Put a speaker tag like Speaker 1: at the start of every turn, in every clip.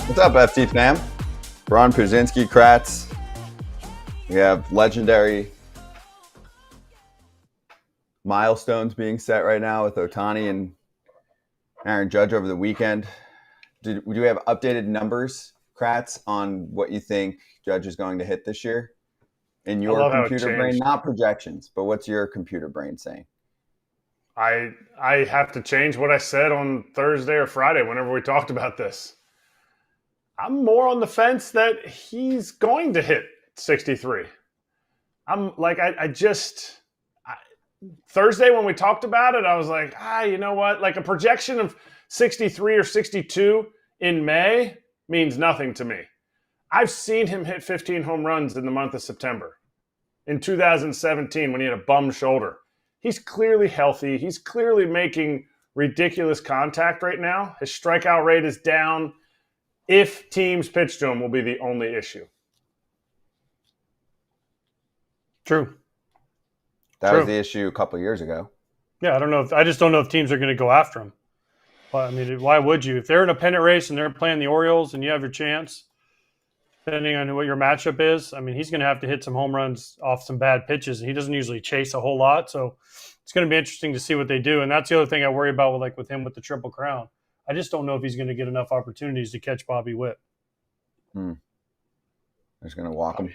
Speaker 1: What's up, FT fam? Braun, Pierzynski, Kratz. We have legendary milestones being set right now with Ohtani and Aaron Judge over the weekend. Do we have updated numbers, Kratz, on what you think Judge is going to hit this year? In your computer brain, not projections, but what's your computer brain saying?
Speaker 2: I have to change what I said on Thursday or Friday whenever we talked about this. I'm more on the fence that he's going to hit 63. I'm like, Thursday when we talked about it, I was like, you know what? Like a projection of 63 or 62 in May means nothing to me. I've seen him hit 15 home runs in the month of September. In 2017 when he had a bum shoulder. He's clearly healthy. He's clearly making ridiculous contact right now. His strikeout rate is down. If teams pitch to him will be the only issue.
Speaker 3: True.
Speaker 1: That was the issue a couple of years ago.
Speaker 3: Yeah, I just don't know if teams are going to go after him. But, I mean, why would you? If they're in a pennant race and they're playing the Orioles and you have your chance, depending on what your matchup is, I mean, he's going to have to hit some home runs off some bad pitches. And he doesn't usually chase a whole lot. So it's going to be interesting to see what they do. And that's the other thing I worry about with him with the Triple Crown. I just don't know if he's going to get enough opportunities to catch Bobby Witt.
Speaker 1: They're just going to walk him.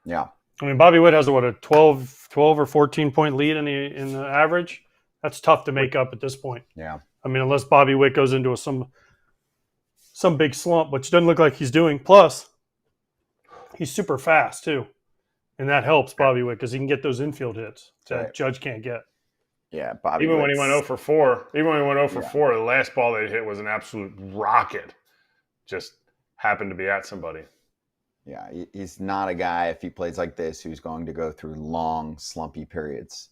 Speaker 1: Yeah.
Speaker 3: I mean, Bobby Witt has a 12 or 14-point lead in the average. That's tough to make up at this point.
Speaker 1: Yeah.
Speaker 3: I mean, unless Bobby Witt goes into some big slump, which doesn't look like he's doing. Plus, he's super fast too, and that helps Bobby Witt because he can get those infield hits that Judge can't get.
Speaker 1: Yeah, Bobby.
Speaker 2: Even when he went 0 for 4, the last ball that he hit was an absolute rocket. Just happened to be at somebody.
Speaker 1: Yeah, he's not a guy, if he plays like this, who's going to go through long, slumpy periods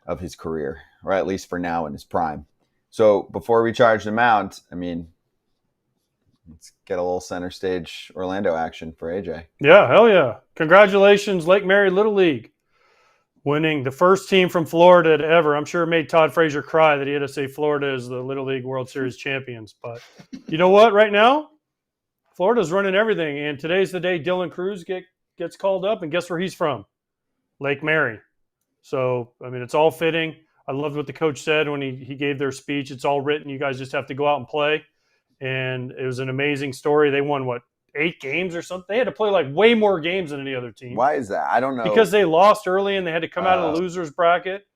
Speaker 1: of his career, or at least for now in his prime. So before we charge the mound, I mean, let's get a little center stage Orlando action for AJ.
Speaker 3: Yeah, hell yeah. Congratulations, Lake Mary Little League. Winning the first team from Florida to ever. I'm sure it made Todd Frazier cry that he had to say Florida is the Little League World Series champions. But you know what? Right now, Florida's running everything. And today's the day Dylan Cruz gets called up. And guess where he's from? Lake Mary. So, I mean, it's all fitting. I loved what the coach said when he gave their speech. It's all written. You guys just have to go out and play. And it was an amazing story. They won, 8 games or something? They had to play way more games than any other team.
Speaker 1: Why is that? I don't know.
Speaker 3: Because they lost early and they had to come out of the losers bracket.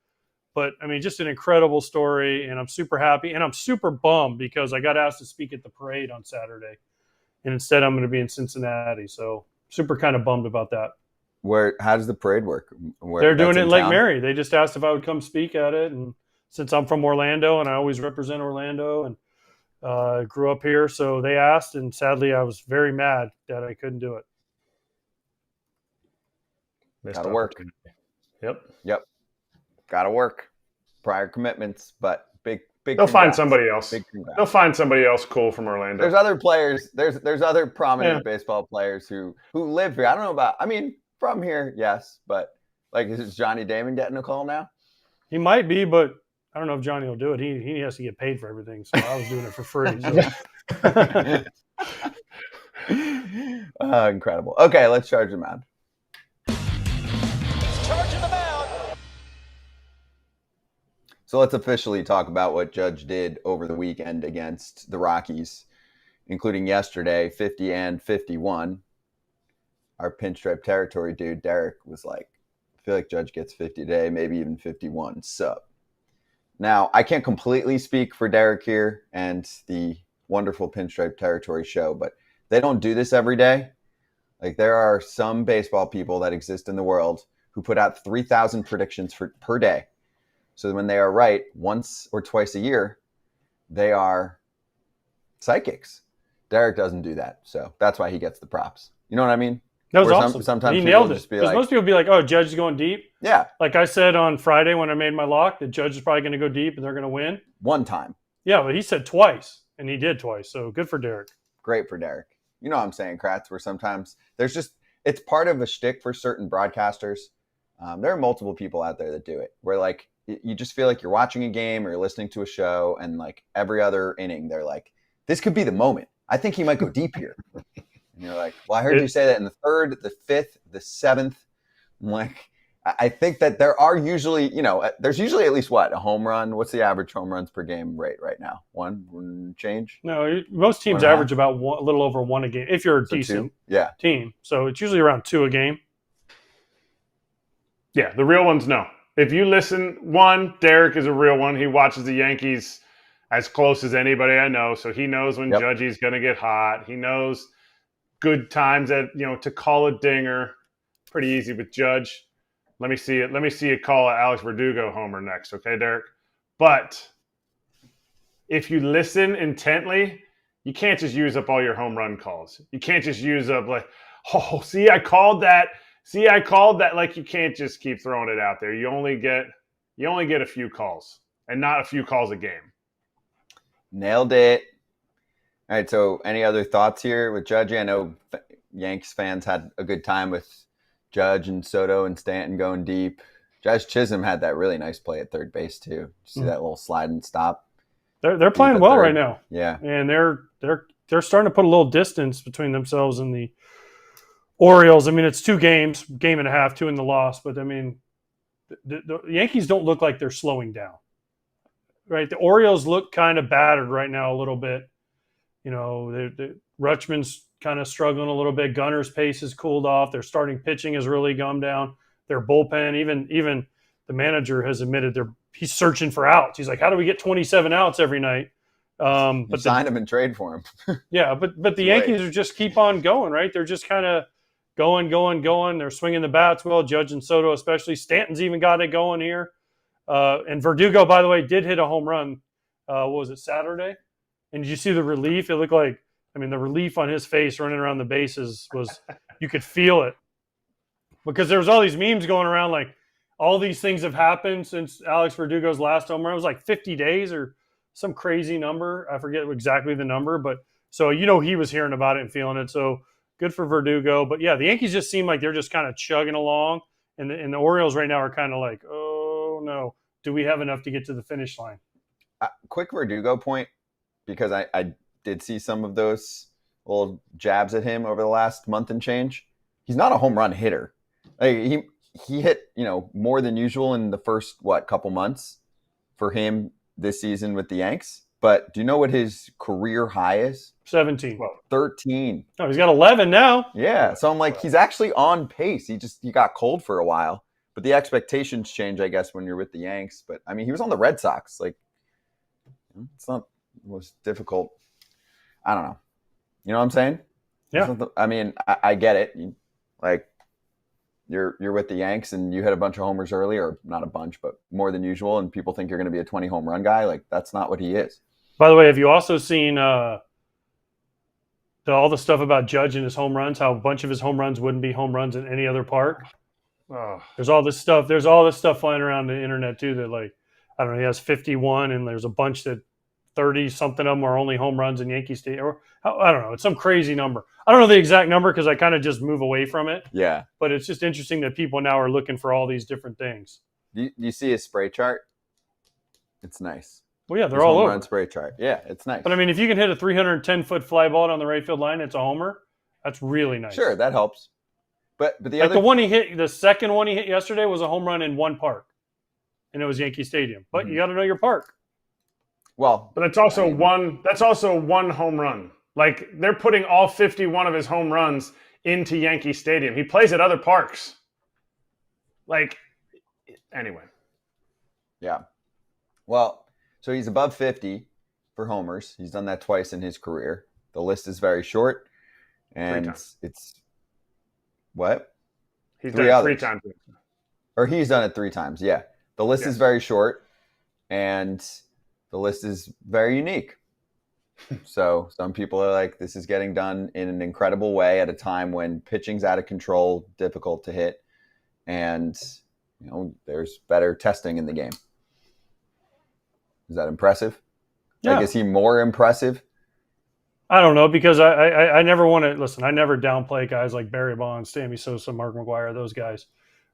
Speaker 3: But, I mean, just an incredible story. And I'm super happy. And I'm super bummed because I got asked to speak at the parade on Saturday. And instead I'm going to be in Cincinnati. So super kind of bummed about that.
Speaker 1: How does the parade work?
Speaker 3: They're doing it in Lake Mary. They just asked if I would come speak at it. And since I'm from Orlando and I always represent Orlando and grew up here, so they asked. And sadly, I was very mad that I couldn't do it.
Speaker 1: Got to work.
Speaker 2: Yep.
Speaker 1: Got to work. Prior commitments, but big.
Speaker 2: They'll find somebody else. They'll find somebody else cool from Orlando.
Speaker 1: There's other players. There's other prominent baseball players who live here. I don't know about. I mean, from here, yes, but is Johnny Damon getting a call now?
Speaker 3: He might be, but I don't know if Johnny will do it. He has to get paid for everything, so I was doing it for free.
Speaker 1: So. Incredible. Okay, let's charge the mound.
Speaker 4: Charging the mound.
Speaker 1: So let's officially talk about what Judge did over the weekend against the Rockies, including yesterday, 50 and 51. Our pinstripe territory dude, Derek, was like, I feel like Judge gets 50 today, maybe even 51. So now I can't completely speak for Derek here and the wonderful pinstripe territory show, but they don't do this every day. There are some baseball people that exist in the world who put out 3,000 predictions per day. So when they are right once or twice a year, they are psychics. Derek doesn't do that. So that's why he gets the props. You know what I mean?
Speaker 3: That was awesome.
Speaker 1: Sometimes
Speaker 3: he nailed it. Because most people be like, oh, Judge is going deep.
Speaker 1: Yeah.
Speaker 3: Like I said on Friday when I made my lock, the Judge is probably going to go deep and they're going to win.
Speaker 1: One time.
Speaker 3: Yeah, but he said twice, and he did twice. So good for Derek.
Speaker 1: Great for Derek. You know what I'm saying, Kratz, where sometimes it's part of a shtick for certain broadcasters. There are multiple people out there that do it, where you just feel like you're watching a game or you're listening to a show, and every other inning, they're like, this could be the moment. I think he might go deep here. And you're like, well, I heard you say that in the 3rd, the 5th, the 7th. I'm like, I think that there are usually, there's usually at least a home run. What's the average home runs per game rate right now? One change?
Speaker 3: No, most teams average about a little over 1 a game if you're a decent team. So it's usually around 2 a game.
Speaker 2: Yeah, the real ones, no. If you listen, Derek is a real one. He watches the Yankees as close as anybody I know, so he knows when Judgy's going to get hot. He knows good times to call a dinger. Pretty easy with Judge. Let me see it. Let me see you call Alex Verdugo homer next, okay, Derek? But if you listen intently, you can't just use up all your home run calls. You can't just use up see, I called that. Like, you can't just keep throwing it out there. You only get a few calls, and not a few calls a game.
Speaker 1: Nailed it. All right, so any other thoughts here with Judge? I know Yankees fans had a good time with Judge and Soto and Stanton going deep. Josh Chisholm had that really nice play at third base too. Did you see that little slide and stop?
Speaker 3: They're playing well right now.
Speaker 1: Yeah,
Speaker 3: and they're starting to put a little distance between themselves and the Orioles. I mean, it's 2 games, game and a half, 2 in the loss. But I mean, the Yankees don't look like they're slowing down, right? The Orioles look kind of battered right now a little bit. Rutschman's kind of struggling a little bit. Gunner's pace has cooled off. Their starting pitching has really gone down. Their bullpen, even the manager has admitted he's searching for outs. He's like, how do we get 27 outs every night?
Speaker 1: But sign him and trade for him.
Speaker 3: Yeah, but the Yankees are just keep on going, right? They're just kind of going. They're swinging the bats well. Judge and Soto especially. Stanton's even got it going here. And Verdugo, by the way, did hit a home run. What was it, Saturday? And did you see the relief? It looked like, the relief on his face running around the bases was, you could feel it. Because there was all these memes going around like, all these things have happened since Alex Verdugo's last home run. It was like 50 days or some crazy number. I forget exactly the number, but so he was hearing about it and feeling it. So good for Verdugo. But yeah, the Yankees just seem like they're just kind of chugging along, and the Orioles right now are kind of like, oh no, do we have enough to get to the finish line?
Speaker 1: Quick Verdugo point, because I did see some of those little jabs at him over the last month and change. He's not a home run hitter. Like, he hit, more than usual in the first, couple months for him this season with the Yanks. But do you know what his career high is?
Speaker 3: 17.
Speaker 1: 13.
Speaker 3: Oh, he's got 11 now.
Speaker 1: Yeah. So I'm like, he's actually on pace. He got cold for a while. But the expectations change, I guess, when you're with the Yanks. But, he was on the Red Sox. Like, it's not the most difficult. I don't know. You know what I'm saying?
Speaker 3: Yeah.
Speaker 1: I get it. You're with the Yanks and you hit a bunch of homers early, or not a bunch, but more than usual, and people think you're going to be a 20 home run guy. Like, that's not what he is.
Speaker 3: By the way, have you also seen all the stuff about Judge and his home runs, how a bunch of his home runs wouldn't be home runs in any other park?
Speaker 2: Oh.
Speaker 3: There's all this stuff flying around the internet too that, like, I don't know, he has 51 and there's a bunch that 30 something of them are only home runs in Yankee Stadium, or I don't know, it's some crazy number. I don't know the exact number because I kind of just move away from it.
Speaker 1: Yeah,
Speaker 3: but it's just interesting that people now are looking for all these different things.
Speaker 1: Do you see his spray chart? It's nice.
Speaker 3: Well, yeah, they're all over.
Speaker 1: Run spray chart. Yeah, it's nice.
Speaker 3: But if you can hit a 310-foot fly ball down the right field line, it's a homer. That's really nice.
Speaker 1: Sure, that helps. But
Speaker 3: the second one he hit yesterday was a home run in one park, and it was Yankee Stadium. But you got to know your park.
Speaker 1: Well,
Speaker 2: but it's also one home run. Like, they're putting all 51 of his home runs into Yankee Stadium. He plays at other parks. Like, anyway.
Speaker 1: Yeah. Well, so he's above 50 for homers. He's done that twice in his career. The list is very short, and it's what?
Speaker 2: He's done it 3 times.
Speaker 1: Or he's done it 3 times. Yeah. The list is very short, and the list is very unique. So some people are like, this is getting done in an incredible way at a time when pitching's out of control, difficult to hit, and there's better testing in the game. Is that impressive?
Speaker 3: Yeah.
Speaker 1: Like, is he more impressive?
Speaker 3: I don't know, because I never want to listen. I never downplay guys like Barry Bonds, Sammy Sosa, Mark McGwire, those guys,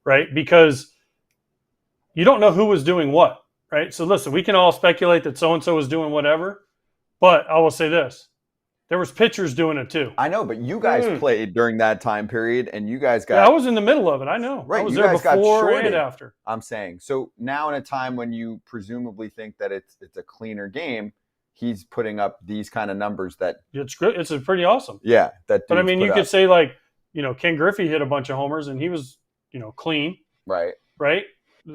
Speaker 3: right? Because you don't know who was doing what, right? So listen, we can all speculate that so-and-so was doing whatever, but I will say this. There was pitchers doing it too.
Speaker 1: I know, but you guys played during that time period, and you guys got.
Speaker 3: Yeah, I was in the middle of it. I know.
Speaker 1: Right,
Speaker 3: I was
Speaker 1: you
Speaker 3: there
Speaker 1: guys got
Speaker 3: before
Speaker 1: shorted.
Speaker 3: and after.
Speaker 1: I'm saying. So now in a time when you presumably think that it's a cleaner game, he's putting up these kind of numbers that
Speaker 3: it's good. It's pretty awesome.
Speaker 1: Yeah, that.
Speaker 3: But I mean, you could say like, Ken Griffey hit a bunch of homers and he was, clean.
Speaker 1: Right.
Speaker 3: Right.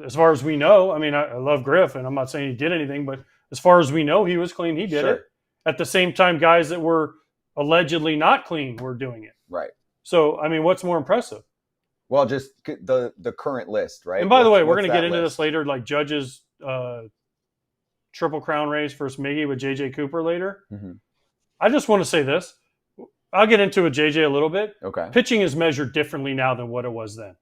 Speaker 3: As far as we know, I mean, I love Griff and I'm not saying he did anything, but as far as we know, he was clean. He did it. At the same time, guys that were allegedly not clean were doing it.
Speaker 1: Right.
Speaker 3: So, I mean, what's more impressive?
Speaker 1: Well, just the current list, right?
Speaker 3: And by the way, we're going to get into this later, like Judge's Triple Crown race versus Miggy with JJ Cooper later.
Speaker 1: Mm-hmm.
Speaker 3: I just want to say this. I'll get into it, JJ, a little bit.
Speaker 1: Okay.
Speaker 3: Pitching is measured differently now than what it was then.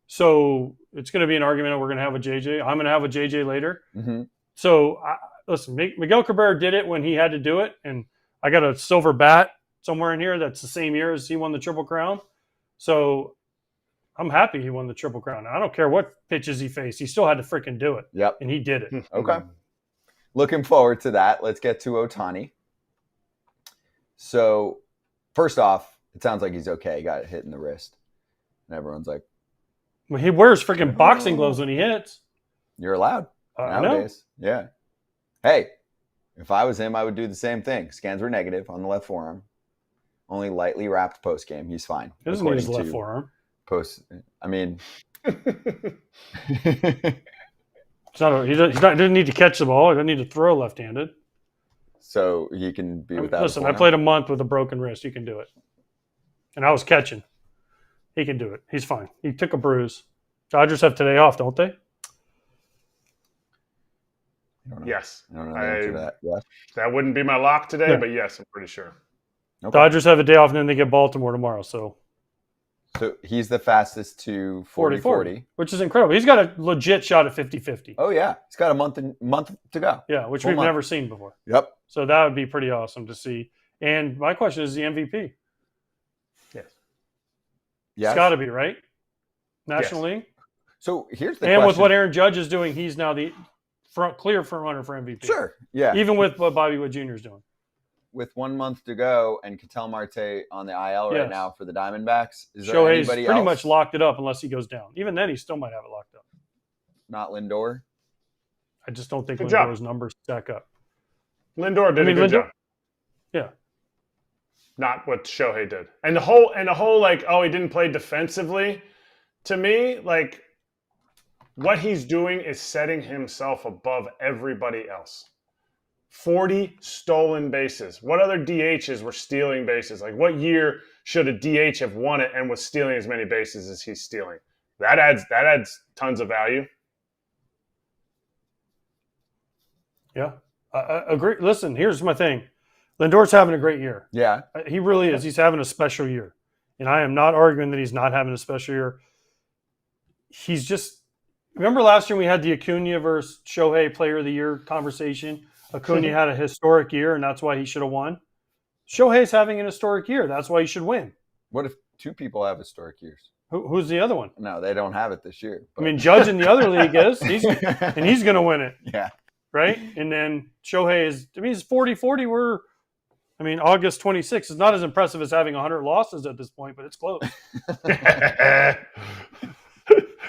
Speaker 3: So it's going to be an argument we're going to have with JJ. I'm going to have with JJ later.
Speaker 1: Mm-hmm.
Speaker 3: So, listen, Miguel Cabrera did it when he had to do it, and I got a silver bat somewhere in here that's the same year as he won the Triple Crown. So I'm happy he won the Triple Crown. I don't care what pitches he faced. He still had to freaking do it.
Speaker 1: Yep.
Speaker 3: And he did it.
Speaker 1: Okay. Looking forward to that. Let's get to Ohtani. So, first off, it sounds like he's okay. He got hit in the wrist. And everyone's like,
Speaker 3: well, he wears freaking boxing gloves when he hits.
Speaker 1: You're allowed nowadays. Yeah. Hey, if I was him, I would do the same thing. Scans were negative on the left forearm. Only lightly wrapped post game. He's fine.
Speaker 3: He doesn't need his left forearm.
Speaker 1: I mean,
Speaker 3: he doesn't need to catch the ball. He doesn't need to throw left-handed.
Speaker 1: So he can be without.
Speaker 3: Listen, I played a month with a broken wrist. He can do it. And I was catching. He can do it. He's fine. He took a bruise. Dodgers have today off, don't they?
Speaker 2: Yes.
Speaker 1: I don't know the answer to that. Yes.
Speaker 2: That wouldn't be my lock today, but yes, I'm pretty sure.
Speaker 3: Okay. Dodgers have a day off, and then they get Baltimore tomorrow. So
Speaker 1: he's the fastest to 40-40.
Speaker 3: Which is incredible. He's got a legit shot at 50-50.
Speaker 1: Oh, yeah. He's got a month to go.
Speaker 3: Yeah, which we've never seen before.
Speaker 1: Yep.
Speaker 3: So that would be pretty awesome to see. And my question is the MVP.
Speaker 1: Yes.
Speaker 3: It's got to be, right? National League?
Speaker 1: So here's the
Speaker 3: question.
Speaker 1: And
Speaker 3: with what Aaron Judge is doing, he's now the clear front runner for MVP.
Speaker 1: Sure, yeah.
Speaker 3: Even with what Bobby Wood Jr. is doing.
Speaker 1: With 1 month to go and Ketel Marte on the IL right now for the Diamondbacks, is there
Speaker 3: Shohei's
Speaker 1: anybody
Speaker 3: pretty
Speaker 1: else?
Speaker 3: much locked it up unless he goes down. Even then, he still might have it locked up.
Speaker 1: Not Lindor?
Speaker 3: I just don't think Lindor's numbers stack up.
Speaker 2: Lindor did a good job.
Speaker 3: Yeah.
Speaker 2: Not what Shohei did. And the whole like, oh, he didn't play defensively. To me, like, what he's doing is setting himself above everybody else. 40 stolen bases. What other DHs were stealing bases? Like, what year should a DH have won it and was stealing as many bases as he's stealing? That adds tons of value.
Speaker 3: Yeah, I agree. Listen, here's my thing. Lindor's having a great year.
Speaker 1: Yeah.
Speaker 3: He really is. He's having a special year. And I am not arguing that he's not having a special year. He's just – remember last year we had the Acuna versus Shohei Player of the Year conversation? Acuna had a historic year, and that's why he should have won. Shohei's having an historic year. That's why he should win.
Speaker 1: What if two people have historic years?
Speaker 3: Who's the other one?
Speaker 1: No, they don't have it this year.
Speaker 3: But. I mean, Judge in the other league is. And he's going to win it.
Speaker 1: Yeah.
Speaker 3: Right? And then Shohei is – I mean, it's 40-40. August 26th is not as impressive as having 100 losses at this point, but it's close.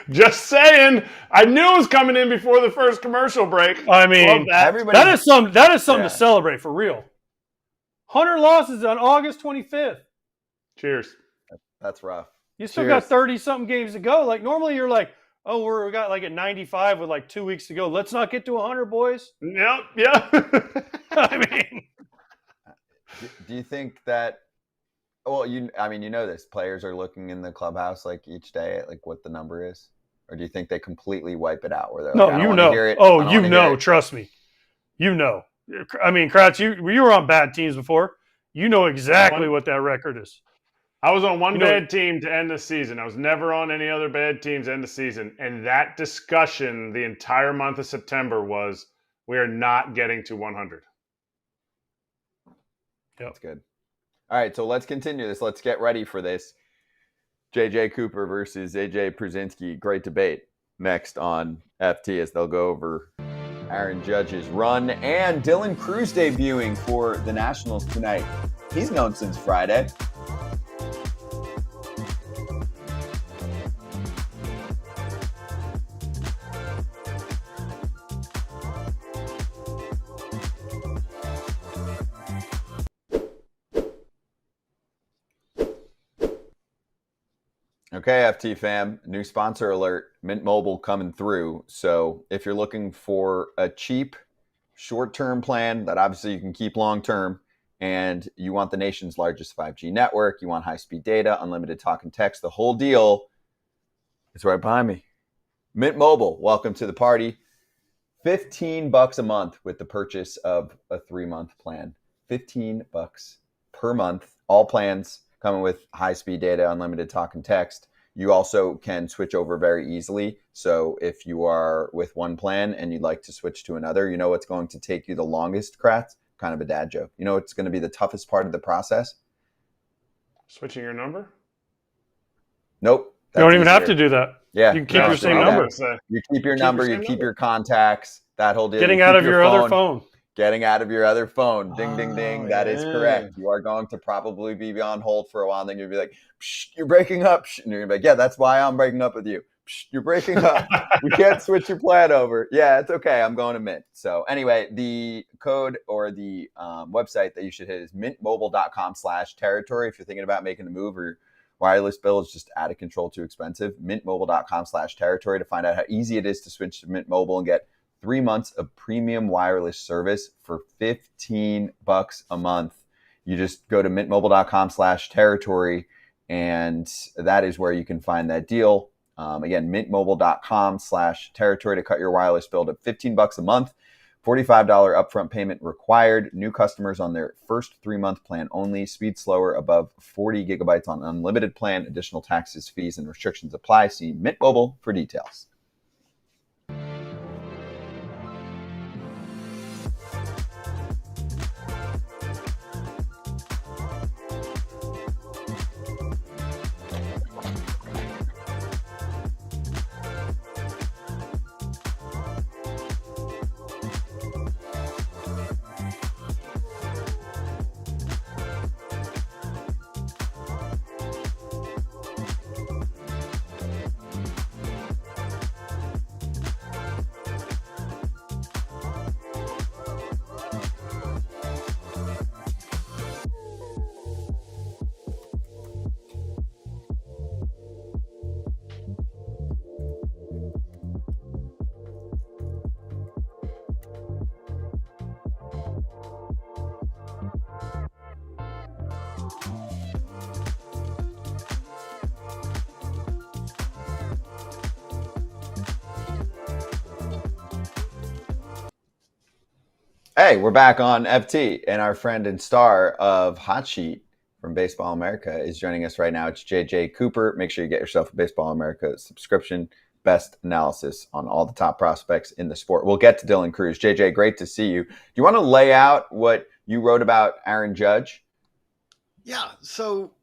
Speaker 2: Just saying. I knew it was coming in before the first commercial break.
Speaker 3: I mean, that is something to celebrate for real. 100 losses on August 25th.
Speaker 2: Cheers.
Speaker 1: That's rough.
Speaker 3: You still got 30-something games to go. Like, normally you're like, oh, we got like at 95 with like 2 weeks to go. Let's not get to 100, boys.
Speaker 2: Yep, yeah.
Speaker 3: I mean.
Speaker 1: Do you think that – well, you know this. Players are looking in the clubhouse like each day at like what the number is? Or do you think they completely wipe it out? Where they're like,
Speaker 3: no, you know. Trust me. You know. I mean, Kratz, you were on bad teams before. You know exactly what that record is.
Speaker 2: I was on one bad team to end the season. I was never on any other bad teams to end the season. And that discussion the entire month of September was we are not getting to 100.
Speaker 1: Yep. That's good. All right, so let's continue this. Let's get ready for this. JJ Cooper versus AJ Pierzynski. Great debate next on FT as they'll go over Aaron Judge's run, and Dylan Cruz debuting for the Nationals tonight. He's known since Friday. Okay, FT fam, new sponsor alert, Mint Mobile coming through. So if you're looking for a cheap short-term plan that obviously you can keep long-term, and you want the nation's largest 5G network, you want high-speed data, unlimited talk and text, the whole deal, it's right behind me. Mint Mobile, welcome to the party. $15 a month with the purchase of a 3-month plan. $15 per month. All plans coming with high-speed data, unlimited talk and text. You also can switch over very easily. So if you are with one plan and you'd like to switch to another, you know what's going to take you the longest, Kratz? Kind of a dad joke. You know what's going to be the toughest part of the process?
Speaker 2: Switching your number?
Speaker 1: Nope.
Speaker 3: You don't even have to do that.
Speaker 1: Yeah.
Speaker 3: You can keep your same number.
Speaker 1: You keep your number, you keep your contacts, that whole deal.
Speaker 3: Getting out of your other phone.
Speaker 1: Getting out of your other phone. Ding, ding, ding. That is correct. You are going to probably be on hold for a while. And then you'll be like, Psh, you're breaking up. Psh. And you're going to be like, yeah, that's why I'm breaking up with you. Psh, you're breaking up. We can't switch your plan over. Yeah, it's okay. I'm going to Mint. So anyway, the code or the website that you should hit is mintmobile.com/territory. If you're thinking about making a move or your wireless bill is just out of control, too expensive, mintmobile.com/territory to find out how easy it is to switch to Mint Mobile and get 3 months of premium wireless service for $15 a month. You just go to mintmobile.com/territory, and that is where you can find that deal. Again, mintmobile.com/territory to cut your wireless bill to $15 a month. $45 upfront payment required. New customers on their first 3-month plan only. Speed slower above 40 gigabytes on unlimited plan. Additional taxes, fees, and restrictions apply. See Mint Mobile for details. Hey, we're back on FT, and our friend and star of Hot Sheet from Baseball America is joining us right now. It's JJ Cooper. Make sure you get yourself a Baseball America subscription. Best analysis on all the top prospects in the sport. We'll get to Dylan Cruz. JJ, great to see you. Do you want to lay out what you wrote about Aaron Judge?
Speaker 4: Yeah, so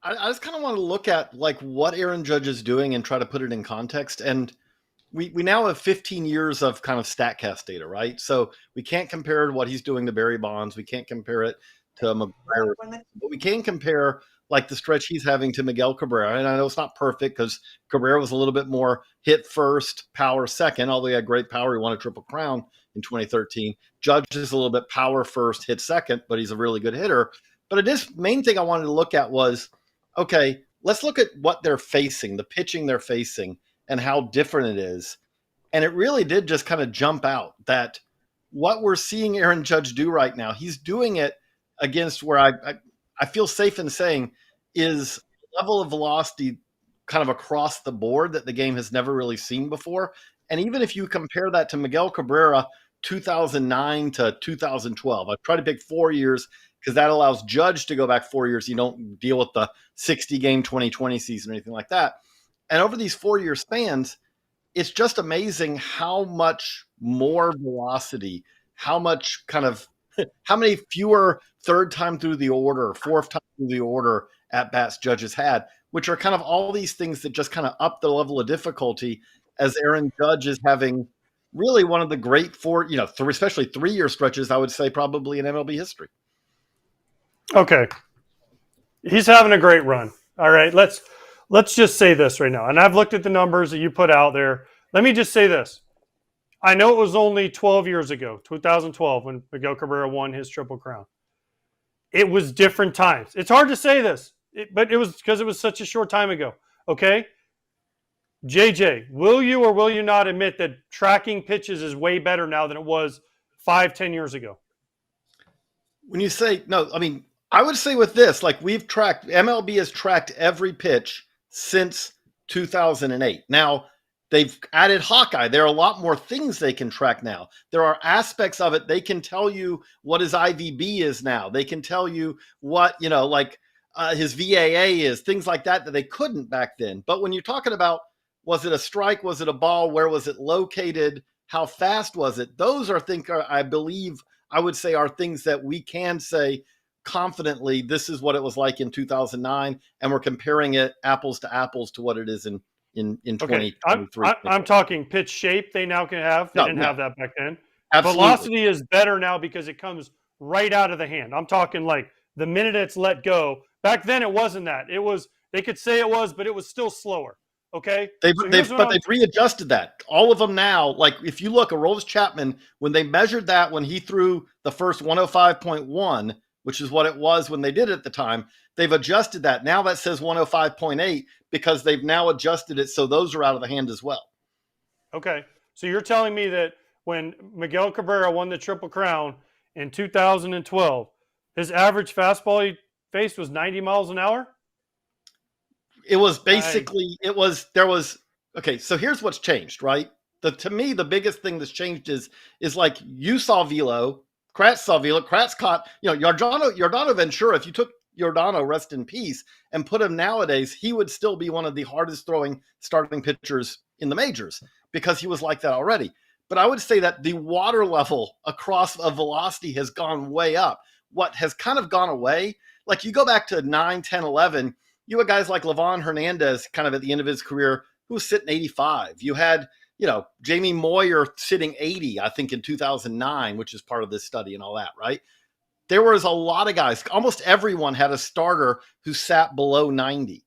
Speaker 4: I just kind of want to look at like what Aaron Judge is doing and try to put it in context. And we now have 15 years of kind of StatCast data, right? So we can't compare what he's doing to Barry Bonds. We can't compare it to McGuire. But we can compare like the stretch he's having to Miguel Cabrera. And I know it's not perfect because Cabrera was a little bit more hit first, power second, although he had great power. He won a Triple Crown in 2013. Judge is a little bit power first, hit second, but he's a really good hitter. But this main thing I wanted to look at was, okay, let's look at what they're facing, the pitching they're facing, and how different it is. And it really did just kind of jump out that what we're seeing Aaron Judge do right now, he's doing it against where I feel safe in saying is level of velocity kind of across the board that the game has never really seen before. And even if you compare that to Miguel Cabrera, 2009 to 2012, I've tried to pick 4 years because that allows Judge to go back 4 years. You don't deal with the 60-game 2020 season or anything like that. And over these 4-year spans, it's just amazing how much more velocity, how much kind of, how many fewer third time through the order, fourth time through the order at bats Judge has had, which are kind of all these things that just kind of up the level of difficulty as Aaron Judge is having really one of the great especially 3-year stretches, I would say probably in MLB history.
Speaker 3: Okay. He's having a great run. All right. Let's just say this right now. And I've looked at the numbers that you put out there. Let me just say this. I know it was only 12 years ago, 2012, when Miguel Cabrera won his Triple Crown. It was different times. It's hard to say this, but it was because it was such a short time ago. Okay? JJ, will you or will you not admit that tracking pitches is way better now than it was 5-10 years ago?
Speaker 4: When you say, no, I mean, I would say with this, like MLB has tracked every pitch since 2008. Now, they've added Hawkeye. There are a lot more things they can track now. There are aspects of it. They can tell you what his IVB is now. They can tell you what, his VAA is, things like that they couldn't back then. But when you're talking about, was it a strike? Was it a ball? Where was it located? How fast was it? Those are things I believe I would say are things that we can say confidently, this is what it was like in 2009. And we're comparing it apples to apples to what it is in 2023.
Speaker 3: I'm talking pitch shape they now can have. They didn't have that back then.
Speaker 4: Absolutely.
Speaker 3: Velocity is better now because it comes right out of the hand. I'm talking like the minute it's let go. Back then, it wasn't that. It was, they could say it was, but it was still slower. Okay?
Speaker 4: They've readjusted that. All of them now, like if you look at Aroldis Chapman, when they measured that when he threw the first 105.1, which is what it was when they did it at the time, they've adjusted that. Now that says 105.8 because they've now adjusted it so those are out of the hand as well.
Speaker 3: Okay. So you're telling me that when Miguel Cabrera won the Triple Crown in 2012, his average fastball he faced was 90 miles an hour?
Speaker 4: It was basically, okay, so here's what's changed, right? To me, the biggest thing that's changed is like you saw velo, Kratz saw velo, Kratz caught, Yordano Ventura, if you took Yordano, rest in peace, and put him nowadays, he would still be one of the hardest throwing starting pitchers in the majors because he was like that already. But I would say that the water level across a velocity has gone way up. What has kind of gone away, like you go back to 9, 10, 11, you had guys like Livan Hernandez kind of at the end of his career who was sitting 85. You had, Jamie Moyer sitting 80, I think in 2009, which is part of this study and all that, right? There was a lot of guys. Almost everyone had a starter who sat below 90.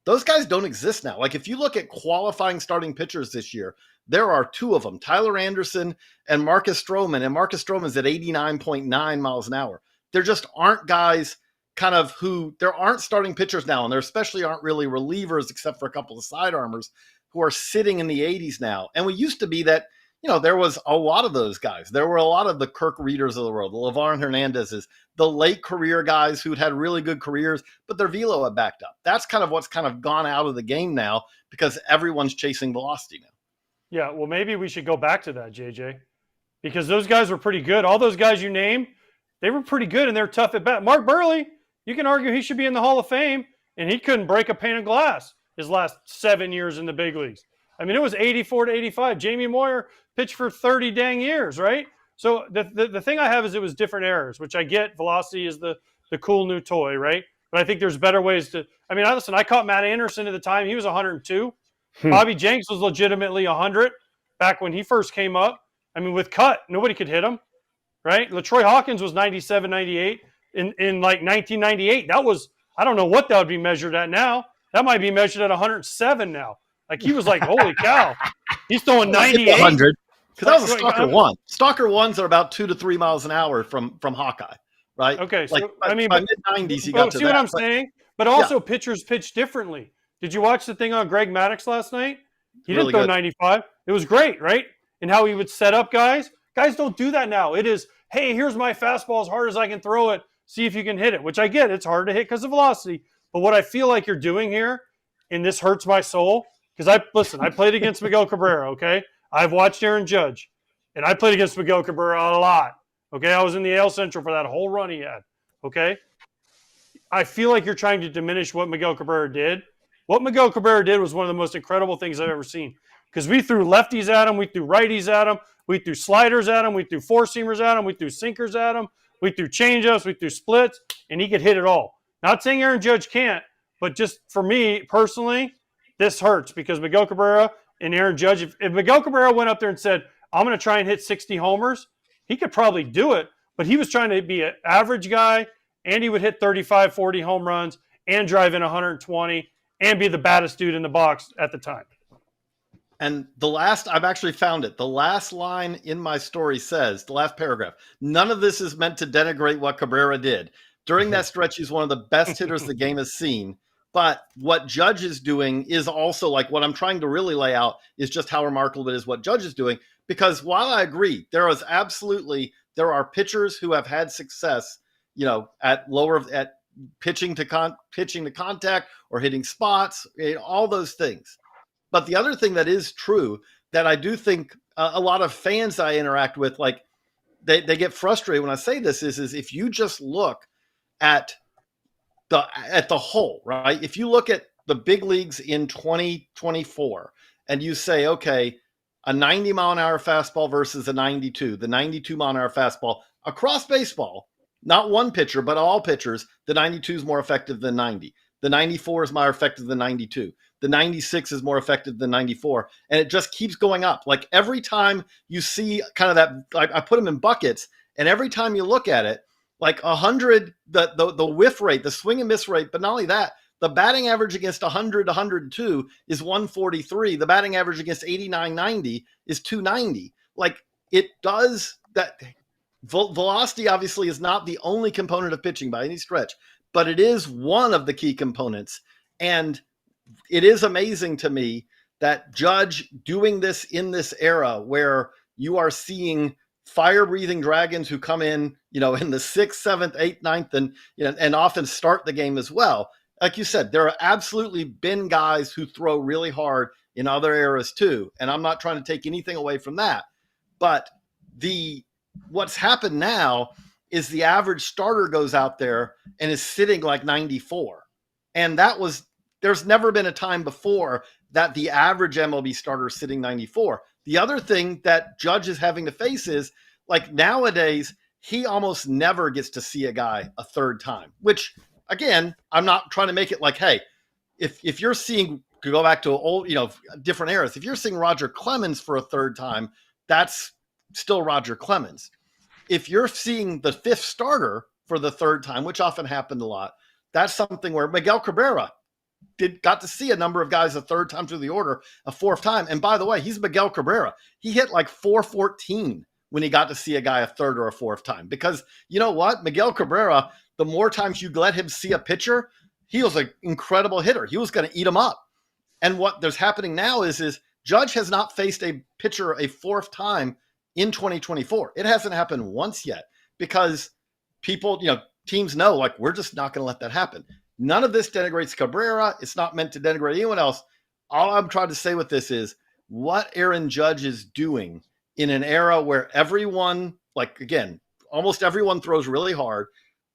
Speaker 4: Those guys don't exist now. Like if you look at qualifying starting pitchers this year, there are 2 of them, Tyler Anderson and Marcus Stroman. And Marcus Stroman's at 89.9 miles an hour. There just aren't guys there aren't starting pitchers now, and there especially aren't really relievers except for a couple of sidearmers who are sitting in the 80s now. And we used to be that, there was a lot of those guys. There were a lot of the Kirk Reeders of the world, the Livan Hernandezes, the late career guys who'd had really good careers, but their velo had backed up. That's kind of what's kind of gone out of the game now because everyone's chasing velocity now.
Speaker 3: Yeah, well, maybe we should go back to that, JJ, because those guys were pretty good. All those guys you named, they were pretty good, and they're tough at bat. Mark Burley, you can argue he should be in the Hall of Fame, and he couldn't break a pane of glass his last 7 years in the big leagues. I mean, it was 84 to 85. Jamie Moyer pitched for 30 dang years, right? So the thing I have is it was different eras, which I get. Velocity is the cool new toy, right? But I think there's better ways to – I caught Matt Anderson at the time. He was 102. Bobby Jenks was legitimately 100 back when he first came up. I mean, with cut, nobody could hit him, right? LaTroy Hawkins was 97, 98. In like 1998, that was, I don't know what that would be measured at now. That might be measured at 107 now. Like he was like, holy cow, he's throwing 98.
Speaker 4: 100. Because that was a Stalker 1. Stalker 1s are about 2 to 3 miles an hour from Hawkeye, right?
Speaker 3: Okay, so
Speaker 4: by mid-90s, you got to
Speaker 3: see what I'm saying? But also pitchers pitch differently. Did you watch the thing on Greg Maddux last night? He didn't throw 95. It was great, right? And how he would set up guys. Guys don't do that now. It is, hey, here's my fastball as hard as I can throw it. See if you can hit it, which I get. It's hard to hit because of velocity. But what I feel like you're doing here, and this hurts my soul, because I played against Miguel Cabrera, okay? I've watched Aaron Judge, and I played against Miguel Cabrera a lot, okay? I was in the AL Central for that whole run he had, okay? I feel like you're trying to diminish what Miguel Cabrera did. What Miguel Cabrera did was one of the most incredible things I've ever seen, because we threw lefties at him, we threw righties at him, we threw sliders at him, we threw four-seamers at him, we threw sinkers at him, we threw changeups, we threw splits, and he could hit it all. Not saying Aaron Judge can't, but just for me personally, this hurts because Miguel Cabrera and Aaron Judge, if Miguel Cabrera went up there and said, I'm going to try and hit 60 homers. He could probably do it, but he was trying to be an average guy, and he would hit 35, 40 home runs and drive in 120 and be the baddest dude in the box at the time.
Speaker 4: And I've actually found it. The last line in my story says, the last paragraph, none of this is meant to denigrate what Cabrera did. During that stretch, he's one of the best hitters the game has seen. But what Judge is doing is also like what I'm trying to really lay out is just how remarkable it is what Judge is doing. Because while I agree, there are pitchers who have had success, at pitching to contact or hitting spots, all those things. But the other thing that is true that I do think a lot of fans I interact with, like they get frustrated when I say this is if you just look at the whole, right? If you look at the big leagues in 2024 and you say, okay, a 90 mile an hour fastball versus a 92, the 92 mile an hour fastball across baseball, not one pitcher, but all pitchers, the 92 is more effective than 90. The 94 is more effective than 92. The 96 is more effective than 94. And it just keeps going up. Like every time you see kind of that, I put them in buckets, and every time you look at it, like 100, the whiff rate, the swing and miss rate, but not only that, the batting average against 100 to 102 is 143. The batting average against 89, 90 is 290. Like it does that. Velocity obviously is not the only component of pitching by any stretch, but it is one of the key components. And it is amazing to me that Judge doing this in this era where you are seeing fire-breathing dragons who come in, in the 6th, 7th, 8th, 9th, and often start the game as well. Like you said, there are absolutely been guys who throw really hard in other eras too. And I'm not trying to take anything away from that. But what's happened now is the average starter goes out there and is sitting like 94. And there's never been a time before that the average MLB starter is sitting 94. The other thing that Judge is having to face is like nowadays, he almost never gets to see a guy a third time, which again, I'm not trying to make it like, hey, if you're seeing, to go back to old, different eras, if you're seeing Roger Clemens for a third time, that's still Roger Clemens. If you're seeing the fifth starter for the third time, which often happened a lot, that's something where Miguel Cabrera got to see a number of guys a third time through the order, a fourth time. And by the way, he's Miguel Cabrera. He hit like 414 when he got to see a guy a third or a fourth time. Because you know what? Miguel Cabrera, the more times you let him see a pitcher, he was an incredible hitter. He was going to eat him up. And what there's happening now is Judge has not faced a pitcher a fourth time in 2024. It hasn't happened once yet because people, teams know, like, we're just not going to let that happen. None of this denigrates Cabrera. It's not meant to denigrate anyone else. All I'm trying to say with this is what Aaron Judge is doing in an era where everyone, like, again, almost everyone throws really hard.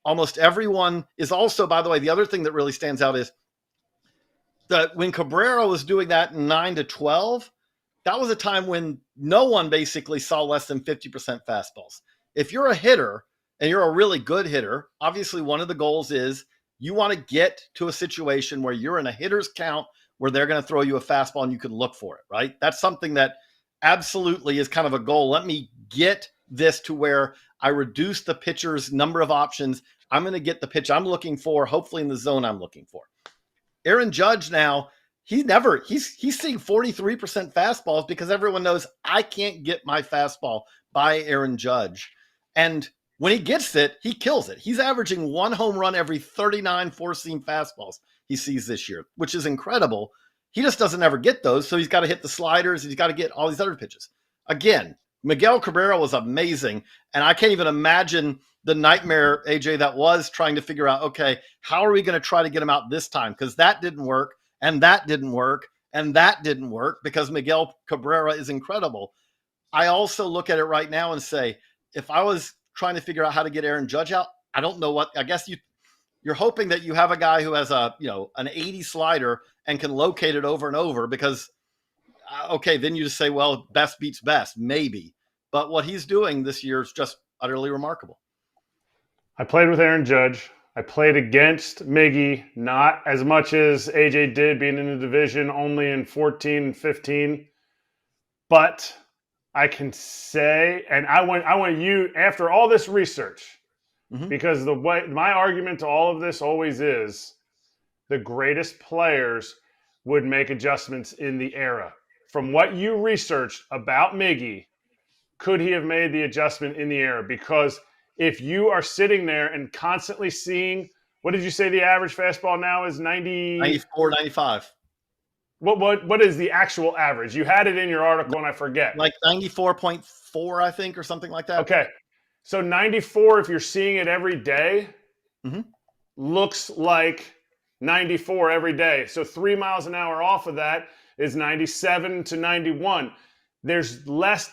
Speaker 4: Almost everyone is also, by the way, the other thing that really stands out is that when Cabrera was doing that in 9 to 12, that was a time when no one basically saw less than 50% fastballs. If you're a hitter and you're a really good hitter, obviously one of the goals is you want to get to a situation where you're in a hitter's count where they're going to throw you a fastball and you can look for it, right? That's something that absolutely is kind of a goal. Let me get this to where I reduce the pitcher's number of options. I'm going to get the pitch I'm looking for, hopefully in the zone I'm looking for. Aaron Judge now, he's seeing 43% fastballs because everyone knows I can't get my fastball by Aaron Judge. And when he gets it, he kills it. He's averaging 1 home run every 39 four-seam fastballs he sees this year, which is incredible. He just doesn't ever get those, so he's got to hit the sliders. He's got to get all these other pitches. Again, Miguel Cabrera was amazing, and I can't even imagine the nightmare, AJ, that was trying to figure out, okay, how are we going to try to get him out this time? Because that didn't work, and that didn't work, and that didn't work because Miguel Cabrera is incredible. I also look at it right now and say, if I was trying to figure out how to get Aaron Judge out, I don't know what. I guess you're hoping that you have a guy who has an 80 slider and can locate it over and over because, okay, then you just say, well, best beats best, maybe. But what he's doing this year is just utterly remarkable.
Speaker 2: I played with Aaron Judge. I played against Miggy, not as much as AJ did, being in the division only in 14 and 15. But I can say, and I want you, after all this research, because the way my argument to all of this always is the greatest players would make adjustments in the era. From what you researched about Miggy, could he have made the adjustment in the era? Because if you are sitting there and constantly seeing, what did you say the average fastball now is?
Speaker 4: 94, 95.
Speaker 2: What is the actual average? You had it in your article and I forget.
Speaker 4: Like 94.4, I think, or something like that.
Speaker 2: Okay. So 94, if you're seeing it every day, looks like 94 every day. So 3 miles an hour off of that is 97 to 91. There's less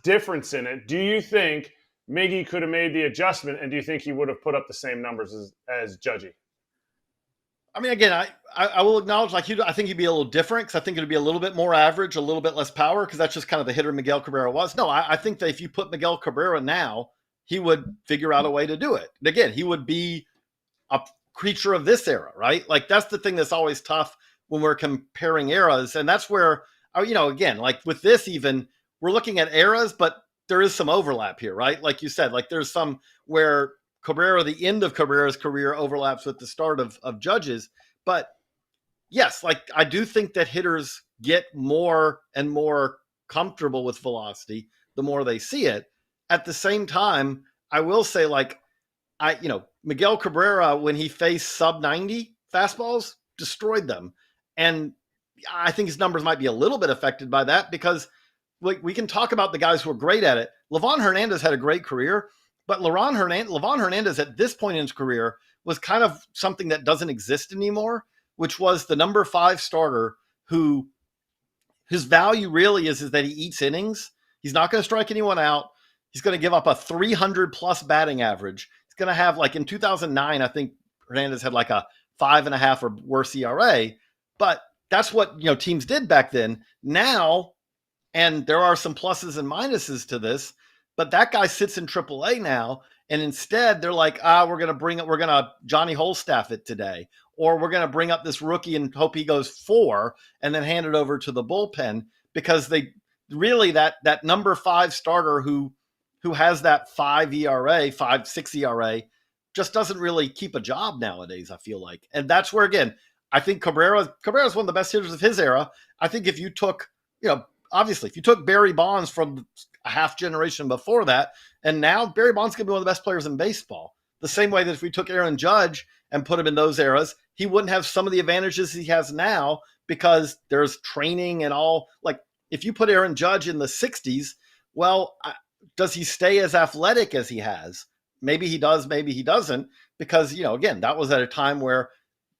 Speaker 2: difference in it. Do you think Miggy could have made the adjustment, and do you think he would have put up the same numbers as Judgy?
Speaker 4: I mean, again, I will acknowledge, I think he'd be a little different because I think it'd be a little bit more average, a little bit less power, because that's just kind of the hitter Miguel Cabrera was. No, I think that if you put Miguel Cabrera now, he would figure out a way to do it. And again, he would be a creature of this era, right? Like, that's the thing that's always tough when we're comparing eras. And that's where, again, like with this even, we're looking at eras, but there is some overlap here, right? Like you said, like there's some where Cabrera, the end of Cabrera's career overlaps with the start of Judge's. But yes, like I do think that hitters get more and more comfortable with velocity the more they see it. At the same time, I will say, like, Miguel Cabrera, when he faced sub 90 fastballs, destroyed them. And I think his numbers might be a little bit affected by that because we can talk about the guys who are great at it. Livan Hernandez had a great career, but Livan Hernandez at this point in his career was kind of something that doesn't exist anymore, which was the number 5 starter who his value really is that he eats innings. He's not going to strike anyone out. He's going to give up a 300 plus batting average. He's going to have, like in 2009, I think Hernandez had like a 5.5 or worse ERA, but that's what, teams did back then. Now, and there are some pluses and minuses to this, but that guy sits in AAA now, and instead they're like, we're going to Johnny Holstaff it today, or we're going to bring up this rookie and hope he goes 4 and then hand it over to the bullpen, because they really that number 5 starter who has that 5-6 ERA just doesn't really keep a job nowadays, I feel like. And that's where, again, I think Cabrera's one of the best hitters of his era. I think if you took, obviously, if you took Barry Bonds from a half generation before that, and now Barry Bonds going to be one of the best players in baseball. The same way that if we took Aaron Judge and put him in those eras, he wouldn't have some of the advantages he has now because there's training and all. Like, if you put Aaron Judge in the 60s, well, does he stay as athletic as he has? Maybe he does, maybe he doesn't, because, again, that was at a time where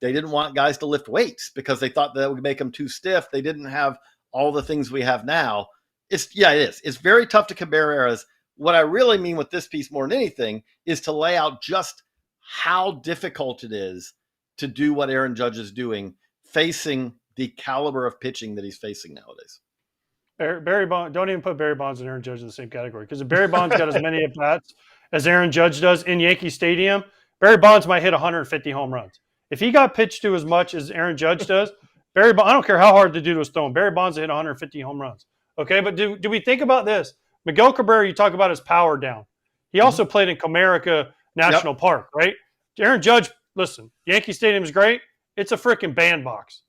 Speaker 4: they didn't want guys to lift weights because they thought that would make them too stiff. They didn't have all the things we have now. It is. It's very tough to compare eras. What I really mean with this piece more than anything is to lay out just how difficult it is to do what Aaron Judge is doing, facing the caliber of pitching that he's facing nowadays.
Speaker 3: Barry Bonds, don't even put Barry Bonds and Aaron Judge in the same category, because if Barry Bonds got as many at-bats as Aaron Judge does in Yankee Stadium, Barry Bonds might hit 150 home runs. If he got pitched to as much as Aaron Judge does, I don't care how hard the dude was throwing, Barry Bonds hit 150 home runs. Okay, but do we think about this? Miguel Cabrera, you talk about his power down. He also played in Comerica National Park, right? Aaron Judge, listen, Yankee Stadium is great. It's a freaking bandbox.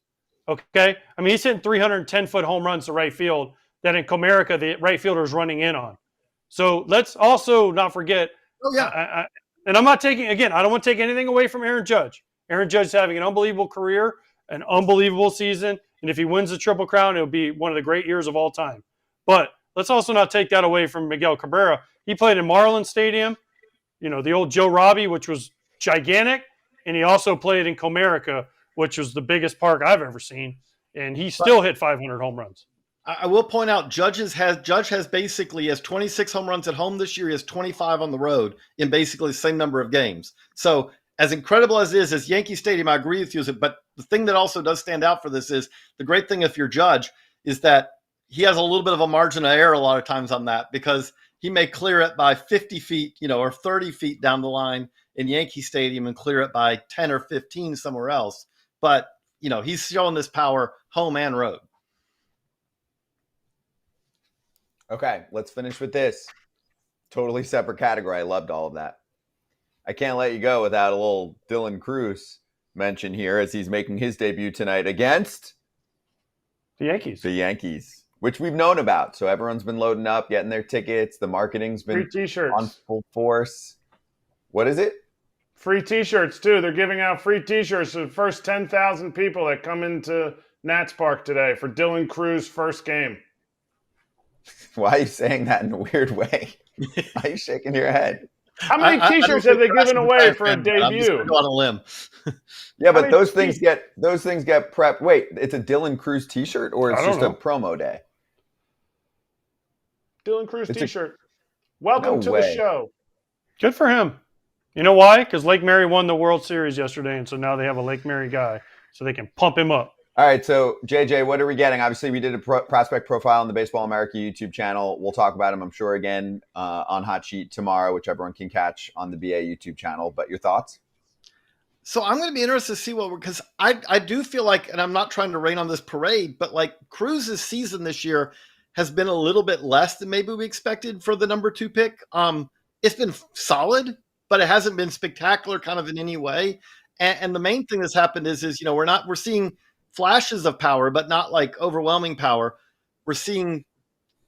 Speaker 3: Okay? I mean, he's hitting 310-foot home runs to right field that in Comerica the right fielder is running in on. So let's also not forget.
Speaker 4: Oh, yeah.
Speaker 3: And I'm not taking, again, I don't want to take anything away from Aaron Judge. Aaron Judge is having an unbelievable career, an unbelievable season. And if he wins the Triple Crown, it'll be one of the great years of all time. But let's also not take that away from Miguel Cabrera. He played in Marlins Stadium, the old Joe Robbie, which was gigantic. And he also played in Comerica, which was the biggest park I've ever seen. And he still hit 500 home runs.
Speaker 4: I will point out, Judge has basically has 26 home runs at home this year. He has 25 on the road in basically the same number of games. So as incredible as it is, as Yankee Stadium, I agree with you. But the thing that also does stand out for this is the great thing if you're Judge is that he has a little bit of a margin of error a lot of times on that, because he may clear it by 50 feet, or 30 feet down the line in Yankee Stadium and clear it by 10 or 15 somewhere else. But, he's showing this power home and road.
Speaker 1: Okay, let's finish with this. Totally separate category. I loved all of that. I can't let you go without a little Dylan Cruz mention here as he's making his debut tonight against
Speaker 3: The
Speaker 1: Yankees, which we've known about. So everyone's been loading up, getting their tickets. The marketing's been
Speaker 2: Free T-shirts.
Speaker 1: on full force. What is it?
Speaker 2: Free T-shirts, too. They're giving out free T-shirts to the first 10,000 people that come into Nats Park today for Dylan Cruz's first game.
Speaker 1: Why are you saying that in a weird way? Why are you shaking your head?
Speaker 2: How many T-shirts have they given away for a debut?
Speaker 4: I'm just on a limb.
Speaker 1: Yeah, but those things get prepped. Wait, it's a Dylan Cruz T-shirt or it's just a promo day?
Speaker 2: Dylan Cruz T-shirt. Welcome to the show.
Speaker 3: Good for him. You know why? Because Lake Mary won the World Series yesterday, and so now they have a Lake Mary guy, so they can pump him up.
Speaker 1: All right, so JJ, what are we getting? Obviously, we did a prospect profile on the Baseball America YouTube channel. We'll talk about him, I'm sure, again on Hot Sheet tomorrow, which everyone can catch on the BA YouTube channel. But your thoughts?
Speaker 4: So I'm going to be interested to see because I do feel like, and I'm not trying to rain on this parade, but like Cruz's season this year has been a little bit less than maybe we expected for the number 2 pick. It's been solid, but it hasn't been spectacular kind of in any way. And the main thing that's happened is we're seeing flashes of power, but not like overwhelming power. We're seeing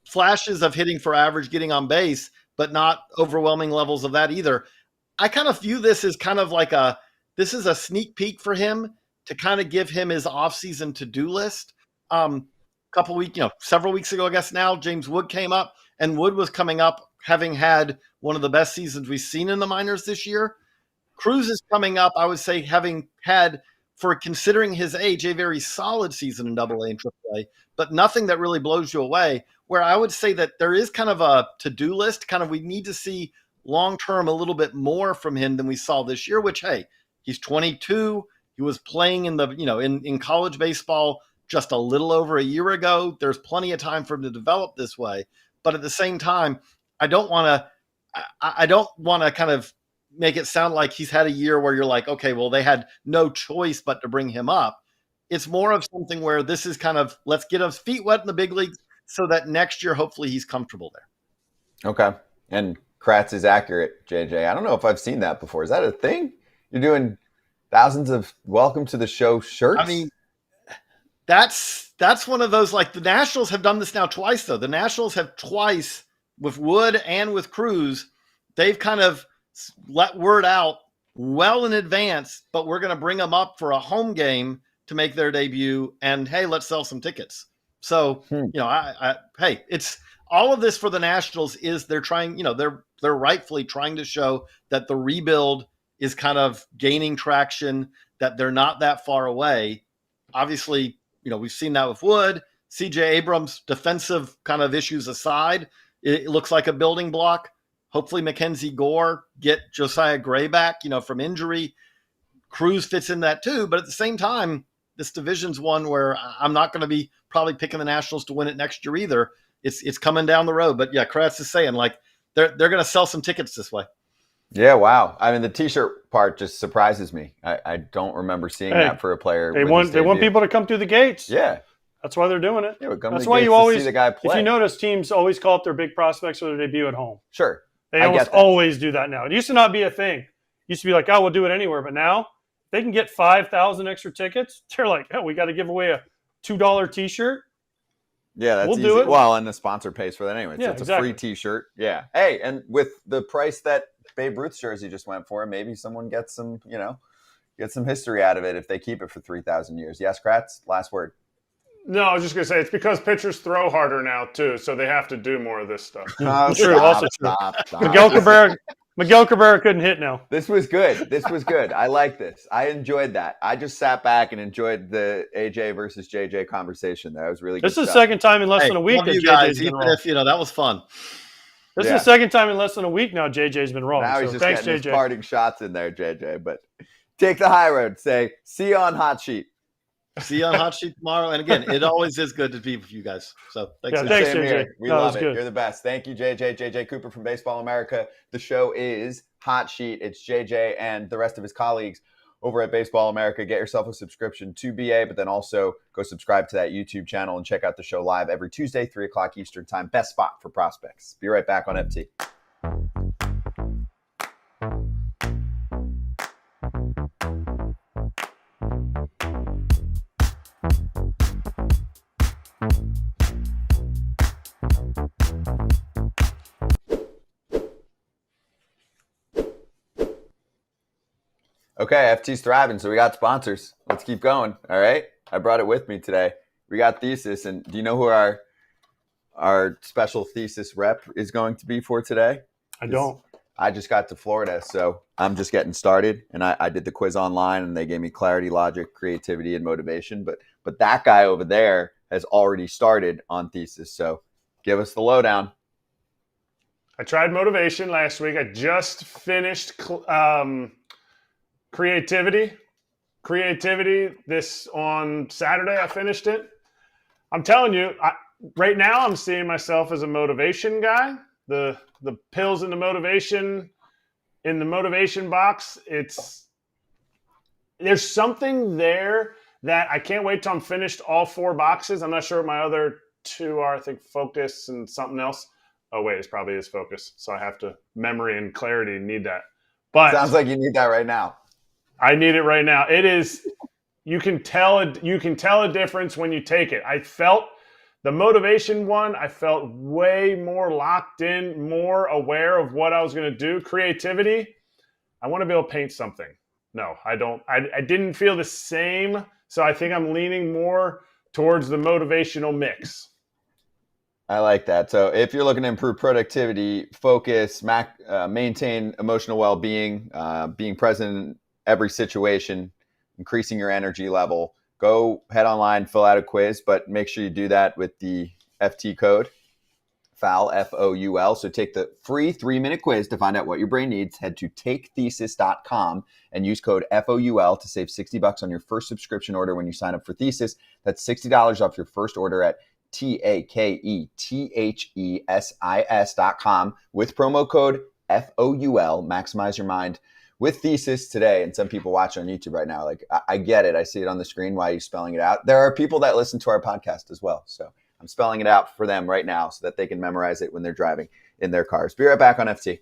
Speaker 4: flashes of hitting for average, getting on base, but not overwhelming levels of that either. I kind of view this as kind of like this is a sneak peek for him to kind of give him his offseason to-do list. Several weeks ago, I guess now, James Wood came up, and Wood was coming up having had one of the best seasons we've seen in the minors this year. Cruz is coming up, I would say, having had, for considering his age, a very solid season in AA and AAA, but nothing that really blows you away, where I would say that there is kind of a to-do list, we need to see long-term a little bit more from him than we saw this year, which, hey, he's 22. He was playing in in college baseball just a little over a year ago. There's plenty of time for him to develop this way. But at the same time, I don't want to kind of make it sound like he's had a year where you're like, okay, well, they had no choice but to bring him up. It's more of something where this is kind of, let's get his feet wet in the big leagues so that next year, hopefully he's comfortable there.
Speaker 1: Okay. And Kratz is accurate, JJ. I don't know if I've seen that before. Is that a thing? You're doing thousands of welcome to the show shirts?
Speaker 4: I mean, that's one of those, like the Nationals have done this now twice, though. The Nationals have twice with Wood and with Cruz. They've kind of let word out well in advance, but we're going to bring them up for a home game to make their debut. And hey, let's sell some tickets. So, hey, it's all of this for the Nationals is they're trying, they're rightfully trying to show that the rebuild is kind of gaining traction, that they're not that far away. Obviously, we've seen that with Wood. CJ Abrams, defensive kind of issues aside, it looks like a building block. Hopefully Mackenzie Gore get Josiah Gray back, from injury. Cruz fits in that too. But at the same time, this division's one where I'm not going to be probably picking the Nationals to win it next year either. It's coming down the road. But yeah, Kratz is saying like they're going to sell some tickets this way.
Speaker 1: Yeah, wow. I mean, the T-shirt part just surprises me. I don't remember seeing that for a player.
Speaker 3: They want people to come through the gates.
Speaker 1: Yeah.
Speaker 3: That's why they're doing it.
Speaker 1: Yeah,
Speaker 3: that's why you always
Speaker 1: see the guy play.
Speaker 3: If you notice, teams always call up their big prospects for their debut at home.
Speaker 1: Sure.
Speaker 3: They almost always do that now. It used to not be a thing. It used to be like, oh, we'll do it anywhere. But now they can get 5,000 extra tickets. They're like, oh, we got to give away a $2 T-shirt.
Speaker 1: Yeah, that's
Speaker 3: we'll
Speaker 1: easy.
Speaker 3: Do it.
Speaker 1: Well, and the sponsor pays for that anyway. So
Speaker 3: yeah,
Speaker 1: it's
Speaker 3: exactly.
Speaker 1: a free T-shirt. Yeah. Hey, and with the price that Babe Ruth's jersey just went for, maybe someone gets some, get some history out of it if they keep it for 3,000 years. Yes, Kratz, last word.
Speaker 2: No, I was just going to say it's because pitchers throw harder now, too, so they have to do more of this stuff.
Speaker 3: True. Miguel Cabrera couldn't hit now.
Speaker 1: This was good. I like this. I enjoyed that. I just sat back and enjoyed the AJ versus JJ conversation. That was really good.
Speaker 3: This is the second time in less than a week that
Speaker 4: JJ's been wrong. That was fun.
Speaker 3: This is the second time in less than a week now JJ's been wrong.
Speaker 1: Now he's
Speaker 3: so
Speaker 1: just
Speaker 3: thanks,
Speaker 1: getting
Speaker 3: JJ.
Speaker 1: his parting shots in there, JJ. But take the high road. Say, see you on Hot Sheet.
Speaker 4: See you on Hot Sheet tomorrow. And again, it always is good to be with you guys. So thanks.
Speaker 3: Yeah, thanks,
Speaker 1: Same
Speaker 3: JJ.
Speaker 1: here. We love it. Good. You're the best. Thank you, JJ. JJ Cooper from Baseball America. The show is Hot Sheet. It's JJ and the rest of his colleagues over at Baseball America. Get yourself a subscription to BA, but then also go subscribe to that YouTube channel and check out the show live every Tuesday, 3 o'clock Eastern time. Best spot for prospects. Be right back on FT. Okay, FT's thriving, so we got sponsors. Let's keep going, all right? I brought it with me today. We got Thesis, and do you know who our special Thesis rep is going to be for today?
Speaker 3: I don't.
Speaker 1: I just got to Florida, so I'm just getting started, and I did the quiz online, and they gave me clarity, logic, creativity, and motivation. But that guy over there has already started on Thesis, so give us the lowdown.
Speaker 2: I tried motivation last week. I just finished creativity this on Saturday. I finished it. I'm telling you, right now I'm seeing myself as a motivation guy. The pills in the motivation box. There's something there that I can't wait till I'm finished all 4 boxes. I'm not sure what my other 2 are. I think focus and something else. Oh wait, it's probably is focus. So I have to memory and clarity need that. But
Speaker 1: sounds like you need that right now.
Speaker 2: I need it right now. It is. You can tell a difference when you take it. I felt the motivation one. I felt way more locked in, more aware of what I was going to do. Creativity. I want to be able to paint something. No, I don't. I didn't feel the same. So I think I'm leaning more towards the motivational mix.
Speaker 1: I like that. So if you're looking to improve productivity, focus, maintain emotional well-being, being present in every situation, increasing your energy level, go head online, fill out a quiz, but make sure you do that with the FT code, FOUL, F-O-U-L. So take the free 3-minute quiz to find out what your brain needs. Head to takethesis.com and use code FOUL to save $60 on your first subscription order when you sign up for Thesis. That's $60 off your first order at TAKETHESIS.com with promo code FOUL. Maximize your mind with Thesis today. And some people watch on YouTube right now, like, I get it. I see it on the screen. Why are you spelling it out? There are people that listen to our podcast as well. So I'm spelling it out for them right now so that they can memorize it when they're driving in their cars. Be right back on FT.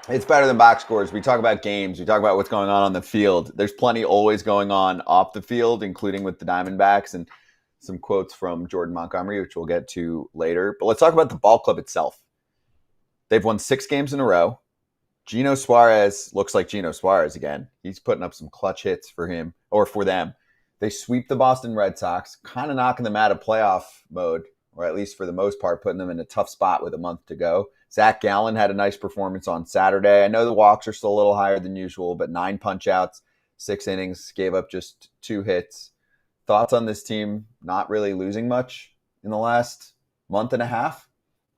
Speaker 1: It's better than box scores. We talk about games. We talk about what's going on the field. There's plenty always going on off the field, including with the Diamondbacks and some quotes from Jordan Montgomery, which we'll get to later. But let's talk about the ball club itself. They've won 6 games in a row. Gino Suarez looks like Gino Suarez again. He's putting up some clutch hits for him or for them. They sweep the Boston Red Sox, kind of knocking them out of playoff mode, or at least for the most part, putting them in a tough spot with a month to go. Zach Gallen had a nice performance on Saturday. I know the walks are still a little higher than usual, but 9 punch-outs, 6 innings, gave up just 2 hits. Thoughts on this team not really losing much in the last month and a half?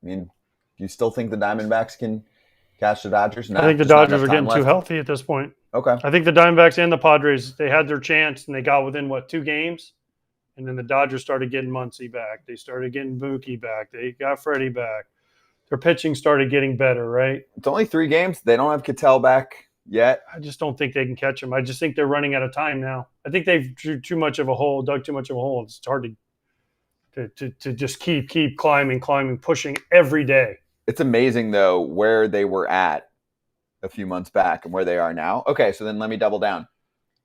Speaker 1: I mean, do you still think the Diamondbacks can catch the Dodgers?
Speaker 3: I think the Dodgers are getting too healthy at this point.
Speaker 1: Okay.
Speaker 3: I think the Diamondbacks and the Padres, they had their chance, and they got within, 2 games? And then the Dodgers started getting Muncy back. They started getting Mookie back. They got Freddie back. Their pitching started getting better, right?
Speaker 1: It's only 3 games. They don't have Ketel back yet.
Speaker 3: I just don't think they can catch him. I just think they're running out of time now. I think they've dug too much of a hole. It's hard to just keep climbing, pushing every day.
Speaker 1: It's amazing, though, where they were at a few months back and where they are now. Okay, so then let me double down.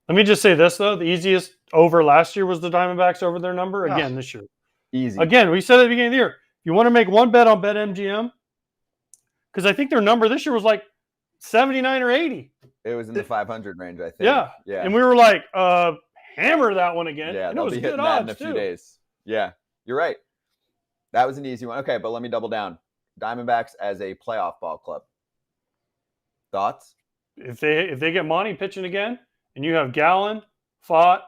Speaker 3: Let me just say this, though. The easiest over last year was the Diamondbacks over their number. Again, this year.
Speaker 1: Easy.
Speaker 3: Again, we said at the beginning of the year, you want to make one bet on BetMGM? Because I think their number this year was like 79 or 80.
Speaker 1: It was in the 500 range, I think.
Speaker 3: Yeah. And we were like, hammer that one again.
Speaker 1: Yeah,
Speaker 3: and
Speaker 1: they'll
Speaker 3: it was
Speaker 1: be
Speaker 3: good
Speaker 1: hitting that in
Speaker 3: odds,
Speaker 1: a few
Speaker 3: too.
Speaker 1: days. Yeah, you're right. That was an easy one. Okay, but let me double down. Diamondbacks as a playoff ball club. Thoughts?
Speaker 3: If they get Monty pitching again, and you have Gallen, Fott,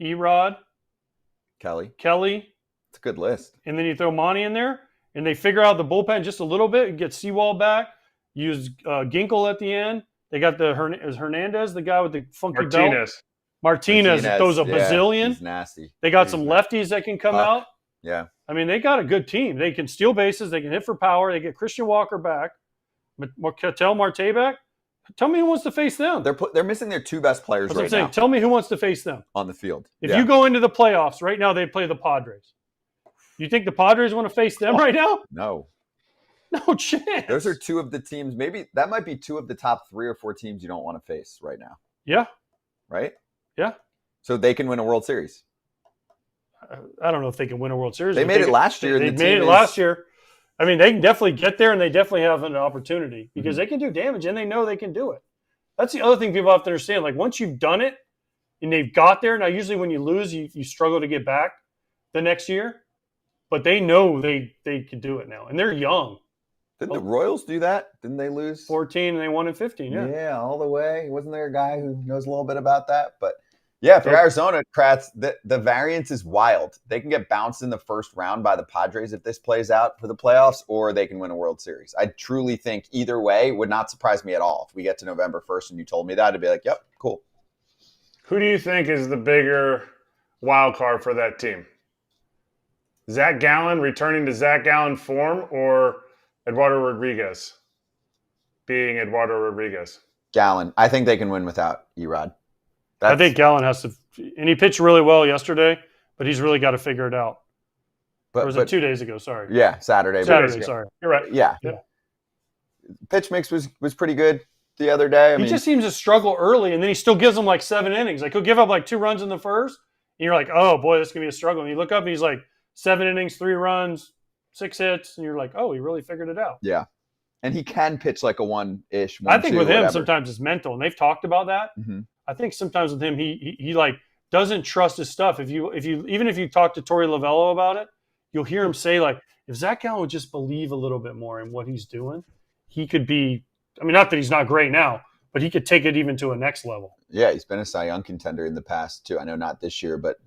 Speaker 3: Erod,
Speaker 1: Kelly.
Speaker 3: It's
Speaker 1: a good list.
Speaker 3: And then you throw Monty in there, and they figure out the bullpen just a little bit, and get Sewell back, use Ginkel at the end. They got is Hernandez, the guy with the funky belt? Martinez throws a bazillion.
Speaker 1: He's nasty.
Speaker 3: They got some lefties that can come out.
Speaker 1: Yeah.
Speaker 3: I mean, they got a good team. They can steal bases. They can hit for power. They get Christian Walker back. Ketel Marte back. Tell me who wants to face them.
Speaker 1: They're missing their two best players right now.
Speaker 3: Tell me who wants to face them
Speaker 1: on the field.
Speaker 3: If you go into the playoffs right now, they play the Padres. You think the Padres want to face them right now?
Speaker 1: No
Speaker 3: chance.
Speaker 1: Those are two of the teams. Maybe that might be two of the top 3 or 4 teams you don't want to face right now.
Speaker 3: Yeah.
Speaker 1: Right.
Speaker 3: Yeah.
Speaker 1: So they can win a World Series.
Speaker 3: I don't know if they can win a World Series.
Speaker 1: They made it last year.
Speaker 3: They made it last year. I mean, they can definitely get there, and they definitely have an opportunity because they can do damage, and they know they can do it. That's the other thing people have to understand. Like, once you've done it and they've got there, now usually when you lose, you struggle to get back the next year. But they know they can do it now, and they're young.
Speaker 1: Didn't the Royals do that? Didn't they lose
Speaker 3: 14 and they won in 15?
Speaker 1: Yeah, all the way. Wasn't there a guy who knows a little bit about that? But yeah, for Arizona, Kratz, the variance is wild. They can get bounced in the first round by the Padres if this plays out for the playoffs, or they can win a World Series. I truly think either way would not surprise me at all. If we get to November 1st and you told me that, I'd be like, yep, cool.
Speaker 2: Who do you think is the bigger wild card for that team? Zach Gallen returning to Zach Gallen form, or Eduardo Rodriguez being Eduardo Rodriguez?
Speaker 3: Gallen.
Speaker 1: I think they can win without Erod.
Speaker 3: I think Gallen has to – and he pitched really well yesterday, but he's really got to figure it out. Or was it 2 days ago? Sorry.
Speaker 1: Yeah, Saturday.
Speaker 3: Sorry.
Speaker 2: You're right.
Speaker 1: Yeah. Pitch mix was pretty good the other day.
Speaker 3: He just seems to struggle early, and then he still gives them like 7 innings. Like, he'll give up like 2 runs in the first, and you're like, oh, boy, this is going to be a struggle. And you look up, and he's like 7 innings, 3 runs, 6 hits, and you're like, oh, he really figured it out.
Speaker 1: Yeah. And he can pitch like a 1-ish, 1-2,
Speaker 3: I think with him,
Speaker 1: whatever.
Speaker 3: Sometimes it's mental, and they've talked about that.
Speaker 1: Mm-hmm.
Speaker 3: I think sometimes with him, he like doesn't trust his stuff. Even if you talk to Torey Lovello about it, you'll hear him say like, if Zach Gallen would just believe a little bit more in what he's doing, he could be. I mean, not that he's not great now, but he could take it even to a next level.
Speaker 1: Yeah, he's been a Cy Young contender in the past too. I know not this year, but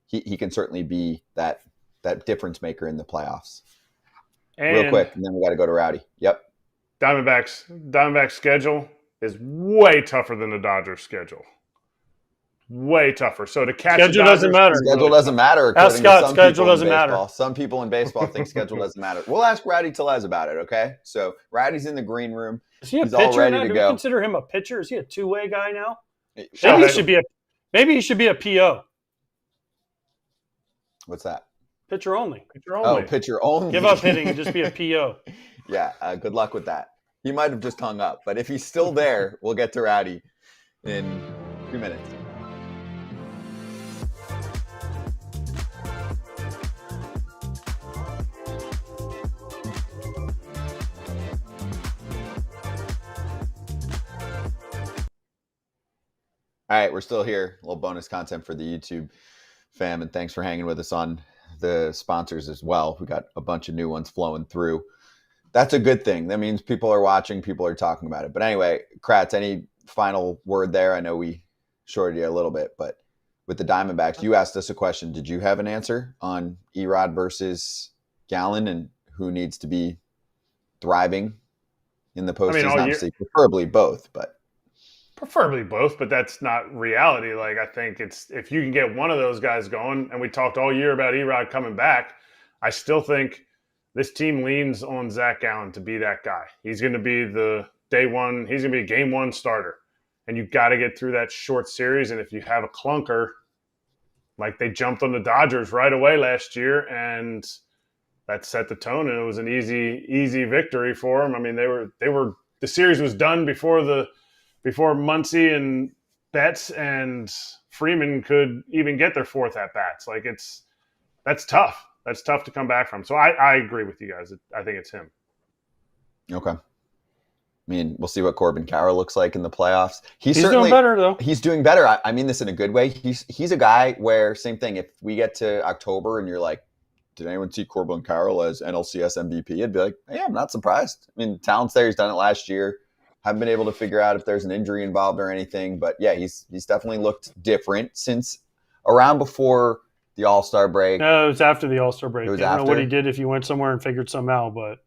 Speaker 1: he can certainly be that difference maker in the playoffs.
Speaker 2: And
Speaker 1: real quick, and then we got to go to Rowdy. Yep.
Speaker 2: Diamondbacks schedule is way tougher than the Dodgers schedule. Way tougher. So to catch
Speaker 3: schedule doesn't matter.
Speaker 1: Schedule doesn't matter.
Speaker 3: Ask Scott. Schedule doesn't matter.
Speaker 1: Some people in baseball think schedule doesn't matter. We'll ask Rowdy Tellez about it. Okay. So Rowdy's in the green room.
Speaker 3: Is he a
Speaker 1: He's
Speaker 3: pitcher
Speaker 1: all ready
Speaker 3: now?
Speaker 1: to
Speaker 3: Do
Speaker 1: go.
Speaker 3: we consider him a pitcher? Is he a two-way guy now? Maybe he should be a PO.
Speaker 1: What's that?
Speaker 3: Pitcher only.
Speaker 1: Oh, pitcher only.
Speaker 3: Give up hitting and just be a PO.
Speaker 1: Yeah. Good luck with that. He might have just hung up, but if he's still there, we'll get to Rowdy in 2 minutes. All right, we're still here. A little bonus content for the YouTube fam, and thanks for hanging with us on the sponsors as well. We got a bunch of new ones flowing through. That's a good thing. That means people are watching, people are talking about it. But anyway, Kratz, any final word there? I know we shorted you a little bit, but with the Diamondbacks, you asked us a question. Did you have an answer on Erod versus Gallen and who needs to be thriving in the postseason? Obviously, preferably both, but.
Speaker 2: Preferably both, but that's not reality. Like, I think it's if you can get one of those guys going, and we talked all year about Erod coming back, I still think this team leans on Zach Gallen to be that guy. He's going to be the day one. He's going to be a game one starter. And you've got to get through that short series. And if you have a clunker, like they jumped on the Dodgers right away last year, and that set the tone, and it was an easy victory for them. I mean, the series was done before Muncy and Betts and Freeman could even get their fourth at bats. Like that's tough. That's tough to come back from. So I agree with you guys. I think it's him.
Speaker 1: Okay. mean, we'll see what Corbin Carroll looks like in the playoffs.
Speaker 3: He's doing better, though.
Speaker 1: He's doing better. I mean this in a good way. He's a guy where, same thing, if we get to October and you're like, did anyone see Corbin Carroll as NLCS MVP? I'd be like, yeah, I'm not surprised. I mean, talent's there. He's done it last year. Haven't been able to figure out if there's an injury involved or anything. But, yeah, he's definitely looked different since around before the All-Star break.
Speaker 3: No, it was after the All-Star break.
Speaker 1: I
Speaker 3: don't know what he did if he went somewhere and figured something out, but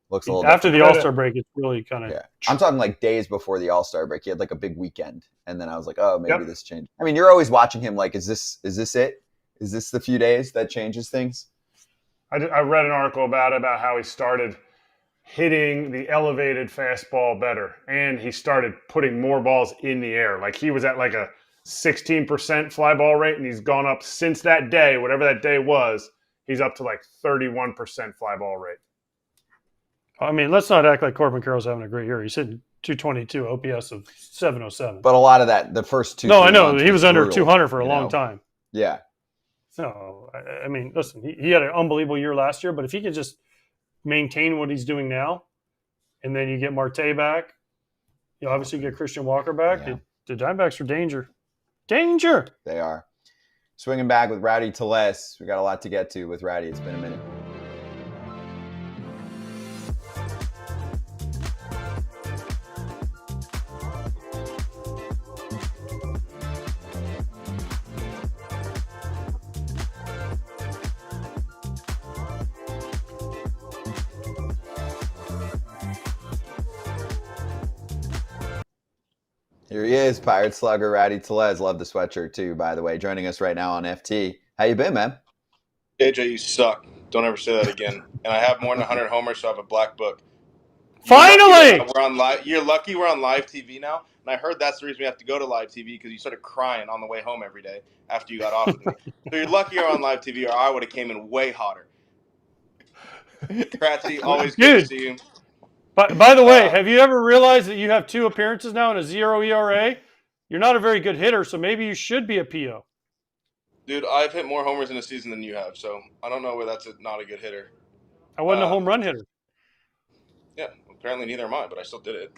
Speaker 1: looks a little
Speaker 3: after
Speaker 1: different.
Speaker 3: the All-Star break, it's really kind of.
Speaker 1: Yeah. I'm talking like days before the All-Star break. He had like a big weekend, and then I was like, oh, maybe this changed. I mean, you're always watching him like, is this it? Is this the few days that changes things?
Speaker 2: I read an article about how he started hitting the elevated fastball better, and he started putting more balls in the air. Like he was at like a 16% fly ball rate, and he's gone up since that day, whatever that day was, he's up to like 31% fly ball rate.
Speaker 3: I mean, let's not act like Corbin Carroll's having a great year. He's hitting 222, OPS of 707.
Speaker 1: But a lot of that, the first two.
Speaker 3: No, I know. He was under 200 for a long time.
Speaker 1: Yeah.
Speaker 3: So, I mean, listen, he had an unbelievable year last year, but if he could just maintain what he's doing now, and then you get Marte back, you obviously get Christian Walker back, the Diamondbacks are danger. Danger!
Speaker 1: They are. Swinging back with Rowdy Tellez. We got a lot to get to with Rowdy. It's been a minute. Here he is, Pirate Slugger, Rowdy Tellez. Love the sweatshirt too, by the way. Joining us right now on FT. How you been, man?
Speaker 5: JJ, you suck. Don't ever say that again. And I have more than 100 homers, so I have a black book.
Speaker 3: Finally!
Speaker 5: We're on live. You're lucky we're on live TV now. And I heard that's the reason we have to go to live TV, because you started crying on the way home every day after you got off with me. So you're lucky you're on live TV, or I would have came in way hotter. Kratzy, always good to see you.
Speaker 3: By the way, have you ever realized that you have 2 appearances now and a 0 ERA? You're not a very good hitter, so maybe you should be a PO.
Speaker 5: Dude, I've hit more homers in a season than you have, so I don't know where that's not a good hitter.
Speaker 3: I wasn't a home run hitter.
Speaker 5: Yeah, apparently neither am I, but I still did
Speaker 1: it.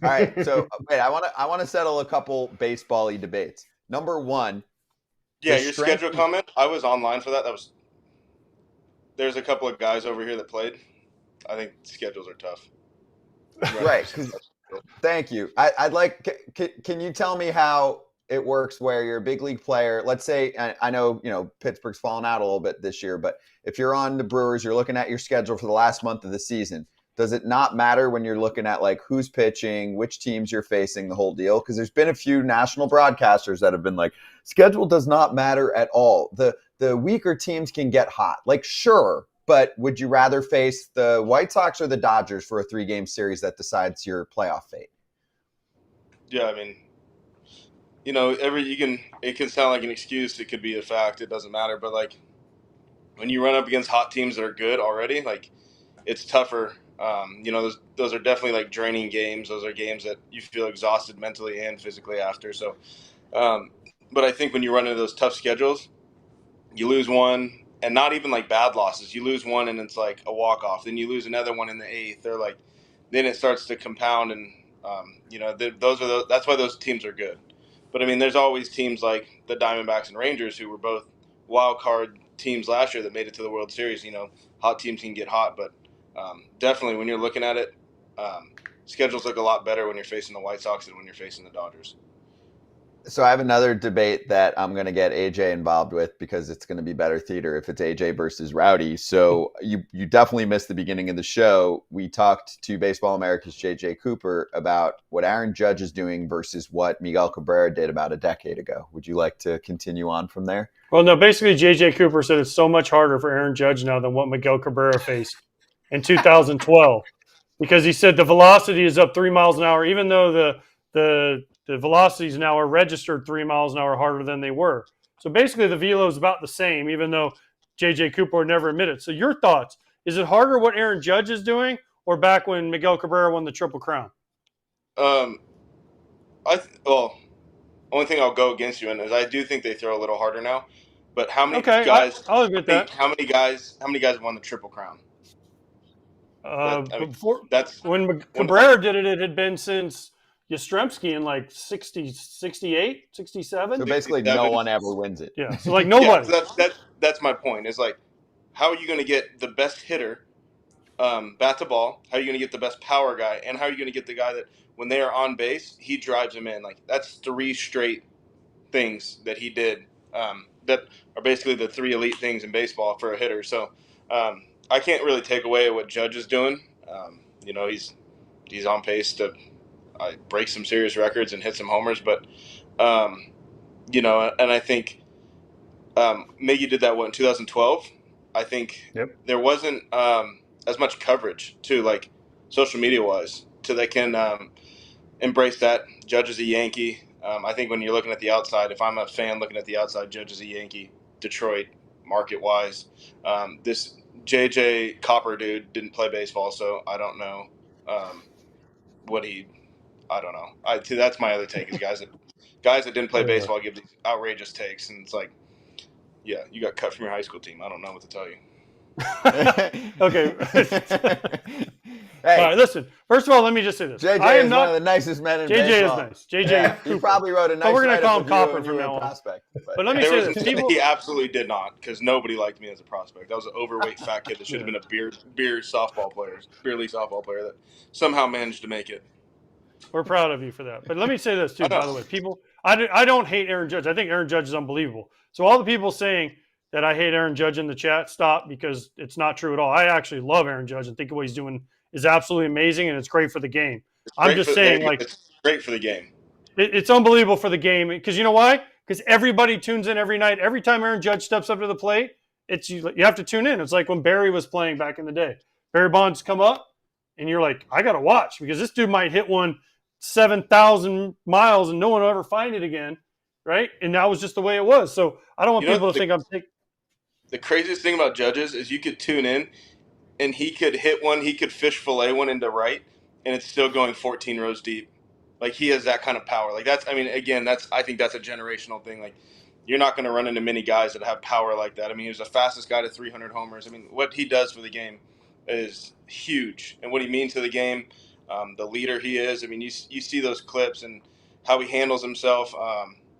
Speaker 1: All right, so wait, I want to settle a couple baseball-y debates. Number one.
Speaker 5: Yeah, your schedule comment. I was online for that. There's a couple of guys over here that played. I think schedules are tough.
Speaker 1: Right. Thank you. I'd like. Can you tell me how it works where you're a big league player? Let's say, I know Pittsburgh's fallen out a little bit this year, but if you're on the Brewers, you're looking at your schedule for the last month of the season. Does it not matter when you're looking at like who's pitching, which teams you're facing, the whole deal? Because there's been a few national broadcasters that have been like, schedule does not matter at all. The weaker teams can get hot. Like, sure. But would you rather face the White Sox or the Dodgers for a 3-game series that decides your playoff fate?
Speaker 5: Yeah, I mean, it can sound like an excuse. It could be a fact. It doesn't matter. But like, when you run up against hot teams that are good already, like, it's tougher. Those are definitely like draining games. Those are games that you feel exhausted mentally and physically after. So, but I think when you run into those tough schedules, you lose one. And not even like bad losses. You lose one and it's like a walk-off. Then you lose another one in the 8th. They're like, then it starts to compound, and that's why those teams are good. But I mean, there's always teams like the Diamondbacks and Rangers, who were both wild card teams last year that made it to the World Series. Hot teams can get hot, but definitely when you're looking at it, schedules look a lot better when you're facing the White Sox than when you're facing the Dodgers.
Speaker 1: So I have another debate that I'm going to get AJ involved with, because it's going to be better theater if it's AJ versus Rowdy. So you definitely missed the beginning of the show. We talked to Baseball America's JJ Cooper about what Aaron Judge is doing versus what Miguel Cabrera did about a decade ago. Would you like to continue on from there?
Speaker 3: Well, no, basically JJ Cooper said it's so much harder for Aaron Judge now than what Miguel Cabrera faced in 2012, because he said the velocity is up 3 miles an hour, even though the velocities now are registered 3 miles an hour harder than they were. So basically the velo is about the same, even though JJ Cooper never admitted. So your thoughts, is it harder what Aaron Judge is doing, or back when Miguel Cabrera won the Triple Crown?
Speaker 5: Only thing I'll go against you in is I do think they throw a little harder now. But how many guys?
Speaker 3: I'll admit that.
Speaker 5: How many guys have won the Triple Crown?
Speaker 3: Before
Speaker 5: that's
Speaker 3: when Cabrera did it, it had been since Yastrzemski in like 60, 68, 67.
Speaker 1: So basically,
Speaker 5: 67.
Speaker 1: no one ever wins it.
Speaker 3: Yeah, so like nobody.
Speaker 5: Yeah, so that's my point. Is like, how are you going to get the best hitter, bat to ball? How are you going to get the best power guy? And how are you going to get the guy that when they are on base, he drives them in? Like, that's 3 straight things that he did that are basically the 3 elite things in baseball for a hitter. So I can't really take away what Judge is doing. He's on pace to break some serious records and hit some homers, but and I think Miggy did that in 2012. I think there wasn't as much coverage too, like social media wise, so they can embrace that. Judge is a Yankee. I think when you're looking at the outside, if I'm a fan looking at the outside, Judge is a Yankee. Detroit, market wise, this JJ Cooper dude didn't play baseball, so I don't know I don't know. That's my other take is guys that didn't play baseball give these outrageous takes, and it's like, yeah, you got cut from your high school team. I don't know what to tell you.
Speaker 3: Okay.
Speaker 1: Hey,
Speaker 3: all right, listen. First of all, let me just say this.
Speaker 1: JJ
Speaker 3: I am
Speaker 1: is
Speaker 3: not,
Speaker 1: one of the nicest men in
Speaker 3: JJ
Speaker 1: baseball.
Speaker 3: is nice. JJ
Speaker 1: Yeah,
Speaker 3: Cooper.
Speaker 1: he probably wrote a nice.
Speaker 3: But we're gonna call him
Speaker 1: review
Speaker 3: Copper
Speaker 1: of
Speaker 3: from
Speaker 1: you
Speaker 3: now
Speaker 1: in
Speaker 3: on.
Speaker 1: Prospect.
Speaker 3: But let me say this.
Speaker 5: He absolutely did not, because nobody liked me as a prospect. I was an overweight fat kid that should have been a beer league softball player that somehow managed to make it.
Speaker 3: We're proud of you for that. But let me say this too, by the way. People, I don't hate Aaron Judge. I think Aaron Judge is unbelievable. So all the people saying that I hate Aaron Judge in the chat, stop, because it's not true at all. I actually love Aaron Judge and think what he's doing is absolutely amazing, and it's great for the game. I'm just saying, like,
Speaker 5: it's great for the game.
Speaker 3: It's unbelievable for the game, because you know why? Because everybody tunes in every night. Every time Aaron Judge steps up to the plate, you have to tune in. It's like when Barry was playing back in the day. Barry Bonds come up, and you're like, I got to watch, because this dude might hit one 7,000 miles and no one will ever find it again, right? And that was just the way it was. So I don't want people to think I'm taking.
Speaker 5: The craziest thing about Judges is you could tune in, and he could hit one, he could fish fillet one into right, and it's still going 14 rows deep. Like, he has that kind of power. Like, I think that's a generational thing. Like, you're not going to run into many guys that have power like that. I mean, he was the fastest guy to 300 homers. I mean, what he does for the game is huge, and what he means to the game, the leader he is. I mean, you see those clips and how he handles himself.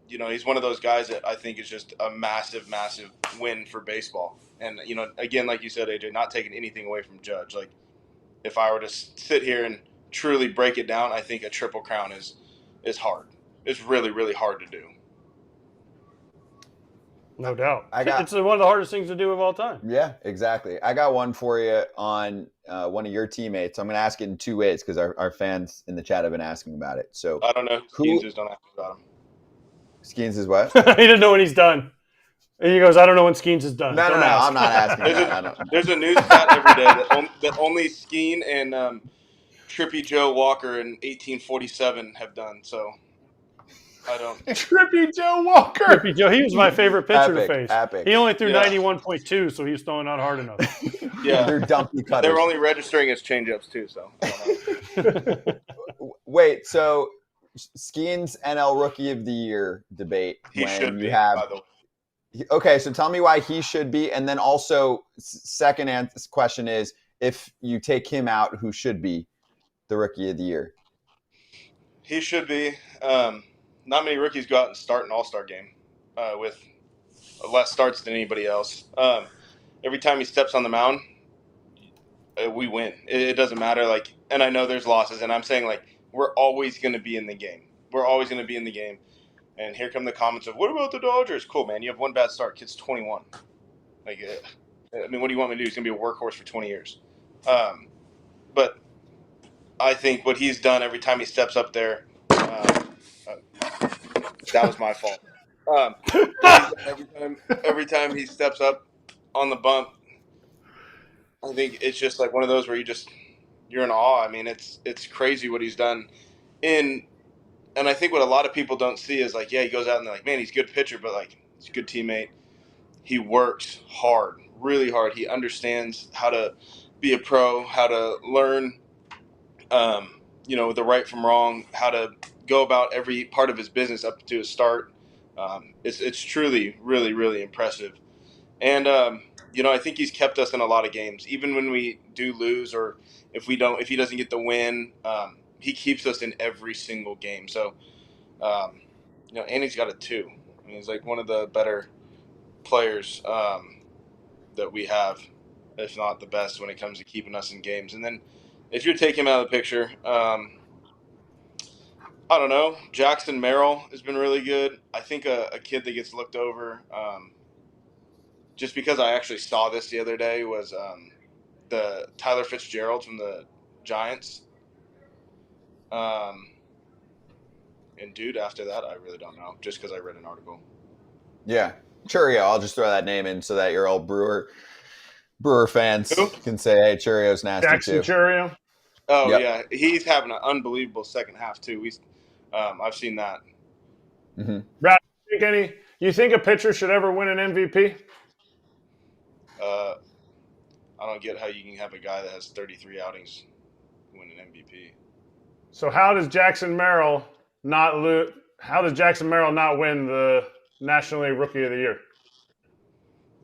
Speaker 5: He's one of those guys that I think is just a massive, massive win for baseball. And, again, like you said, AJ, not taking anything away from Judge. Like, if I were to sit here and truly break it down, I think a triple crown is hard. It's really, really hard to do.
Speaker 3: No doubt. It's one of the hardest things to do of all time.
Speaker 1: Yeah, exactly. I got one for you on one of your teammates. I'm going to ask it in 2 ways because our fans in the chat have been asking about it. So
Speaker 5: I don't know. Skeens don't ask about him.
Speaker 1: Skeens is what?
Speaker 3: He didn't know when he's done. And he goes, I don't know when Skeens is done.
Speaker 1: No, I'm not asking.
Speaker 5: There's a news stat every day that only Skeen and Trippy Joe Walker in 1847 have done. So I don't.
Speaker 2: Trippy Joe Walker.
Speaker 3: Trippy Joe, he was my favorite pitcher to face.
Speaker 1: Epic.
Speaker 3: He only threw 91.2, so he was throwing not hard enough.
Speaker 5: Yeah,
Speaker 1: they're dumpy cutters.
Speaker 5: They were only registering as changeups too. So
Speaker 1: wait, so Skeens NL Rookie of the Year debate.
Speaker 5: He should be. By the way.
Speaker 1: Okay, so tell me why he should be, and then also second question is, if you take him out, who should be the Rookie of the Year?
Speaker 5: He should be. Not many rookies go out and start an all-star game with less starts than anybody else. Every time he steps on the mound, we win. It doesn't matter. Like, and I know there's losses, and I'm saying, like, we're always going to be in the game. We're always going to be in the game. And here come the comments of, what about the Dodgers? Cool, man. You have one bad start. Kid's 21. Like, I mean, what do you want me to do? He's going to be a workhorse for 20 years. But I think what he's done every time he steps up there, that was my fault. Every time he steps up on the bump, I think it's just like one of those where you're in awe. I mean, it's crazy what he's done. And I think what a lot of people don't see is, like, yeah, he goes out and they're like, man, he's a good pitcher, but, like, he's a good teammate. He works hard, really hard. He understands how to be a pro, how to learn, the right from wrong, how to go about every part of his business up to his start. It's truly, really, really impressive. And I think he's kept us in a lot of games, even when we do lose or if he doesn't get the win. He keeps us in every single game. So, and he's got a 2. I mean, he's like one of the better players that we have, if not the best, when it comes to keeping us in games. And then if you take him out of the picture, I don't know. Jackson Merrill has been really good. I think a kid that gets looked over, just because I actually saw this the other day, was the Tyler Fitzgerald from the Giants. And dude, after that, I really don't know, just because I read an article.
Speaker 1: Yeah, Churio. I'll just throw that name in so that your old Brewer fans can say, "Hey, Churio's nasty
Speaker 2: Jackson
Speaker 1: too."
Speaker 2: Churio.
Speaker 5: Oh yeah, he's having an unbelievable second half too. I've seen that.
Speaker 1: Mm-hmm.
Speaker 2: Brad, you think a pitcher should ever win an MVP?
Speaker 5: I don't get how you can have a guy that has 33 outings win an MVP.
Speaker 2: So how does Jackson Merrill not win the National League Rookie of the Year?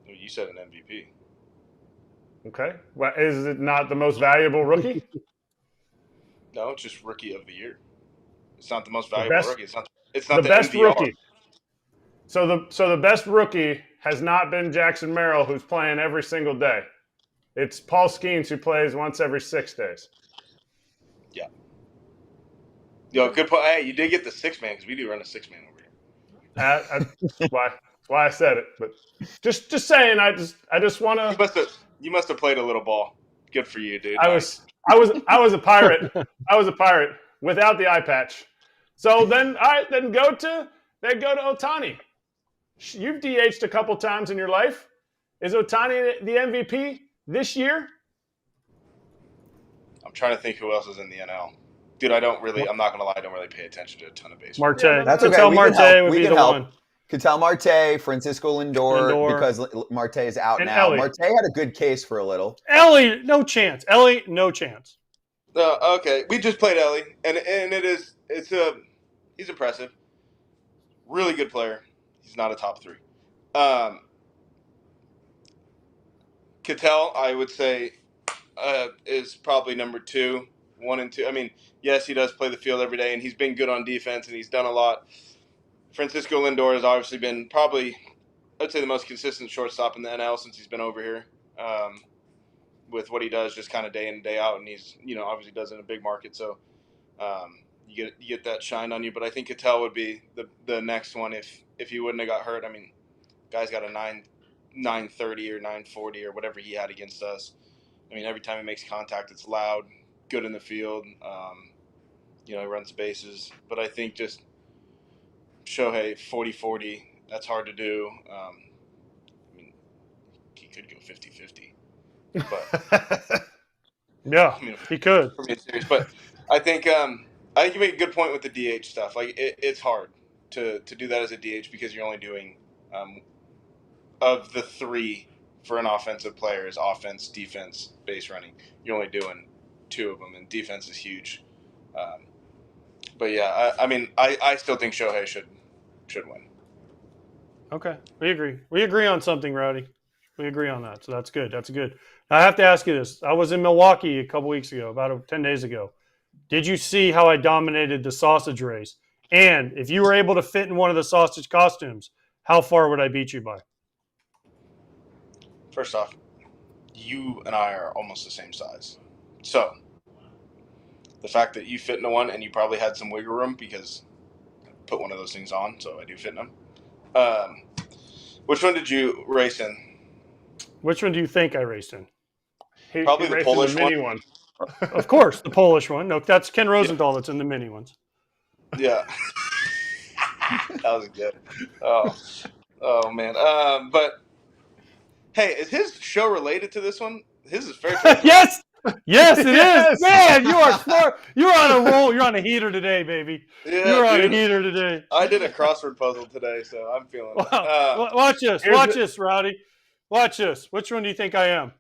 Speaker 5: You said an MVP.
Speaker 2: Okay. Well, is it not the most valuable rookie?
Speaker 5: No, it's just Rookie of the Year. It's not the most valuable rookie. It's not the
Speaker 2: best
Speaker 5: MVR.
Speaker 2: rookie. So the best rookie has not been Jackson Merrill, who's playing every single day. It's Paul Skeens, who plays once every 6 days.
Speaker 5: Yeah. Yo, good point. Hey, you did get the 6-man because we do run a 6-man over here.
Speaker 2: That's why I said it. But just saying, I just want to.
Speaker 5: You must have played a little ball. Good for you, dude.
Speaker 2: I was a pirate. I was a pirate without the eye patch. So then, all right, then go to Ohtani. You've DH'd a couple times in your life. Is Ohtani the MVP this year?
Speaker 5: I'm trying to think who else is in the NL. Dude, I'm not going to lie, I don't really pay attention to a ton of baseball.
Speaker 3: Marte.
Speaker 1: Yeah, that's okay.
Speaker 3: Ketel Marte would be the one.
Speaker 1: Ketel Marte, Francisco Lindor, because Marte is out
Speaker 2: and
Speaker 1: now.
Speaker 2: Ellie.
Speaker 1: Marte had a good case for a little.
Speaker 3: Ellie, no chance. No chance.
Speaker 5: Okay, we just played Ellie, and he's impressive. Really good player. He's not a top 3. Ketel, I would say, is probably number 2, 1 and 2. I mean, yes, he does play the field every day, and he's been good on defense, and he's done a lot. Francisco Lindor has obviously been probably, I'd say, the most consistent shortstop in the NL since he's been over here, with what he does just kind of day in and day out, and he's obviously does it in a big market, so you get that shine on you. But I think Ketel would be the next one if he wouldn't have got hurt. I mean, guy's got a 930 or 940 or whatever he had against us. I mean, every time he makes contact, it's loud, good in the field. He runs bases. But I think just Shohei 40-40, that's hard to do. I mean, he could go 50-50. But
Speaker 3: yeah, he could.
Speaker 5: But I think you make a good point with the DH stuff. Like it's hard to do that as a DH because you're only doing of the 3 for an offensive player is offense, defense, base running. You're only doing 2 of them, and defense is huge. But yeah, I still think Shohei should win.
Speaker 3: Okay, we agree. We agree on something, Rowdy. We agree on that, so that's good. That's good. Now, I have to ask you this. I was in Milwaukee a couple weeks ago, about 10 days ago. Did you see how I dominated the sausage race? And if you were able to fit in one of the sausage costumes, how far would I beat you by?
Speaker 5: First off, you and I are almost the same size. So, the fact that you fit into one and you probably had some wiggle room because I put one of those things on, so I do fit in them. Which one did you race in?
Speaker 3: Which one do you think I raced in?
Speaker 5: Probably the Polish
Speaker 2: mini one.
Speaker 3: Of course, the Polish one. No, that's Ken Rosenthal that's in the mini ones.
Speaker 5: Yeah. That was good. Oh man. But hey, is his show related to this one? His is fair trade.
Speaker 3: Yes, it is. Man, you are smart. You're on a roll. You're on a heater today, baby.
Speaker 5: Yeah,
Speaker 3: you're on a heater today.
Speaker 5: I did a crossword puzzle today, so I'm feeling it.
Speaker 3: Watch this, Rowdy. Watch this. Which one do you think I am?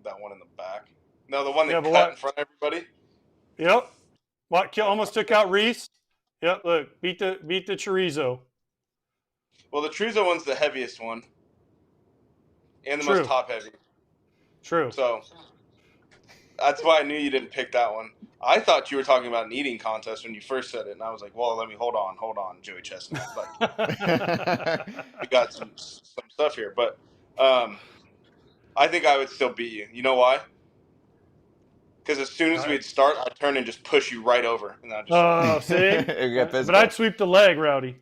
Speaker 5: That one in the back. No, the one that cut in front of everybody.
Speaker 3: Yep. Almost took out Reese. Yep. Look, beat the chorizo.
Speaker 5: Well, the chorizo one's the heaviest one. and the
Speaker 3: True.
Speaker 5: most top heavy.
Speaker 3: True.
Speaker 5: So that's why I knew you didn't pick that one. I thought you were talking about an eating contest when you first said it, and I was like, well, let me hold on, Joey Chestnut. Like, we got some stuff here, but I think I would still beat you. You know why? Because as soon as we'd start, I'd turn and just push you right over, and I'd just
Speaker 3: see?
Speaker 1: But
Speaker 3: But I'd sweep the leg, Rowdy.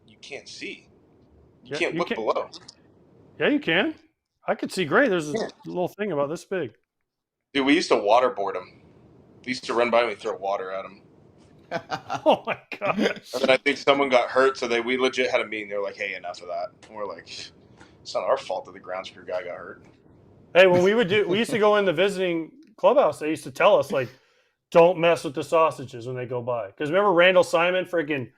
Speaker 5: You can't see. You can't look below.
Speaker 3: Yeah, you can. I could see great. There's a little thing about this big.
Speaker 5: Dude, we used to waterboard them. We used to run by and we throw water at them.
Speaker 3: Oh my gosh.
Speaker 5: And then I think someone got hurt, so we legit had a meeting. They were like, hey, enough of that. And we're like, it's not our fault that the ground screw guy got hurt.
Speaker 3: Hey, when we used to go in the visiting clubhouse, they used to tell us, like, don't mess with the sausages when they go by. Because remember Randall Simon freaking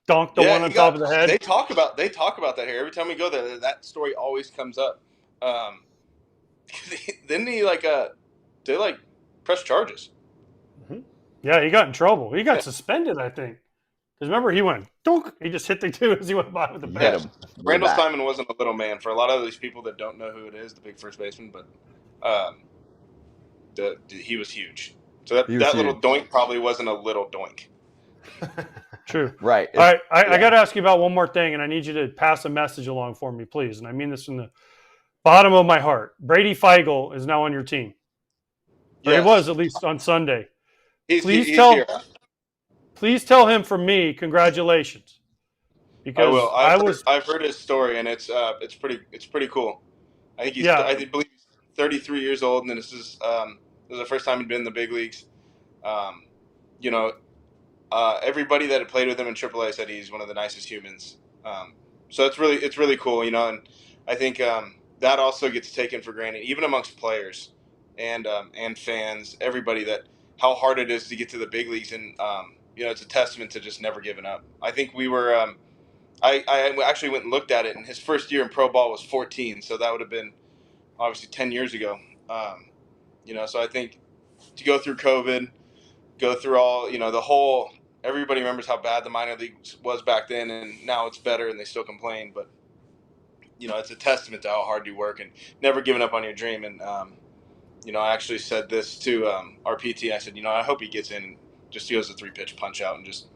Speaker 3: dunked the one on top of the head?
Speaker 5: They talk about that here. Every time we go there, that story always comes up. Didn't he they press charges?
Speaker 3: Mm-hmm. Yeah, he got in trouble. He got suspended, I think. Because remember, he went dunk. He just hit the two as he went by with the bat.
Speaker 5: Randall Simon wasn't a little man. For a lot of these people that don't know who it is, the big first baseman, but he was huge. So that little doink probably wasn't a little doink.
Speaker 3: True.
Speaker 1: Right.
Speaker 3: All right. I got to ask you about one more thing, and I need you to pass a message along for me, please. And I mean this from the bottom of my heart. Brady Feigl is now on your team. Yes. He was, at least on Sunday. Please tell him from me, congratulations. Because
Speaker 5: I will. I've heard his story, and it's pretty cool. I think I believe he's 33 years old, and this is the first time he'd been in the big leagues. Everybody that had played with him in AAA said he's one of the nicest humans. So it's really cool, and I think that also gets taken for granted, even amongst players and fans. Everybody, that how hard it is to get to the big leagues, and it's a testament to just never giving up. I think we were. I actually went and looked at it, and his first year in pro ball was 14, so that would have been obviously 10 years ago. So I think to go through COVID, go through all, the whole. Everybody remembers how bad the minor leagues was back then, and now it's better, and they still complain. But it's a testament to how hard you work and never giving up on your dream. And I actually said this to our PT. I said, I hope he gets in and just goes a 3-pitch punch out, and just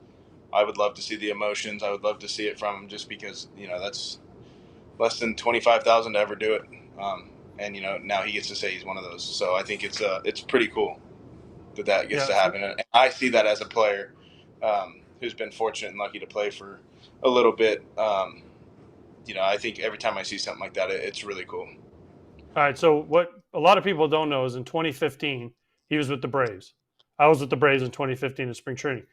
Speaker 5: I would love to see the emotions. I would love to see it from him, just because that's less than 25,000 to ever do it. And now he gets to say he's one of those. So I think it's pretty cool that gets to happen. And I see that as a player who's been fortunate and lucky to play for a little bit. I think every time I see something like that, it's really cool.
Speaker 3: All right. So what a lot of people don't know is in 2015, he was with the Braves. I was with the Braves in 2015 in spring training.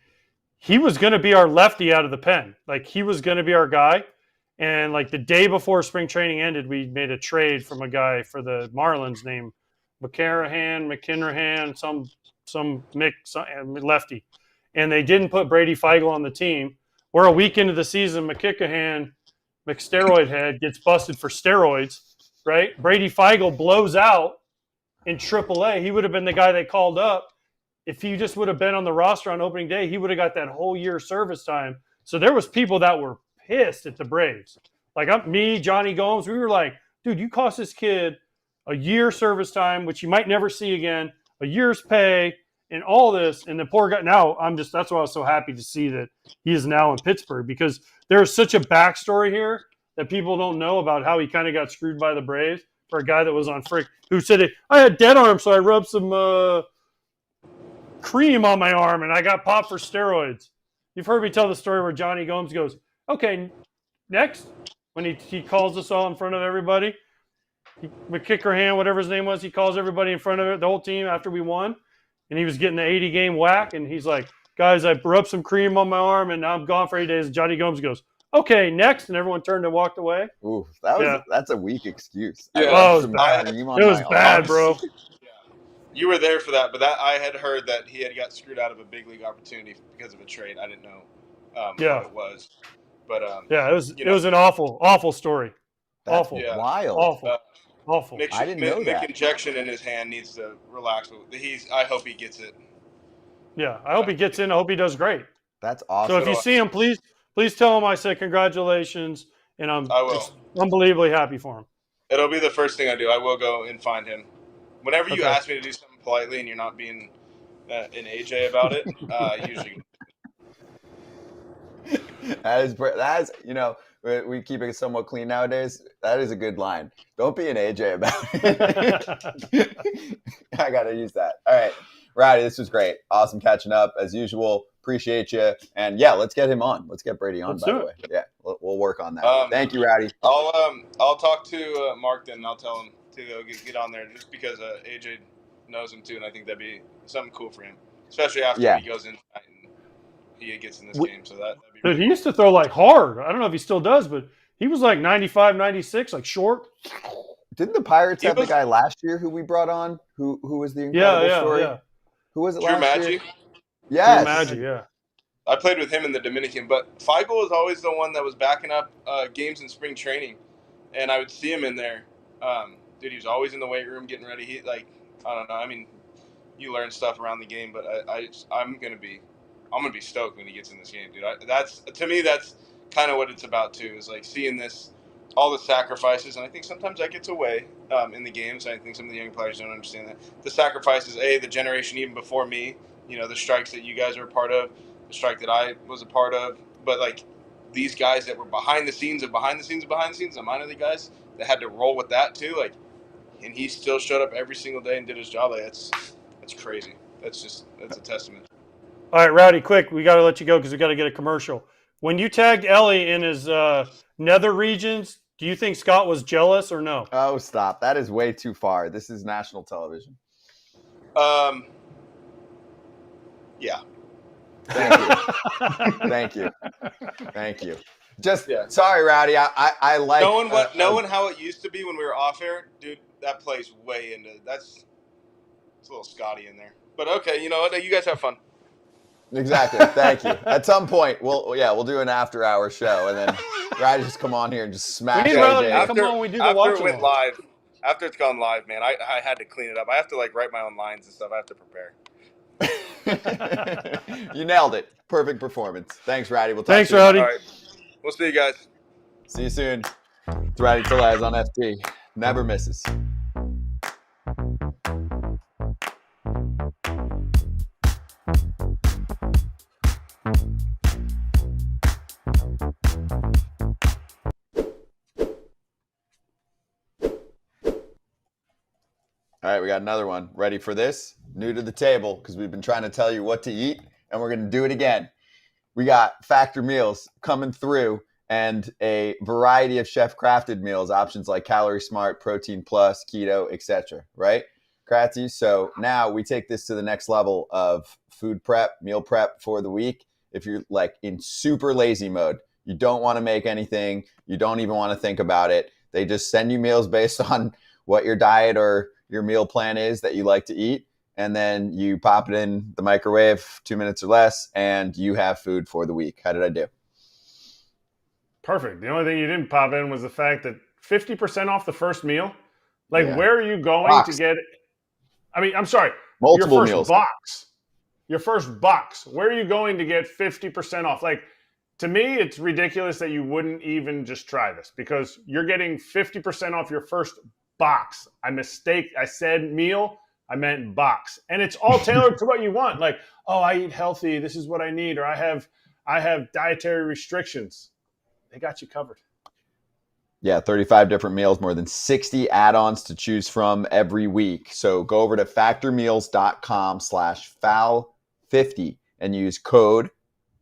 Speaker 3: He was going to be our lefty out of the pen. Like, he was going to be our guy. And like the day before spring training ended, we made a trade from a guy for the Marlins named McKinrahan, some lefty. And they didn't put Brady Feigl on the team. We're a week into the season. McKinrahan, McSteroid head, gets busted for steroids, right? Brady Feigl blows out in AAA. He would have been the guy they called up. If he just would have been on the roster on opening day, he would have got that whole year service time. So there was people that were pissed at the Braves. Like me, Johnny Gomes, we were like, dude, you cost this kid a year service time, which you might never see again, a year's pay, and all this. And the poor guy, now that's why I was so happy to see that he is now in Pittsburgh, because there's such a backstory here that people don't know about how he kind of got screwed by the Braves for a guy that was on who said, I had dead arm, so I rubbed some cream on my arm and I got popped for steroids. You've heard me tell the story where Johnny Gomes goes, okay, next, when he calls us all in front of everybody, McKickerhand, whatever his name was, he calls everybody in front of it, the whole team after we won, and he was getting the 80-game whack, and he's like, guys, I rubbed some cream on my arm, and now I'm gone for 8 days. Johnny Gomes goes, okay, next, and everyone turned and walked away.
Speaker 1: Ooh, that's a weak excuse.
Speaker 3: Yeah. Oh, it was bad. It was bad, bro.
Speaker 5: You were there for that, but I had heard that he had got screwed out of a big league opportunity because of a trade. I didn't know what it was. But
Speaker 3: it was an awful story.
Speaker 1: That's
Speaker 3: awful.
Speaker 1: Yeah. Wild.
Speaker 3: Awful.
Speaker 1: I didn't know that.
Speaker 5: Mick injection in his hand needs to relax. I hope he gets it.
Speaker 3: Yeah, I hope he gets in. I hope he does great.
Speaker 1: That's awesome.
Speaker 3: So if you see him, please tell him I said congratulations, and I'm
Speaker 5: I will.
Speaker 3: just unbelievably happy for him.
Speaker 5: It'll be the first thing I do. I will go and find him. Whenever you
Speaker 3: Okay.
Speaker 5: ask me to do something politely and you're not being an AJ about it, usually.
Speaker 1: That is, we keep it somewhat clean nowadays. That is a good line. Don't be an AJ about it. I got to use that. All right. Rowdy, this was great. Awesome catching up as usual. Appreciate you. And yeah, let's get him on. Let's get Brady on, by the way. Yeah, we'll work on that. Thank you, Rowdy.
Speaker 5: I'll talk to Mark then, and I'll tell him to go get on there just because AJ knows him too, and I think that'd be something cool for him, especially after he goes in and he gets in this game. So that'd be
Speaker 3: Dude,
Speaker 5: really
Speaker 3: he used to throw like hard. I don't know if he still does, but he was like 95, 96, like short.
Speaker 1: Didn't the Pirates have the guy last year who we brought on? Who was the incredible story? Yeah. Who was it last year? Yes.
Speaker 3: Drew Maggi, yeah.
Speaker 5: I played with him in the Dominican, but Feigl was always the one that was backing up games in spring training, and I would see him in there. Dude, he was always in the weight room getting ready. He I don't know. I mean, you learn stuff around the game, but I'm gonna be stoked when he gets in this game, dude. That's kind of what it's about too. Is like seeing this, all the sacrifices, and I think sometimes that gets away in the games. I think some of the young players don't understand that the sacrifices. The generation even before me, the strikes that you guys are a part of, the strike that I was a part of, but like these guys that were behind the scenes of behind the scenes of behind the scenes, the minor league guys that had to roll with that too, like, and he still showed up every single day and did his job. Like that's crazy. That's a testament.
Speaker 3: All right, Rowdy, quick, we got to let you go because we got to get a commercial. When you tagged Ellie in his nether regions, do you think Scott was jealous or no?
Speaker 1: Oh, stop. That is way too far. This is national television.
Speaker 5: Yeah.
Speaker 1: Thank you. Just sorry, Rowdy. I like
Speaker 5: knowing how it used to be when we were off air, dude. That plays way into it's a little Scotty in there. But okay, you know what? You guys have fun.
Speaker 1: Exactly. Thank you. At some point, we'll do an after-hour show, and then Rowdy just come on here and just smash AJ.
Speaker 3: Come on, we do the watch.
Speaker 5: After it went live, after it's gone live, man, I had to clean it up. I have to write my own lines and stuff. I have to prepare.
Speaker 1: You nailed it. Perfect performance. Thanks, Rowdy. We'll talk
Speaker 3: Thanks,
Speaker 1: soon.
Speaker 3: Rowdy.
Speaker 5: All right. We'll see you guys.
Speaker 1: See you soon. It's Rowdy Tellez on FT. Never misses. All right, we got another one. Ready for this? New to the table because we've been trying to tell you what to eat, and we're going to do it again. We got Factor meals coming through and a variety of chef-crafted meals, options like Calorie Smart, Protein Plus, Keto, etc. Right, Kratzy? So now we take this to the next level of food prep, meal prep for the week. If you're like in super lazy mode, you don't want to make anything, you don't even want to think about it. They just send you meals based on what your diet or your meal plan is that you like to eat, and then you pop it in the microwave 2 minutes or less, and you have food for the week. How did I do?
Speaker 2: Perfect. The only thing you didn't pop in was the fact that 50% off the first meal. Like, where are you going to get it? I mean, I'm sorry.
Speaker 1: Multiple
Speaker 2: your first
Speaker 1: meals.
Speaker 2: box. Your first box. Where are you going to get 50% off? Like, to me, it's ridiculous that you wouldn't even just try this because you're getting 50% off your first box. I said meal. I meant box. And it's all tailored to what you want. Like, oh, I eat healthy. This is what I need. Or I have dietary restrictions. They got you covered.
Speaker 1: Yeah, 35 different meals, more than 60 add-ons to choose from every week. So go over to factormeals.com/foul50 and use code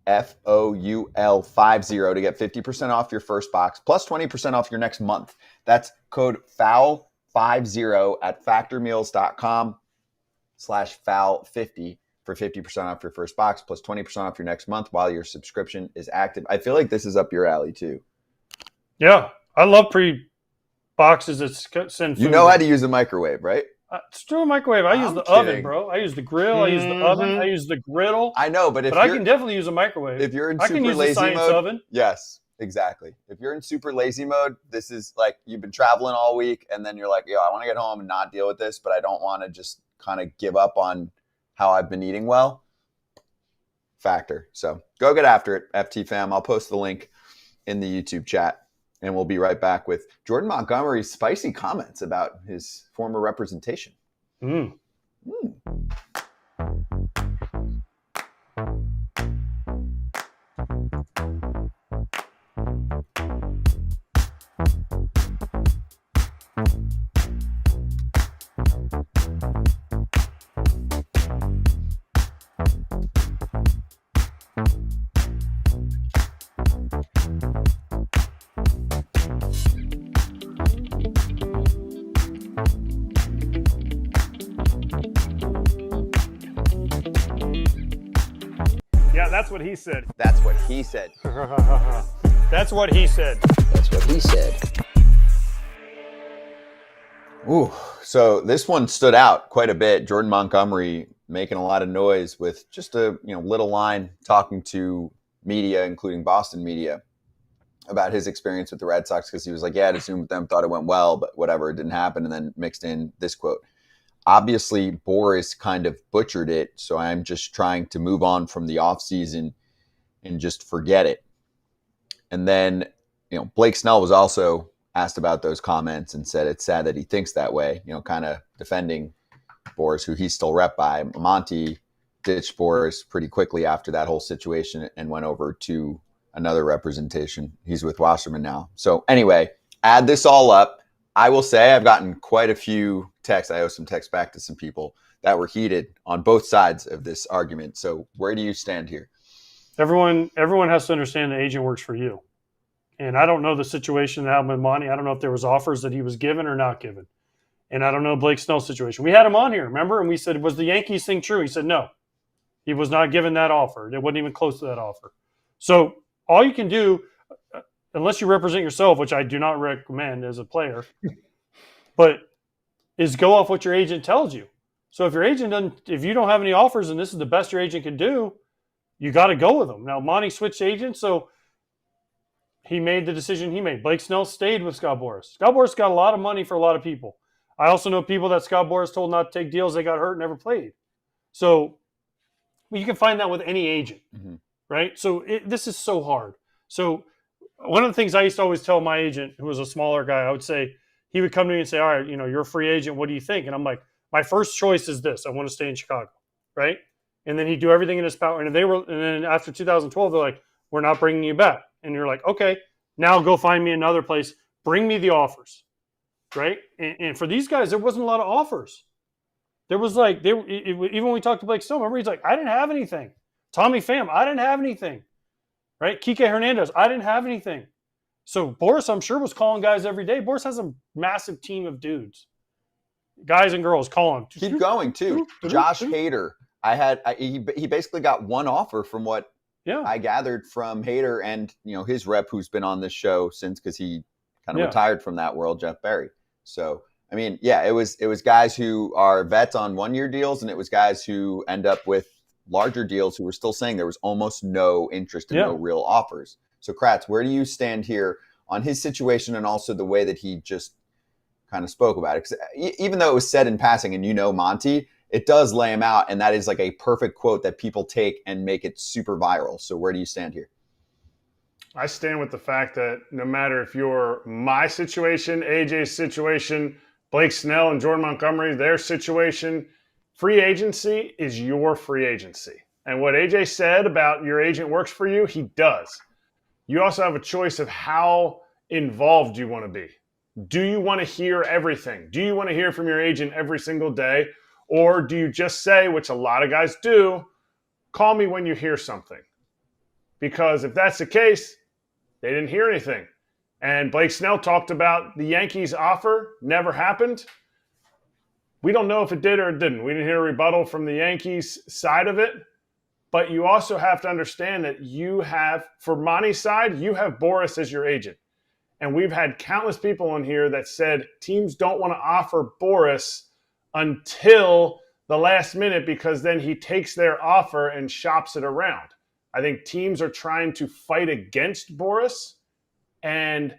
Speaker 1: FOUL50 to get 50% off your first box plus 20% off your next month. That's code FOUL50 at factormeals.com/foul50 for 50% off your first box plus 20% off your next month while your subscription is active. I feel like this is up your alley too.
Speaker 3: Yeah, I love pre-boxes that send food.
Speaker 1: You know how to use a microwave, right?
Speaker 3: It's through a microwave. I use the oven, bro. I use the grill. I use the oven. I use the griddle.
Speaker 1: I know, but
Speaker 3: I can definitely use a microwave.
Speaker 1: If you're in
Speaker 3: I can
Speaker 1: super
Speaker 3: use
Speaker 1: lazy
Speaker 3: the science
Speaker 1: mode,
Speaker 3: oven.
Speaker 1: yes, exactly. If you're in super lazy mode, this is like you've been traveling all week, and then you're like, yo, I want to get home and not deal with this, but I don't want to just kind of give up on how I've been eating well. Factor. So go get after it, FT fam. I'll post the link in the YouTube chat. And we'll be right back with Jordan Montgomery's spicy comments about his former representation.
Speaker 3: Mm.
Speaker 2: Yeah, that's what he said.
Speaker 1: That's what he said.
Speaker 3: That's what he said.
Speaker 1: That's what he said. Ooh, so this one stood out quite a bit. Jordan Montgomery making a lot of noise with just a little line talking to media, including Boston media, about his experience with the Red Sox, because he was like, yeah, I'd assumed with them, thought it went well, but whatever, it didn't happen, and then mixed in this quote. Obviously, Boris kind of butchered it, so I'm just trying to move on from the offseason and just forget it. And then, Blake Snell was also asked about those comments and said it's sad that he thinks that way, kind of defending Boris, who he's still rep by. Monty ditched Boris pretty quickly after that whole situation and went over to another representation. He's with Wasserman now. So anyway, add this all up. I will say I've gotten quite a few texts. I owe some texts back to some people that were heated on both sides of this argument. So where do you stand here?
Speaker 3: Everyone has to understand the agent works for you. And I don't know the situation that happened with Monty. I don't know if there was offers that he was given or not given. And I don't know Blake Snell's situation. We had him on here, remember? And we said, was the Yankees thing true? He said, no. He was not given that offer. It wasn't even close to that offer. So all you can do, unless you represent yourself, which I do not recommend as a player, but is go off what your agent tells you. So if your agent doesn't, if you don't have any offers and this is the best your agent can do, you got to go with them. Now, Monty switched agents, so he made the decision he made. Blake Snell stayed with Scott Boras. Scott Boras got a lot of money for a lot of people. I also know people that Scott Boras told not to take deals. They got hurt and never played. So you can find that with any agent, right? So this is so hard. So one of the things I used to always tell my agent, who was a smaller guy, I would say, he would come to me and say, all right, you're a free agent. What do you think? And I'm like, my first choice is this. I want to stay in Chicago, right? And then he'd do everything in his power. And then after 2012, they're like, we're not bringing you back. And you're like, okay, now go find me another place. Bring me the offers, right? And for these guys, there wasn't a lot of offers. There was even when we talked to Blake Snell, remember, he's like, I didn't have anything. Tommy Pham, I didn't have anything, right? Kike Hernandez, I didn't have anything. So Boris, I'm sure, was calling guys every day. Boris has a massive team of dudes, guys and girls calling.
Speaker 1: Keep going, too. Josh Hader, he basically got one offer from what I gathered from Hader and his rep, who's been on this show since, because he kind of retired from that world, Jeff Berry. So I mean, it was guys who are vets on 1-year deals, and it was guys who end up with larger deals who were still saying there was almost no interest and no real offers. So Kratz, where do you stand here on his situation and also the way that he just kind of spoke about it? Because even though it was said in passing, and Monty, it does lay him out, and that is like a perfect quote that people take and make it super viral. So where do you stand here?
Speaker 2: I stand with the fact that no matter if you're my situation, AJ's situation, Blake Snell and Jordan Montgomery, their situation, free agency is your free agency. And what AJ said about your agent works for you, he does. You also have a choice of how involved you want to be. Do you want to hear everything? Do you want to hear from your agent every single day? Or do you just say, which a lot of guys do, call me when you hear something? Because if that's the case, they didn't hear anything. And Blake Snell talked about the Yankees offer, never happened. We don't know if it did or it didn't. We didn't hear a rebuttal from the Yankees side of it. But you also have to understand that you have, for Monty's side, you have Boris as your agent. And we've had countless people on here that said teams don't want to offer Boris until the last minute because then he takes their offer and shops it around. I think teams are trying to fight against Boris. And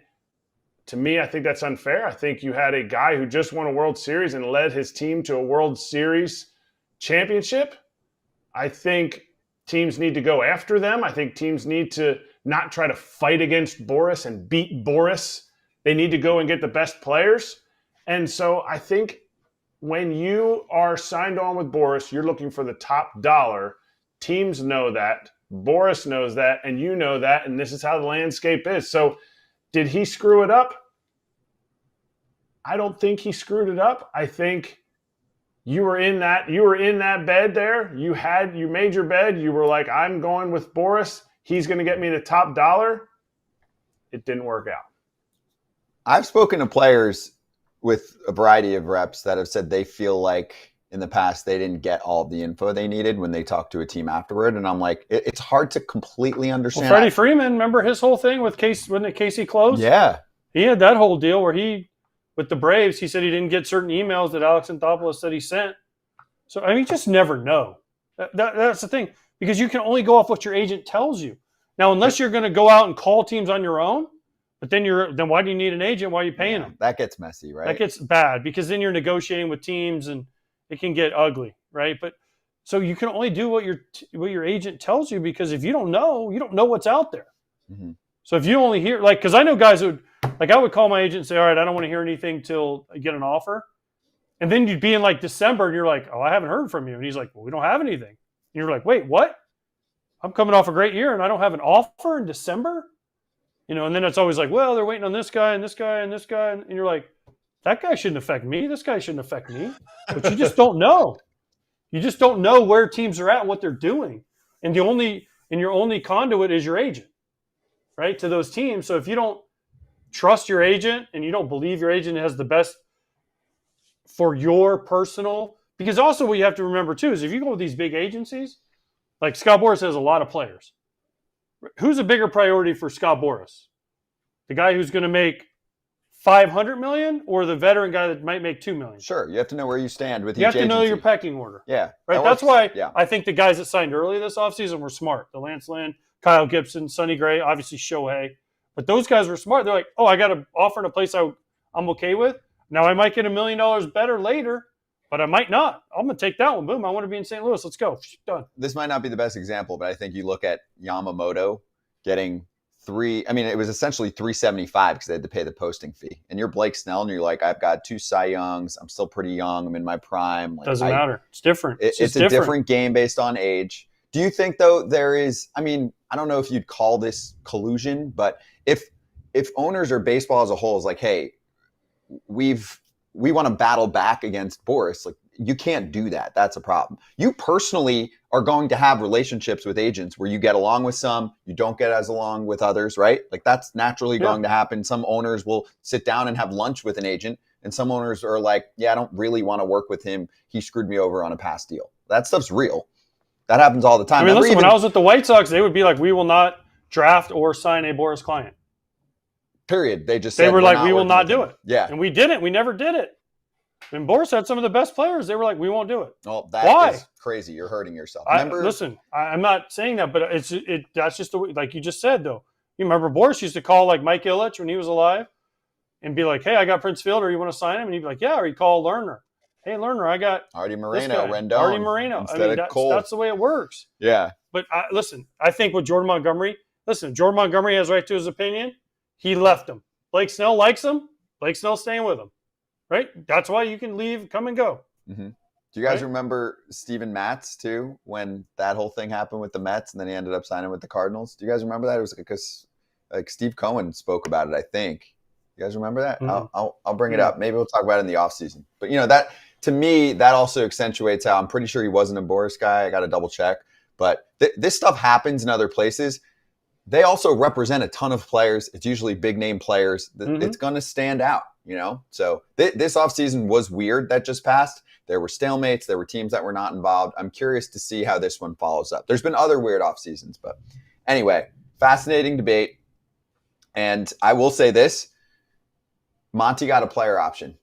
Speaker 2: to me, I think that's unfair. I think you had a guy who just won a World Series and led his team to a World Series championship. I think teams need to go after them. I think teams need to not try to fight against Boras and beat Boras. They need to go and get the best players. And so I think when you are signed on with Boras, you're looking for the top dollar. Teams know that. Boras knows that, and you know that, and this is how the landscape is. So did he screw it up? I don't think he screwed it up. I think you were in that bed there. You made your bed. You were like, I'm going with Boras. He's going to get me the top dollar. It didn't work out.
Speaker 1: I've spoken to players with a variety of reps that have said they feel like in the past they didn't get all the info they needed when they talked to a team afterward. And I'm like, it's hard to completely understand.
Speaker 3: Well, Freddie Freeman, remember his whole thing with when Casey closed?
Speaker 1: Yeah.
Speaker 3: He had that whole deal where with the Braves, he said he didn't get certain emails that Alex Anthopoulos said he sent. So, I mean, you just never know. That's the thing. Because you can only go off what your agent tells you. Now, unless you're going to go out and call teams on your own, but then why do you need an agent? Why are you paying them?
Speaker 1: That gets messy, right?
Speaker 3: That gets bad because then you're negotiating with teams and it can get ugly, right? But so you can only do what your agent tells you, because if you don't know what's out there.
Speaker 1: Mm-hmm.
Speaker 3: So if you only hear, like, because I know guys who I would call my agent and say, all right, I don't want to hear anything till I get an offer. And then you'd be in like December and you're like, oh, I haven't heard from you. And he's like, well, we don't have anything. And you're like, wait, what? I'm coming off a great year and I don't have an offer in December? And then it's always like, well, they're waiting on this guy and this guy and this guy. And you're like, that guy shouldn't affect me. This guy shouldn't affect me. But you just don't know. You just don't know where teams are at and what they're doing. And your only conduit is your agent, right, to those teams. So if you don't trust your agent and you don't believe your agent has the best for your personal, because also what you have to remember too is if you go with these big agencies, like Scott Boras has a lot of players. Who's a bigger priority for Scott Boras? The guy who's going to make $500 million or the veteran guy that might make $2 million?
Speaker 1: Sure. You have to know where you stand with each
Speaker 3: You have to
Speaker 1: agency.
Speaker 3: know your pecking order.
Speaker 1: Yeah.
Speaker 3: Right. That's why
Speaker 1: yeah.
Speaker 3: I think the guys that signed early this offseason were smart. The Lance Lynn, Kyle Gibson, Sonny Gray, obviously Shohei. But those guys were smart. They're like, oh, I got an offer in a place I'm okay with. Now I might get $1 million better later, but I might not. I'm going to take that one. Boom. I want to be in St. Louis. Let's go. Done.
Speaker 1: This might not be the best example, but I think you look at Yamamoto getting it was essentially $375 because they had to pay the posting fee. And you're Blake Snell and you're like, I've got 2 Cy Youngs. I'm still pretty young. I'm in my prime. Like,
Speaker 3: doesn't matter. It's different.
Speaker 1: It's a different game based on age. Do you think, though, there is, I don't know if you'd call this collusion, but if owners or baseball as a whole is like, hey, we want to battle back against Boras, like, you can't do that. That's a problem. You personally are going to have relationships with agents where you get along with some, you don't get as along with others, right? Like, that's naturally going to happen. Some owners will sit down and have lunch with an agent, and some owners are like, yeah, I don't really want to work with him. He screwed me over on a past deal. That stuff's real. That happens all the time.
Speaker 3: Listen, when I was with the White Sox, they would be like, we will not draft or sign a Boras client.
Speaker 1: Period. They
Speaker 3: were like, we will not do it.
Speaker 1: Yeah.
Speaker 3: And we didn't. We never did it. When Boras had some of the best players, they were like, we won't do it.
Speaker 1: Well, that is crazy. You're hurting yourself.
Speaker 3: Listen, I'm not saying that, but that's just the way, like you just said, though. You remember Boras used to call like Mike Ilitch when he was alive and be like, hey, I got Prince Fielder. You want to sign him? And he'd be like, yeah. Or he'd call Lerner. Hey, Lerner, I got
Speaker 1: Artie Moreno, Rendon.
Speaker 3: Artie Moreno. That's the way it works.
Speaker 1: Yeah.
Speaker 3: But listen, I think with Jordan Montgomery, Jordan Montgomery has right to his opinion. He left him. Blake Snell likes him. Blake Snell's staying with him. Right? That's why you can leave, come and go.
Speaker 1: Mm-hmm. Do you guys remember Steven Matz, too, when that whole thing happened with the Mets and then he ended up signing with the Cardinals? Do you guys remember that? It was because Steve Cohen spoke about it, I think. You guys remember that? Mm-hmm. I'll bring it up. Maybe we'll talk about it in the offseason. But, that to me, that also accentuates how I'm pretty sure he wasn't a Boras guy. I got to double check. But this stuff happens in other places. They also represent a ton of players. It's usually big name players. It's going to stand out, So this offseason was weird that just passed. There were stalemates. There were teams that were not involved. I'm curious to see how this one follows up. There's been other weird off seasons, but anyway, fascinating debate. And I will say this, Monty got a player option.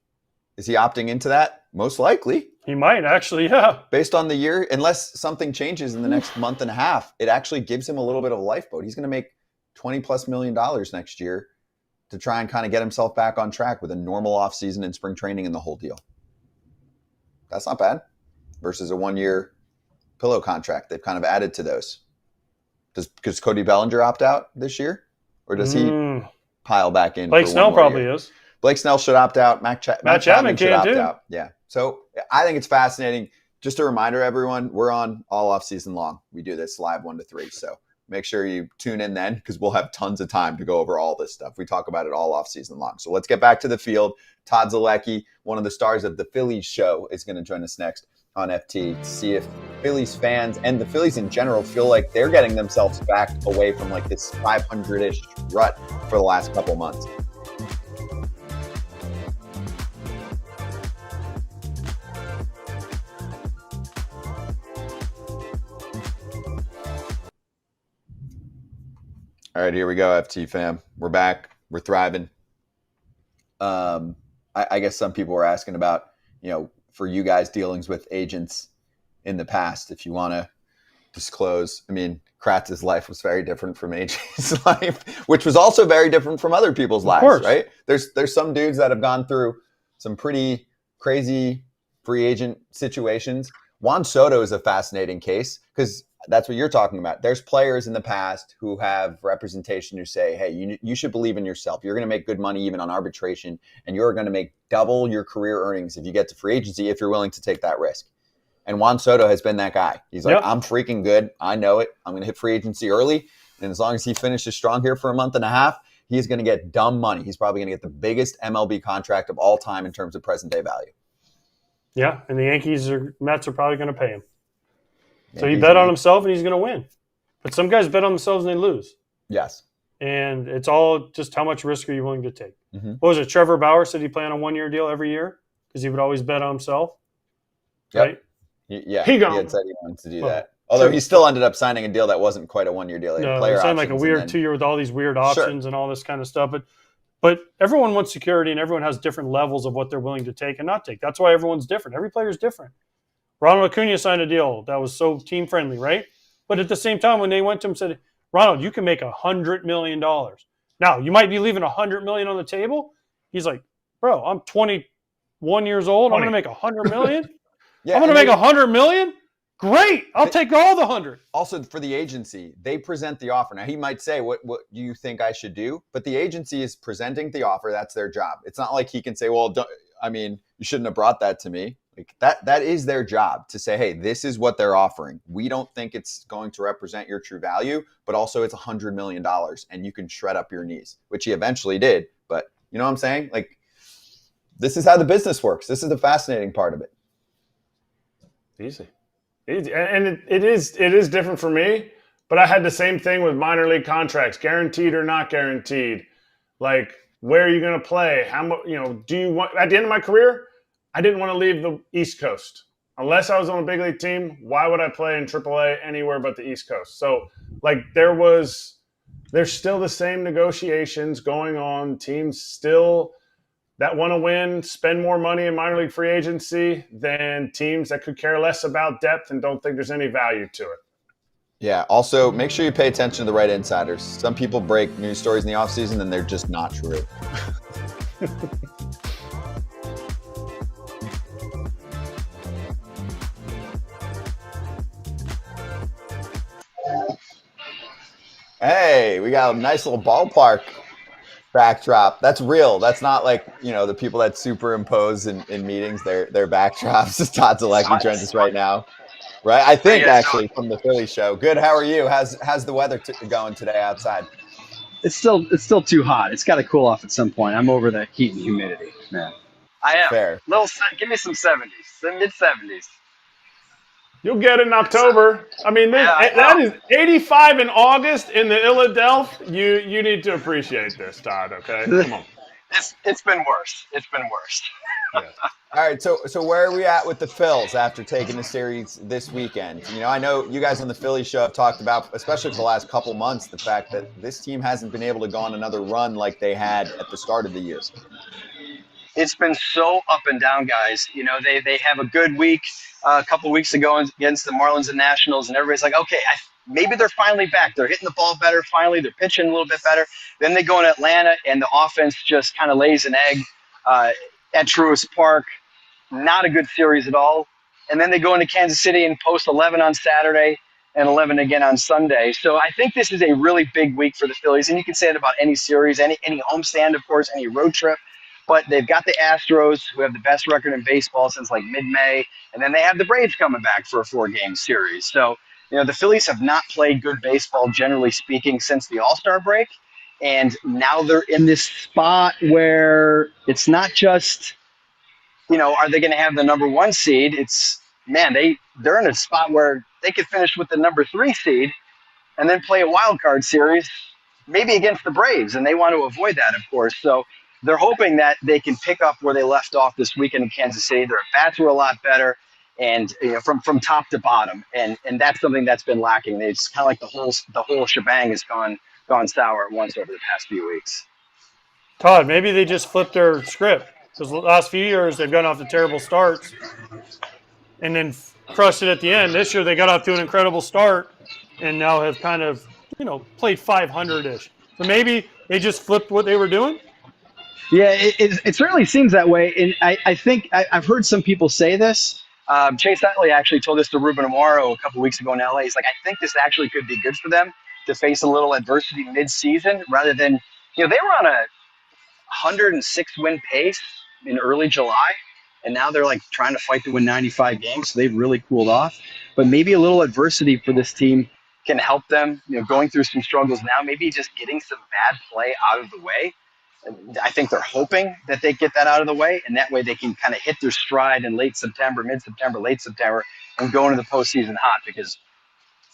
Speaker 1: Is he opting into that? Most likely.
Speaker 3: He might actually, yeah.
Speaker 1: Based on the year, unless something changes in the next month and a half, it actually gives him a little bit of a lifeboat. He's going to make $20+ million next year to try and kind of get himself back on track with a normal offseason and spring training and the whole deal. That's not bad. Versus a 1-year pillow contract. They've kind of added to those. Does Cody Bellinger opt out this year? Or does he pile back in?
Speaker 3: Blake Snell probably is.
Speaker 1: Blake Snell should opt out. Matt Chapman should opt out. Yeah. So I think it's fascinating. Just a reminder, everyone, we're on all off season long. We do this live 1 to 3. So make sure you tune in then because we'll have tons of time to go over all this stuff. We talk about it all off season long. So let's get back to the field. Todd Zolecki, one of the stars of the Phillies show, is going to join us next on FT to see if Phillies fans and the Phillies in general feel like they're getting themselves back away from like this 500-ish rut for the last couple months. All right, here we go, FT fam. We're back. We're thriving. I guess some people were asking about, for you guys dealings with agents in the past, if you want to disclose. I mean, Kratz's life was very different from AJ's life, which was also very different from other people's lives, right? There's some dudes that have gone through some pretty crazy free agent situations. Juan Soto is a fascinating case because that's what you're talking about. There's players in the past who have representation who say, hey, you should believe in yourself. You're going to make good money even on arbitration, and you're going to make double your career earnings if you get to free agency if you're willing to take that risk. And Juan Soto has been that guy. He's like, I'm freaking good. I know it. I'm going to hit free agency early. And as long as he finishes strong here for a month and a half, he's going to get dumb money. He's probably going to get the biggest MLB contract of all time in terms of present day value. Yeah,
Speaker 3: and the Mets are probably going to pay him. So he bet on himself, and he's going to win. But some guys bet on themselves, and they lose.
Speaker 1: Yes.
Speaker 3: And it's all just how much risk are you willing to take.
Speaker 1: Mm-hmm.
Speaker 3: What was it? Trevor Bauer said he planned on a 1-year deal every year because he would always bet on himself.
Speaker 1: Yep.
Speaker 3: Right?
Speaker 1: Yeah, he had said he wanted to do that. Although he still ended up signing a deal that wasn't quite a 1-year deal. He
Speaker 3: signed like a weird 2-year with all these weird options and all this kind of stuff. But everyone wants security, and everyone has different levels of what they're willing to take and not take. That's why everyone's different. Every player's different. Ronald Acuna signed a deal that was so team-friendly, right? But at the same time, when they went to him and said, Ronald, you can make $100 million. Now, you might be leaving $100 million on the table. He's like, bro, I'm 21 years old. I'm going to make $100 million? I'm going to make $100 million? Great. I'll take all the 100.
Speaker 1: Also, for the agency, they present the offer. Now, he might say, what do you think I should do? But the agency is presenting the offer. That's their job. It's not like he can say, well, you shouldn't have brought that to me. Like that is their job to say, hey, this is what they're offering. We don't think it's going to represent your true value, but also it's $100 million and you can shred up your knees, which he eventually did. But you know what I'm saying? Like, this is how the business works. This is the fascinating part of it.
Speaker 2: Easy. And it is different for me, but I had the same thing with minor league contracts, guaranteed or not guaranteed. Like, where are you going to play? How much, do you want, at the end of my career, I didn't want to leave the East Coast. Unless I was on a big league team, why would I play in AAA anywhere but the East Coast? So, like, there's still the same negotiations going on. Teams still that want to win spend more money in minor league free agency than teams that could care less about depth and don't think there's any value to it.
Speaker 1: Yeah. Also, make sure you pay attention to the right insiders. Some people break news stories in the offseason and they're just not true. Hey, we got a nice little ballpark backdrop. That's real. That's not like, the people that superimpose in meetings, their backdrops. Todd Zolecki joins us right now. Right? I think actually from the Philly show. Good. How are you? How's the weather going today outside?
Speaker 6: It's still too hot. It's got to cool off at some point. I'm over the heat and humidity, man.
Speaker 7: I am.
Speaker 1: Fair.
Speaker 7: Give me some 70s, some mid-70s.
Speaker 2: You'll get it in October. I mean, that is 85 in August in the Philadelphia. You need to appreciate this, Todd, okay? Come on.
Speaker 7: It's been worse. It's been worse.
Speaker 1: Yeah. All right, so where are we at with the Phils after taking the series this weekend? I know you guys on the Philly show have talked about, especially for the last couple months, the fact that this team hasn't been able to go on another run like they had at the start of the year.
Speaker 7: It's been so up and down, guys. They have a good week a couple weeks ago against the Marlins and Nationals, and everybody's like, okay, maybe they're finally back. They're hitting the ball better finally. They're pitching a little bit better. Then they go in Atlanta, and the offense just kind of lays an egg at Truist Park. Not a good series at all. And then they go into Kansas City and post 11 on Saturday. and 11 again on Sunday. So I think this is a really big week for the Phillies, and you can say it about any series, any homestand, of course, any road trip. But they've got the Astros, who have the best record in baseball since like mid-May, and then they have the Braves coming back for a 4-game series. So, the Phillies have not played good baseball, generally speaking, since the All-Star break, and now they're in this spot where it's not just, are they going to have the number 1 seed? It's, man, they're in a spot where they could finish with the number 3 seed and then play a wild card series, maybe against the Braves, and they want to avoid that, of course. So they're hoping that they can pick up where they left off this weekend in Kansas City. Their bats were a lot better, and from top to bottom, and that's something that's been lacking. It's kind of like the whole shebang has gone sour at once over the past few weeks.
Speaker 3: Todd, maybe they just flipped their script, because the last few years they've gone off to terrible starts and then crushed it at the end. This year they got off to an incredible start and now have kind of, played 500-ish. So maybe they just flipped what they were doing?
Speaker 6: Yeah, it certainly seems that way. And I think I've heard some people say this.
Speaker 7: Chase Utley actually told this to Ruben Amaro a couple weeks ago in LA. He's like, I think this actually could be good for them to face a little adversity mid-season rather than, they were on a 106-win pace in early July, and now they're like trying to fight to win 95 games, so they've really cooled off. But maybe a little adversity for this team can help them, going through some struggles now, maybe just getting some bad play out of the way. I think they're hoping that they get that out of the way, and that way they can kind of hit their stride in late September, mid-September, late September, and go into the postseason hot. Because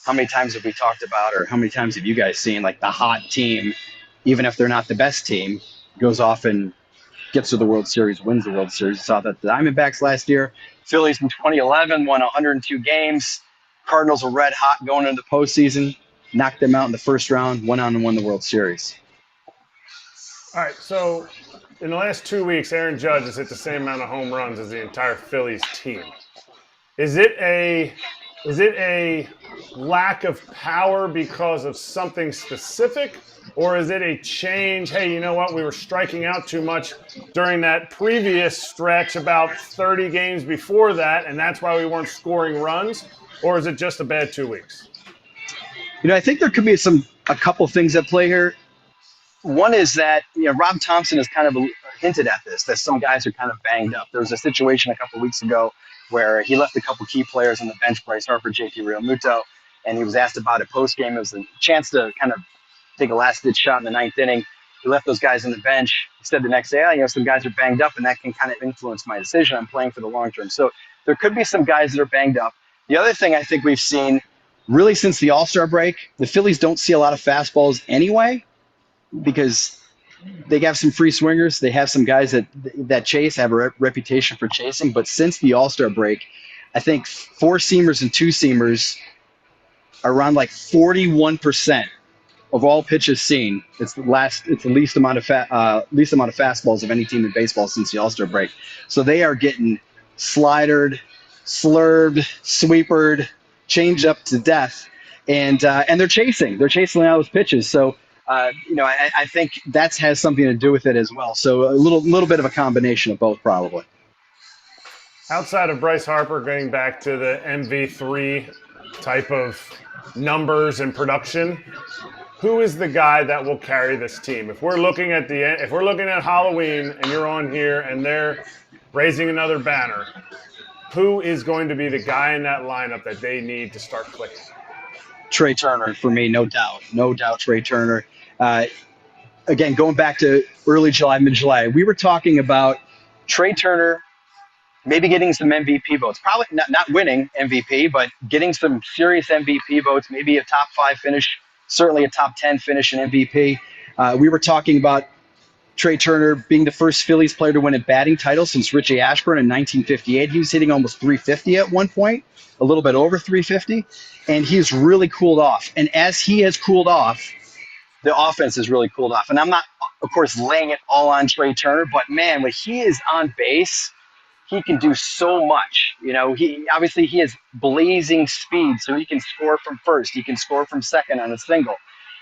Speaker 7: how many times have we talked about, or how many times have you guys seen, like the hot team, even if they're not the best team, goes off and gets to the World Series, wins the World Series. You saw that the Diamondbacks last year. Phillies in 2011 won 102 games. Cardinals were red hot going into the postseason,
Speaker 6: knocked them out in the first round, went on and won the World Series.
Speaker 2: All right, so in the last 2 weeks, Aaron Judge has hit the same amount of home runs as the entire Phillies team. Is it a lack of power because of something specific, or is it a change? Hey, you know what? We were striking out too much during that previous stretch about 30 games before that, and that's why we weren't scoring runs, or is it just a bad 2 weeks?
Speaker 6: I think there could be a couple things at play here.
Speaker 7: One is that, Rob Thompson has kind of hinted at this, that some guys are kind of banged up. There was a situation a couple weeks ago where he left a couple key players on the bench, Bryce Harper, JT Realmuto, and he was asked about it post-game. It was a chance to kind of take a last-ditch shot in the ninth inning. He left those guys on the bench. He said the next day, some guys are banged up, and that can kind of influence my decision. I'm playing for the long term. So there could be some guys that are banged up. The other thing I think we've seen,
Speaker 6: really since the All-Star break, the Phillies don't see a lot of fastballs anyway, because they have some free swingers. They have some guys that chase, have a reputation for chasing. But since the All-Star break, I think 4-seamers and 2-seamers are around like 41% of all pitches seen. It's the least amount of fastballs of any team in baseball since the All-Star break. So they are getting slidered, slurved, sweepered, changed up to death, and they're chasing. They're chasing all those pitches. So. I think that has something to do with it as well. So a little bit of a combination of both, probably.
Speaker 2: Outside of Bryce Harper getting back to the MV3 type of numbers and production, who is the guy that will carry this team? If we're looking at Halloween and you're on here and they're raising another banner, who is going to be the guy in that lineup that they need to start clicking?
Speaker 6: Trey Turner for me, no doubt. Trey Turner. Again, going back to early July, mid-July, we were talking about
Speaker 7: Trey Turner maybe getting some MVP votes. Probably not winning MVP, but getting some serious MVP votes, maybe a top 5 finish, certainly a top 10 finish in MVP. We were talking about Trey Turner being the first Phillies player to win a batting title since Richie Ashburn in 1958. He was hitting almost 350 at one point, a little bit over 350, and he's really cooled off. And as he has cooled off, the offense has really cooled off. And I'm not, of course, laying it all on Trey Turner, but man, when he is on base, he can do so much. He has blazing speed, so he can score from first. He can score from second on a single.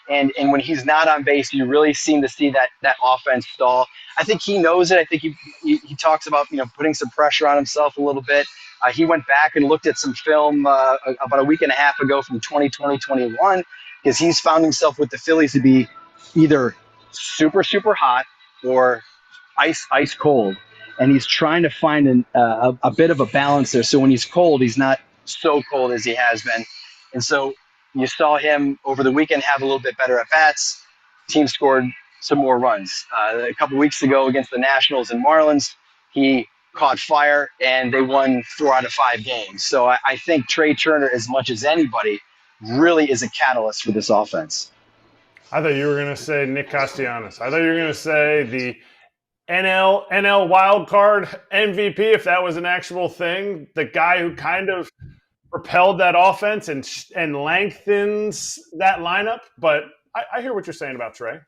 Speaker 7: And when he's not on base, you really seem to see that offense stall. I think he knows it. I think he talks about putting some pressure on himself a little bit. He went back and looked at some film about a week and a half ago from 2020-21 because he's found himself with the Phillies to be either super, super hot or ice cold. And he's trying to find a bit of a balance there. So when he's cold, he's not so cold as he has been. And so you saw him over the weekend have a little bit better at bats. Team scored some more runs. A couple weeks ago against the Nationals and Marlins, he caught fire and they won 4 out of 5 games. So I think Trey Turner, as much as anybody, really is a catalyst for this offense.
Speaker 2: I thought you were going to say Nick Castellanos. I thought you were going to say the NL wild card MVP, if that was an actual thing, the guy who kind of propelled that offense and lengthens that lineup. But I hear what you're saying about Trey.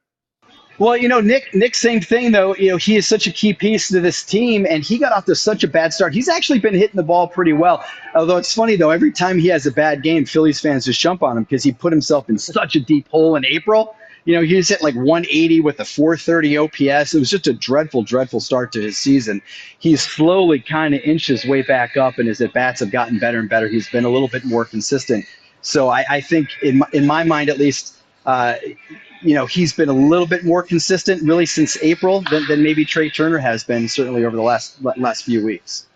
Speaker 6: Well, Nick, same thing though. He is such a key piece to this team, and he got off to such a bad start. He's actually been hitting the ball pretty well. Although it's funny though, every time he has a bad game, Phillies fans just jump on him because he put himself in such a deep hole in April. He was hitting like 180 with a 430 OPS. It was just a dreadful, dreadful start to his season. He's slowly kind of inched his way back up, and his at-bats have gotten better and better. He's been a little bit more consistent. So I think, in my mind at least, he's been a little bit more consistent really since April than maybe Trey Turner has been, certainly over the last few weeks.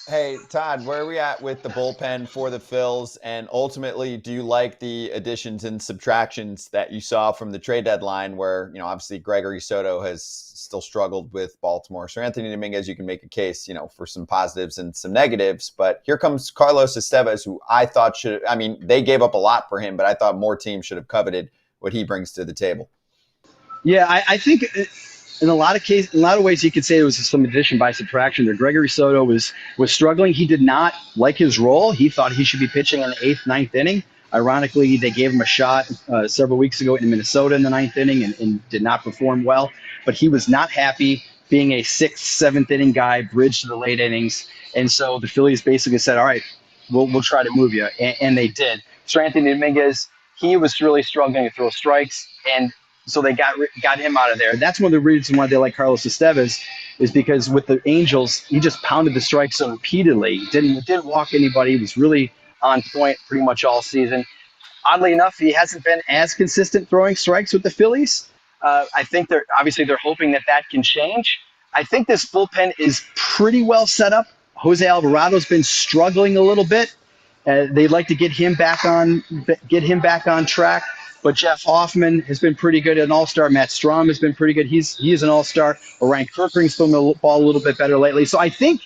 Speaker 1: Hey, Todd, where are we at with the bullpen for the Phils? And ultimately, do you like the additions and subtractions that you saw from the trade deadline where, obviously Gregory Soto has still struggled with Baltimore. So Anthony Dominguez, you can make a case, for some positives and some negatives. But here comes Carlos Estevez, who I thought they gave up a lot for him, but I thought more teams should have coveted what he brings to the table.
Speaker 6: Yeah, I think in a lot of ways, you could say it was some addition by subtraction there. Gregory Soto was struggling. He did not like his role. He thought he should be pitching in the 8th, 9th inning. Ironically, they gave him a shot several weeks ago in Minnesota in the 9th inning and did not perform well. But he was not happy being a 6th, 7th inning guy, bridge to the late innings. And so the Phillies basically said, all right, we'll try to move you. And they did. So Anthony Dominguez, he was really struggling to throw strikes, and so they got him out of there. That's one of the reasons why they like Carlos Estevez, is because with the Angels, he just pounded the strikes so repeatedly. He didn't walk anybody. He was really on point pretty much all season. Oddly enough, he hasn't been as consistent throwing strikes with the Phillies. I think they're hoping that can change. I think this bullpen is pretty well set up. Jose Alvarado's been struggling a little bit. They'd like to get him back on track. But Jeff Hoffman has been pretty good, an all-star. Matt Strahm has been pretty good. He is an all-star. Orion Kirkring's thrown the ball a little bit better lately. So I think,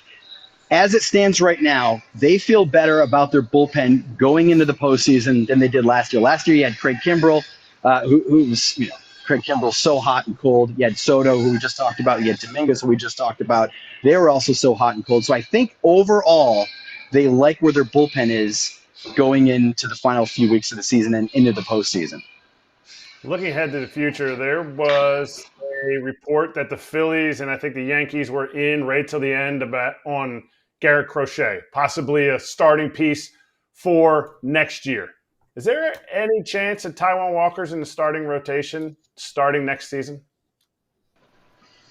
Speaker 6: as it stands right now, they feel better about their bullpen going into the postseason than they did last year. Last year, you had Craig Kimbrell, who was, Craig Kimbrell's so hot and cold. You had Soto, who we just talked about. You had Dominguez, who we just talked about. They were also so hot and cold. So I think overall, they like where their bullpen is going into the final few weeks of the season and into the postseason.
Speaker 2: Looking ahead to the future, there was a report that the Phillies and I think the Yankees were in right till the end on Garrett Crochet, possibly a starting piece for next year. Is there any chance that Taijuan Walker's in the starting rotation starting next season?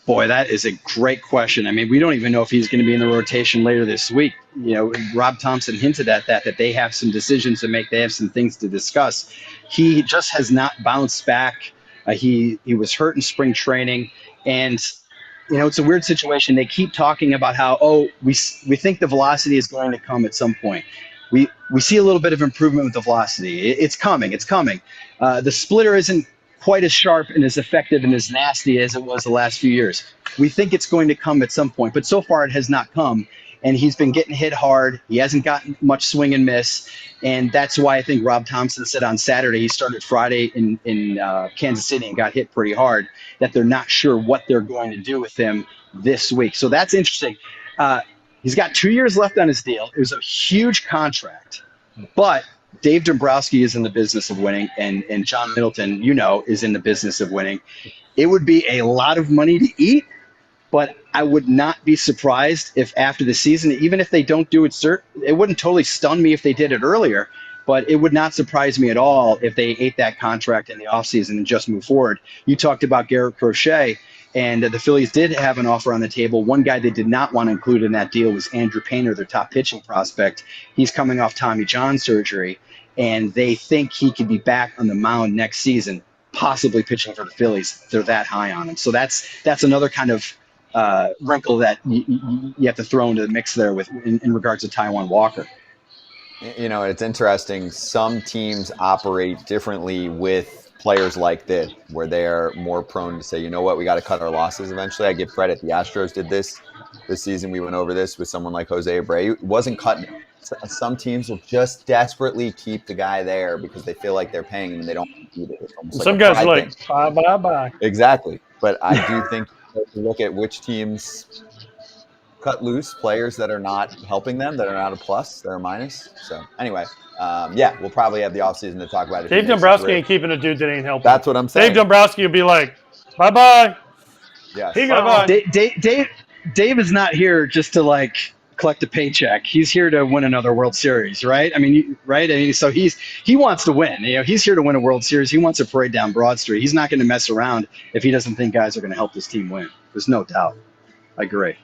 Speaker 6: Boy, that is a great question. We don't even know if he's going to be in the rotation later this week. Rob Thompson hinted at that they have some decisions to make. They have some things to discuss. He just has not bounced back. He was hurt in spring training. And, it's a weird situation. They keep talking about how, we think the velocity is going to come at some point. We see a little bit of improvement with the velocity. It's coming. The splitter isn't quite as sharp and as effective and as nasty as it was the last few years. We think it's going to come at some point, but so far it has not come. And he's been getting hit hard. He hasn't gotten much swing and miss. And that's why I think Rob Thompson said on Saturday, he started Friday in Kansas City and got hit pretty hard, that they're not sure what they're going to do with him this week. So that's interesting. He's got 2 years left on his deal. It was a huge contract, but Dave Dombrowski is in the business of winning, and John Middleton, is in the business of winning. It would be a lot of money to eat, but I would not be surprised if after the season, even if they don't do it, it wouldn't totally stun me if they did it earlier. But it would not surprise me at all if they ate that contract in the offseason and just move forward. You talked about Garrett Crochet, and the Phillies did have an offer on the table. One guy they did not want to include in that deal was Andrew Painter, their top pitching prospect. He's coming off Tommy John surgery, and they think he could be back on the mound next season, possibly pitching for the Phillies. They're that high on him. So that's another kind of wrinkle that you have to throw into the mix there with in regards to Taijuan Walker.
Speaker 1: You know, it's interesting. Some teams operate differently with players like this, where they're more prone to say, you know what, we got to cut our losses eventually. I give credit. The Astros did this season. We went over this with someone like Jose Abreu. It wasn't cutting it. Some teams will just desperately keep the guy there because they feel like they're paying him and they don't need it.
Speaker 3: Some guys are like, bye, bye, bye.
Speaker 1: Exactly. But I do think if you look at which teams cut loose players that are not helping them, that are not a plus, they're a minus. So anyway, we'll probably have the offseason to talk about it.
Speaker 3: Dave Dombrowski ain't keeping a dude that ain't helping.
Speaker 1: That's what I'm saying.
Speaker 3: Dave Dombrowski will be like, bye-bye.
Speaker 1: Yes.
Speaker 3: Bye-bye.
Speaker 6: Dave is not here just to like collect a paycheck. He's here to win another World Series, right? I mean, so he wants to win. You know, he's here to win a World Series. He wants to parade down Broad Street. He's not going to mess around if he doesn't think guys are going to help this team win. There's no doubt. I agree.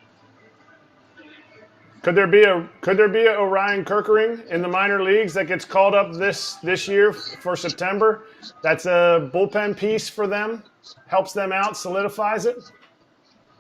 Speaker 2: Could there be a Orion Kerkering in the minor leagues that gets called up this year for September? That's a bullpen piece for them, helps them out, solidifies it.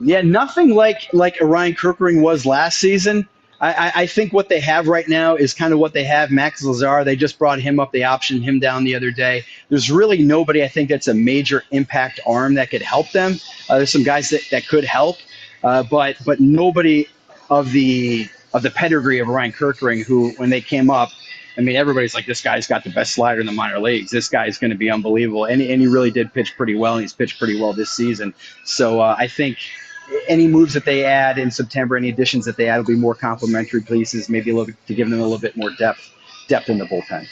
Speaker 6: Yeah, nothing like Orion Kerkering was last season. I think what they have right now is kind of what they have. Max Lazar, they just brought him up. They optioned him down the other day. There's really nobody, I think, that's a major impact arm that could help them. There's some guys that could help, but nobody of the pedigree of Orion Kerkering, who, when they came up, I mean, everybody's like, this guy's got the best slider in the minor leagues. This guy's going to be unbelievable. And he really did pitch pretty well, and he's pitched pretty well this season. So I think any moves that they add in September, any additions that they add will be more complimentary pieces, maybe a little bit, to give them a little bit more depth in the bullpen.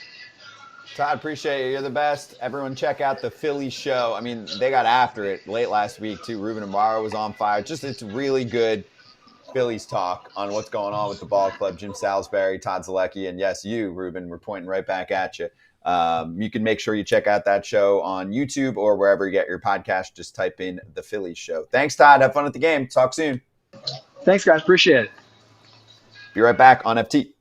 Speaker 1: Todd, appreciate you. You're the best. Everyone check out the Phillies show. I mean, they got after it late last week, too. Ruben Amaro was on fire. It's really good Phillies talk on what's going on with the ball club. Jim Salisbury, Todd Zolecki, and yes, you, Ruben, we're pointing right back at you. You can make sure you check out that show on YouTube or wherever you get your podcast. Just type in the Phillies show. Thanks, Todd. Have fun at the game. Talk soon.
Speaker 6: Thanks, guys. Appreciate it.
Speaker 1: Be right back on FT.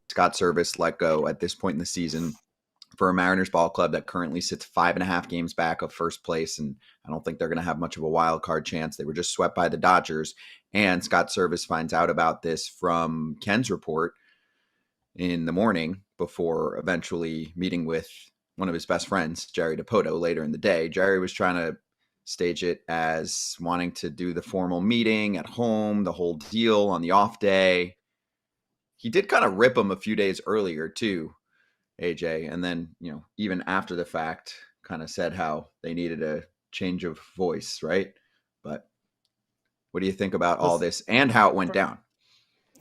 Speaker 1: Scott Service let go at this point in the season for a Mariners ball club that currently sits 5.5 games back of first place. And I don't think they're going to have much of a wild card chance. They were just swept by the Dodgers. And Scott Service finds out about this from Ken's report in the morning before eventually meeting with one of his best friends, Jerry Dipoto, later in the day. Jerry was trying to stage it as wanting to do the formal meeting at home, the whole deal on the off day. He did kind of rip him a few days earlier too, AJ. And then, even after the fact, kind of said how they needed a change of voice, right? But what do you think about all this and how it went down?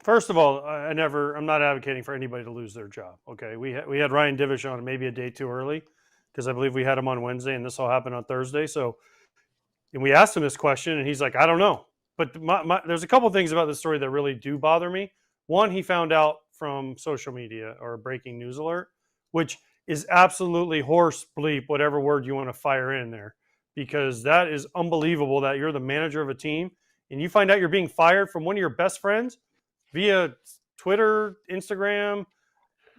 Speaker 3: First of all, I'm not advocating for anybody to lose their job. Okay. We had Ryan Divish on maybe a day too early because I believe we had him on Wednesday and this all happened on Thursday. So, and we asked him this question and he's like, I don't know. But there's a couple of things about this story that really do bother me. One, he found out from social media or a breaking news alert, which is absolutely horse bleep, whatever word you want to fire in there, because that is unbelievable that you're the manager of a team and you find out you're being fired from one of your best friends via Twitter, Instagram,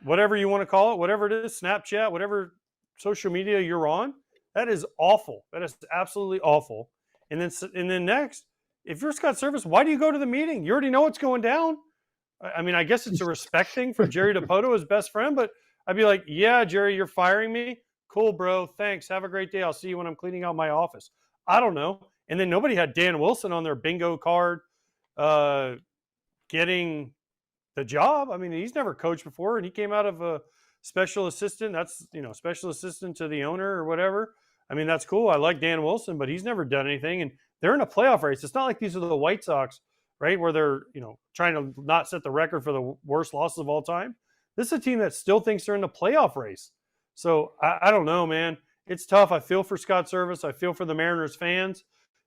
Speaker 3: whatever you want to call it, whatever it is, Snapchat, whatever social media you're on. That is awful. That is absolutely awful. And then next, if you're Scott Service, why do you go to the meeting? You already know what's going down. I mean, I guess it's a respect thing for Jerry Dipoto, his best friend, but I'd be like, yeah, Jerry, you're firing me. Cool, bro. Thanks. Have a great day. I'll see you when I'm cleaning out my office. I don't know. And then nobody had Dan Wilson on their bingo card getting the job. I mean, he's never coached before, and he came out of a special assistant. That's, special assistant to the owner or whatever. I mean, that's cool. I like Dan Wilson, but he's never done anything. And they're in a playoff race. It's not like these are the White Sox, right, where they're, trying to not set the record for the worst losses of all time. This is a team that still thinks they're in the playoff race. So I don't know, man. it's tough. I feel for Scott Service. I feel for the Mariners fans.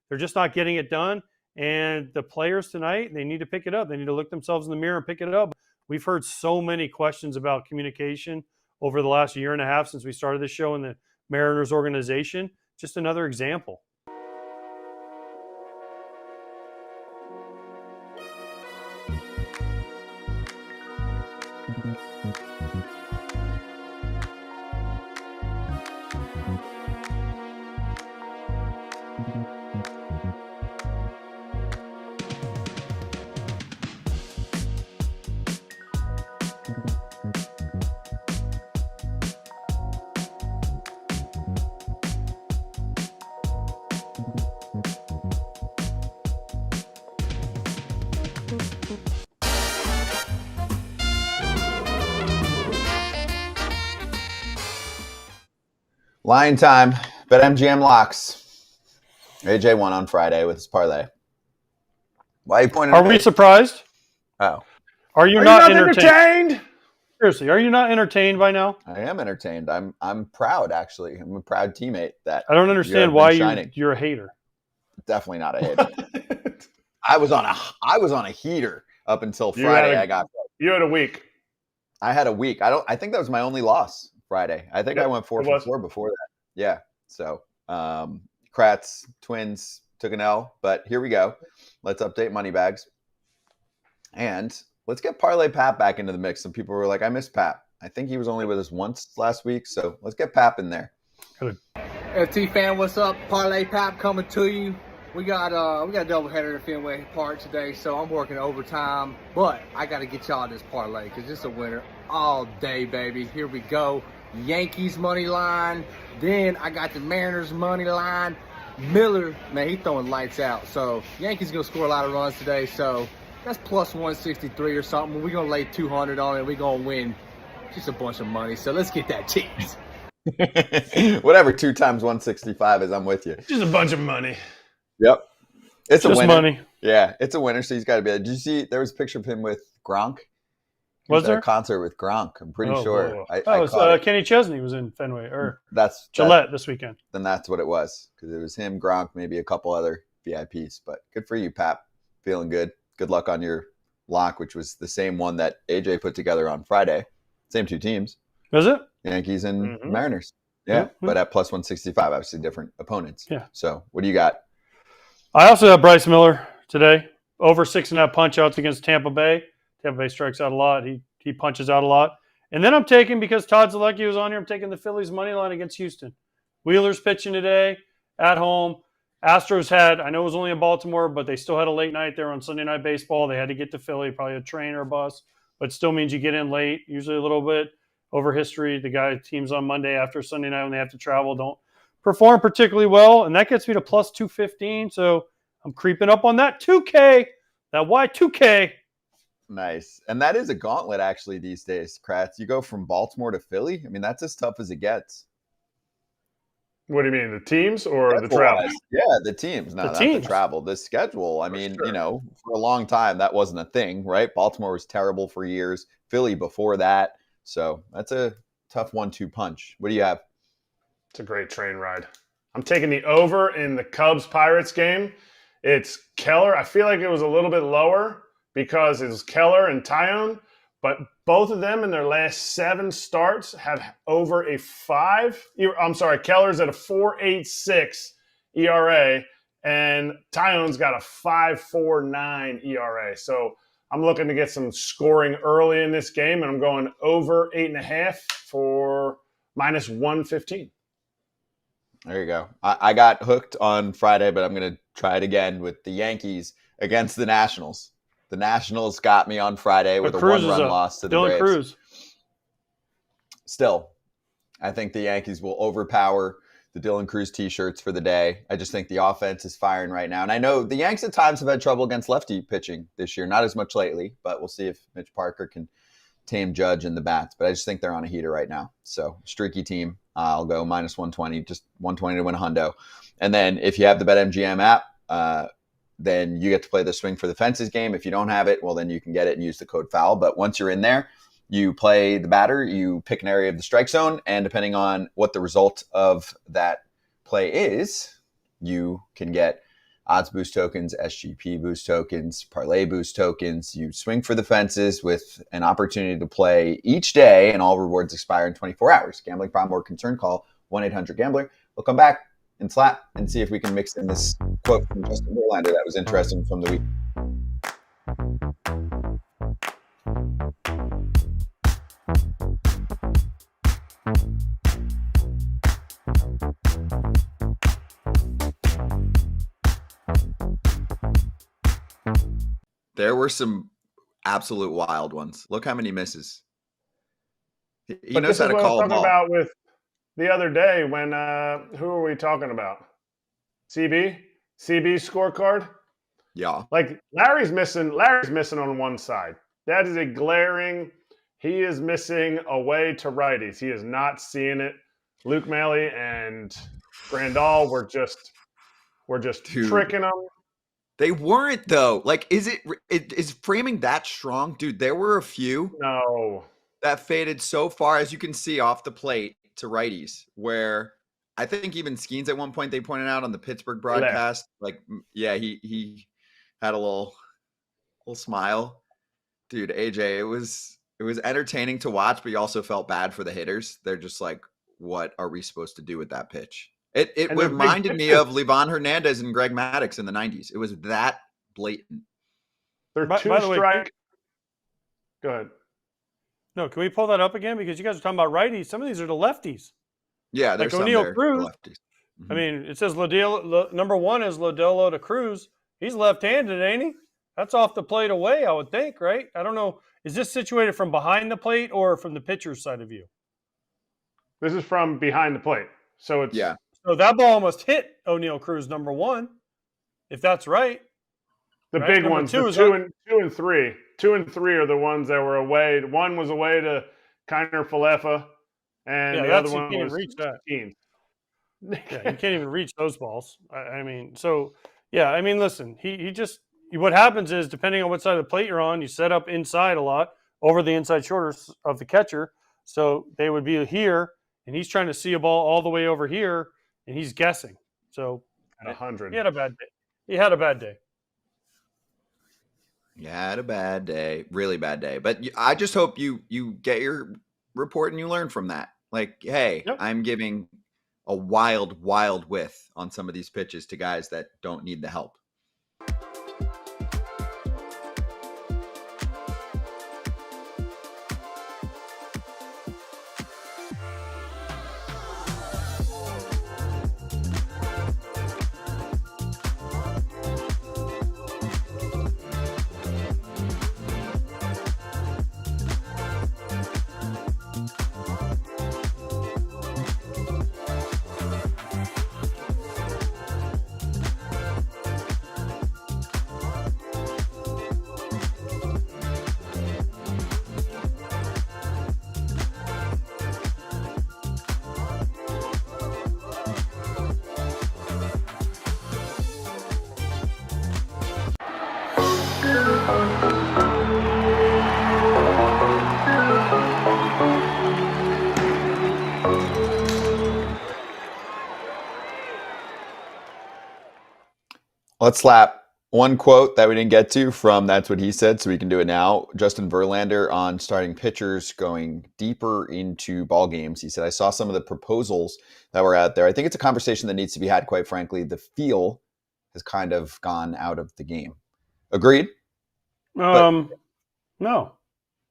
Speaker 3: They're just not getting it done. And the players tonight, they need to pick it up. They need to look themselves in the mirror and pick it up. We've heard so many questions about communication over the last year and a half since we started this show in the Mariners organization. Just another example.
Speaker 1: Line time. BetMGM Locks. AJ won on Friday with his parlay. Why are you pointing?
Speaker 3: Are we surprised?
Speaker 1: Oh.
Speaker 3: Are you not entertained? Seriously, are you not entertained by now?
Speaker 1: I am entertained. I'm proud, actually. I'm a proud teammate. That
Speaker 3: I don't understand why you're a hater.
Speaker 1: Definitely not a hater. I was on a heater up until Friday.
Speaker 2: You had a week.
Speaker 1: I had a week. I think that was my only loss Friday. I think I went 4 for 4 before that. Yeah. So Kratz Twins took an L, but here we go. Let's update Moneybags. And let's get Parlay Pap back into the mix. Some people were like, I miss Pap. I think he was only with us once last week, so let's get Pap in there.
Speaker 3: Good.
Speaker 8: FT fan, what's up? Parlay Pap coming to you. We got a doubleheader at Fenway Park today, so I'm working overtime. But I got to get y'all this parlay because it's a winner all day, baby. Here we go. Yankees money line. Then I got the Mariners money line. Miller, man, he throwing lights out. So Yankees gonna score a lot of runs today. So that's plus 163 or something. We're gonna lay 200 on it. We're gonna win just a bunch of money. So let's get that cheese.
Speaker 1: Whatever 2 times 165 is, I'm with you.
Speaker 2: Just a bunch of money.
Speaker 1: Yep. It's
Speaker 3: just
Speaker 1: a winner.
Speaker 3: Money.
Speaker 1: Yeah, it's a winner, so he's got to be. Did you see there was a picture of him with Gronk?
Speaker 3: Was there
Speaker 1: a concert with Gronk? I'm pretty sure.
Speaker 3: Kenny Chesney was in Fenway or
Speaker 1: that's
Speaker 3: Gillette this weekend.
Speaker 1: Then that's what it was, because it was him, Gronk, maybe a couple other VIPs. But good for you, Pap. Feeling good. Good luck on your lock, which was the same one that AJ put together on Friday. Same 2 teams.
Speaker 3: Was it?
Speaker 1: Yankees and Mariners. Yeah, but at plus 165, obviously different opponents.
Speaker 3: Yeah.
Speaker 1: So what do you got?
Speaker 3: I also have Bryce Miller today. Over 6.5 punch outs against Tampa Bay. Tampa Bay strikes out a lot. He punches out a lot. And then I'm taking, because Todd Zolecki was on here, I'm taking the Phillies money line against Houston. Wheeler's pitching today at home. Astros I know it was only in Baltimore, but they still had a late night there on Sunday Night Baseball. They had to get to Philly, probably a train or a bus, but still means you get in late, usually a little bit over history. The teams on Monday after Sunday night when they have to travel don't perform particularly well, and that gets me to plus 215. So I'm creeping up on that 2K, that Y2K.
Speaker 1: Nice. And that is a gauntlet, actually, these days, Kratz. You go from Baltimore to Philly. I mean, that's as tough as it gets.
Speaker 2: What do you mean, the teams or the travel?
Speaker 1: Yeah, the teams. No, not the travel. The schedule. I mean,
Speaker 2: sure.
Speaker 1: For a long time, that wasn't a thing, right? Baltimore was terrible for years. Philly before that. So that's a tough 1-2 punch. What do you have?
Speaker 2: It's a great train ride. I'm taking the over in the Cubs-Pirates game. It's Keller. I feel like it was a little bit lower because it's Keller and Tyone, but both of them in their last 7 starts have over a 5. I'm sorry, Keller's at a 4.86 ERA, and Tyone's got a 5.49 ERA. So I'm looking to get some scoring early in this game, and I'm going over 8.5 for minus 115.
Speaker 1: There you go. I got hooked on Friday, but I'm going to try it again with the Yankees against the Nationals. The Nationals got me on Friday with a 1-run loss to the
Speaker 3: Dylan
Speaker 1: Braves.
Speaker 3: Cruz.
Speaker 1: Still, I think the Yankees will overpower the Dylan Cruz T-shirts for the day. I just think the offense is firing right now. And I know the Yanks at times have had trouble against lefty pitching this year. Not as much lately, but we'll see if Mitch Parker can tame Judge in the bats. But I just think they're on a heater right now. So, streaky team. I'll go minus 120, just 120 to win a hundo. And then if you have the BetMGM app, then you get to play the swing for the fences game. If you don't have it, well, then you can get it and use the code FOUL. But once you're in there, You play the batter, you pick an area of the strike zone, and depending on what the result of that play is, you can get odds boost tokens, SGP boost tokens, parlay boost tokens. You swing for the fences with an opportunity to play each day, and all rewards expire in 24 hours. Gambling problem or concern, call 1-800-GAMBLER. We'll come back and slap and see if we can mix in this quote from Justin Verlander that was interesting from the week. There were some absolute wild ones. Look how many misses. He knows how to call a ball.
Speaker 2: About with the other day when who are we talking about? CB scorecard.
Speaker 1: Yeah,
Speaker 2: like Larry's missing on one side. That is a glaring. He is missing away to righties. He is not seeing it. Luke Maile and Grandal were just tricking him.
Speaker 1: They weren't though. Like, is framing that strong, dude? There were a few that faded so far, as you can see, off the plate to righties, where I think even Skeens at one point they pointed out on the Pittsburgh broadcast, like, yeah, he had a little smile, dude. AJ, it was entertaining to watch, but you also felt bad for the hitters. They're just like, what are we supposed to do with that pitch? It reminded me of Livan Hernandez and Greg Maddux in the 90s. It was that blatant.
Speaker 2: They're two strike. Go ahead.
Speaker 3: No, can we pull that up again? Because you guys are talking about righties. Some of these are the lefties.
Speaker 1: Yeah, there's
Speaker 3: like
Speaker 1: some
Speaker 3: O'Neill Cruz.
Speaker 1: Lefties. Mm-hmm.
Speaker 3: I mean, it says number one is Lodolo to Cruz. He's left-handed, ain't he? That's off the plate away, I would think, right? I don't know. Is this situated from behind the plate or from the pitcher's side of view?
Speaker 2: This is from behind the plate. So it's
Speaker 3: So that ball must hit O'Neill Cruz, number one, if that's right.
Speaker 2: The big number ones, two and three. 2 and 3 are the ones that were away. One was away to Kiner Falefa, and the other one was
Speaker 3: reach that.
Speaker 2: Skeens.
Speaker 3: Yeah, you can't even reach those balls. I mean, listen, he just what happens is, depending on what side of the plate you're on, you set up inside a lot over the inside shoulder of the catcher. So they would be here, and he's trying to see a ball all the way over here, and he's guessing. So
Speaker 2: at 100,
Speaker 3: he had a bad day. He had a bad day.
Speaker 1: You had a bad day, really bad day. But I just hope you get your report and you learn from that. Like, hey, I'm giving a wild width on some of these pitches to guys that don't need the help. Let's slap one quote that we didn't get to from That's What He Said, so we can do it now. Justin Verlander on starting pitchers going deeper into ball games. He said, I saw some of the proposals that were out there. I think it's a conversation that needs to be had, quite frankly. The feel has kind of gone out of the game. Agreed?
Speaker 3: No.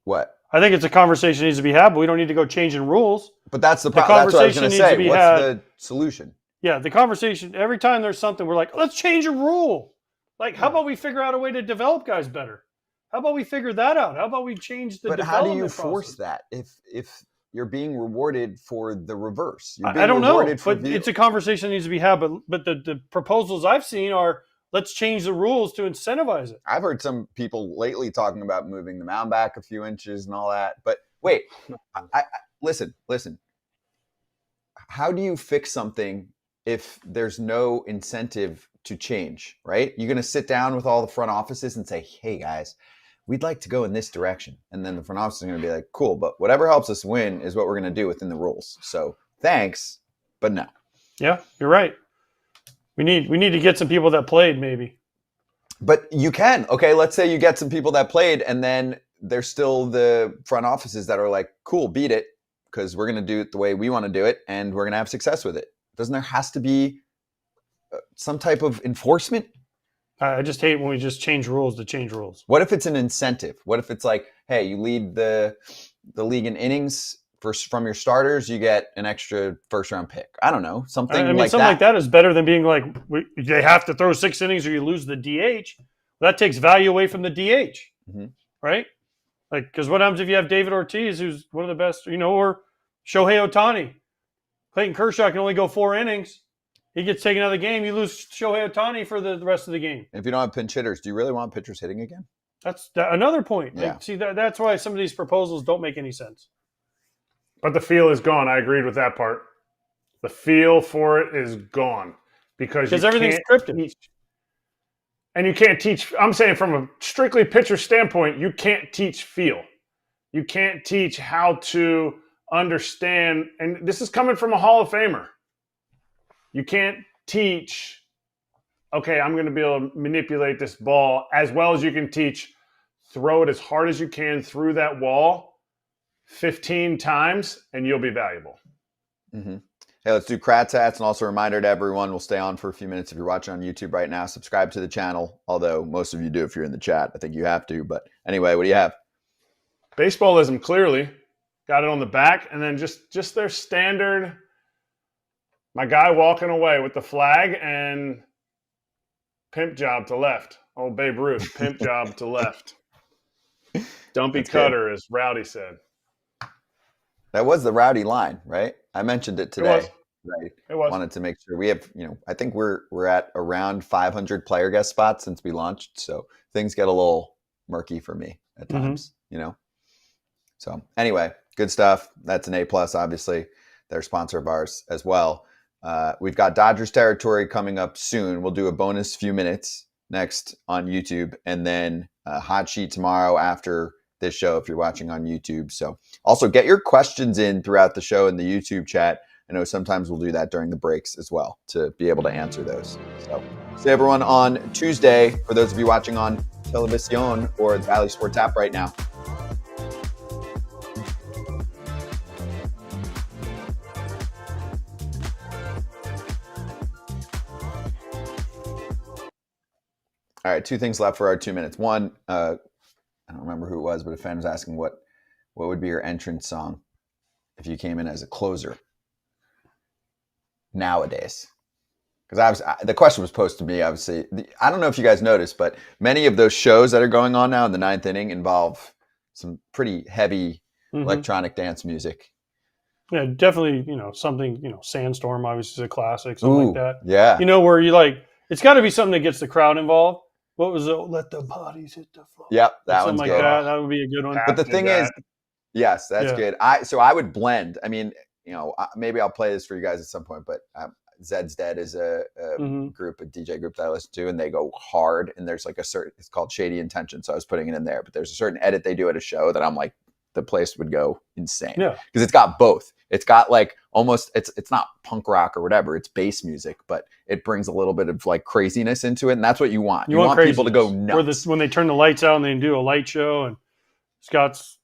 Speaker 1: What?
Speaker 3: I think it's a conversation that needs to be had, but we don't need to go changing rules.
Speaker 1: But that's the problem. That's what I was going to say. What's the solution?
Speaker 3: Yeah, the conversation, every time there's something, we're like, let's change a rule. Like, how about we figure out a way to develop guys better? How about we figure that out? How about we change the development
Speaker 1: But how do you force that if you're being rewarded for the reverse?
Speaker 3: I don't know, but it's a conversation that needs to be had. But the proposals I've seen are, let's change the rules to incentivize it.
Speaker 1: I've heard some people lately talking about moving the mound back a few inches and all that. But wait, listen. How do you fix something if there's no incentive to change, right? You're going to sit down with all the front offices and say, hey guys, we'd like to go in this direction. And then the front office is going to be like, cool, but whatever helps us win is what we're going to do within the rules. So thanks, but no.
Speaker 3: Yeah, you're right. We need to get some people that played maybe.
Speaker 1: But you can. Okay, let's say you get some people that played, and then there's still the front offices that are like, cool, beat it, because we're going to do it the way we want to do it, and we're going to have success with it. Doesn't there has to be some type of enforcement?
Speaker 3: I just hate when we just change rules to change rules.
Speaker 1: What if it's an incentive? What if it's like, hey, you lead the league in innings from your starters, you get an extra first-round pick. I don't know, something
Speaker 3: I mean,
Speaker 1: like
Speaker 3: something
Speaker 1: that.
Speaker 3: like that is better than being like, they have to throw 6 innings or you lose the DH. That takes value away from the DH, right? Like, because what happens if you have David Ortiz, who's one of the best, or Shohei Ohtani? Clayton Kershaw can only go 4 innings. He gets taken out of the game. You lose Shohei Ohtani for the rest of the game.
Speaker 1: If you don't have pinch hitters, do you really want pitchers hitting again?
Speaker 3: That's another point.
Speaker 1: Yeah.
Speaker 3: Like, see, that's why some of these proposals don't make any sense.
Speaker 2: But the feel is gone. I agreed with that part. The feel for it is gone because
Speaker 3: everything's scripted.
Speaker 2: And you can't teach. I'm saying from a strictly pitcher standpoint, you can't teach feel. You can't teach how to understand. And this is coming from a Hall of Famer. You can't teach, okay, I'm going to be able to manipulate this ball as well as you can teach throw it as hard as you can through that wall 15 times, and you'll be valuable.
Speaker 1: Mm-hmm. Hey, let's do Kratz hats. And also a reminder to everyone, we'll stay on for a few minutes. If you're watching on YouTube right now, subscribe to the channel. Although most of you do if you're in the chat. I think you have to. But anyway, what do you have?
Speaker 2: Baseballism, clearly. Got it on the back. And then just their standard, my guy walking away with the flag and pimp job to left. Old Babe Ruth, pimp job to left. Dumpy
Speaker 1: That's
Speaker 2: cutter,
Speaker 1: good.
Speaker 2: as Rowdy said.
Speaker 1: That was the Rowdy line, right? I mentioned it today. Right.
Speaker 2: It was.
Speaker 1: Wanted to make sure we have, I think we're at around 500 player guest spots since we launched. So things get a little murky for me at times, So anyway, good stuff. That's an A+, obviously. They're a sponsor of ours as well. We've got Dodgers territory coming up soon. We'll do a bonus few minutes next on YouTube, and then a hot sheet tomorrow after this show if you're watching on YouTube. So also get your questions in throughout the show in the YouTube chat. I know sometimes we'll do that during the breaks as well to be able to answer those. So see everyone on Tuesday, for those of you watching on Television or the Valley Sports app right now. All right, 2 things left for our 2 minutes. One, I don't remember who it was, but a fan was asking what would be your entrance song if you came in as a closer nowadays? Because the question was posed to me, obviously. I don't know if you guys noticed, but many of those shows that are going on now in the 9th inning involve some pretty heavy electronic dance music.
Speaker 3: Yeah, definitely, something, Sandstorm obviously is a classic, something like that.
Speaker 1: Yeah.
Speaker 3: Where you it's got to be something that gets the crowd involved. What was it? Let the bodies hit the floor.
Speaker 1: Yep, that
Speaker 3: something
Speaker 1: one's
Speaker 3: like
Speaker 1: good.
Speaker 3: that. That would be a good one.
Speaker 1: But the thing is, yes, that's good. So I would blend. I mean, maybe I'll play this for you guys at some point, but Zed's Dead is a group, a DJ group that I listen to, and they go hard. And there's like it's called Shady Intention. So I was putting it in there, but there's a certain edit they do at a show that I'm like, the place would go insane. Yeah. Because it's got both. It's got like almost, it's not punk rock or whatever. It's bass music, but it brings a little bit of like craziness into it. And that's what you want. You want people to go nuts.
Speaker 3: When they turn the lights out and they do a light show and Scott's,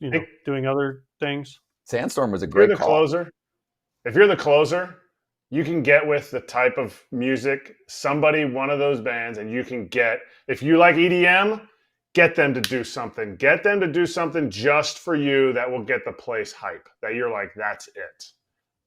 Speaker 3: doing other things.
Speaker 1: Sandstorm was a great call.
Speaker 2: If you're the closer, you can get with the type of music, one of those bands, and you can get, if you like EDM, get them to do something. Get them to do something just for you that will get the place hype. That you're like, that's it.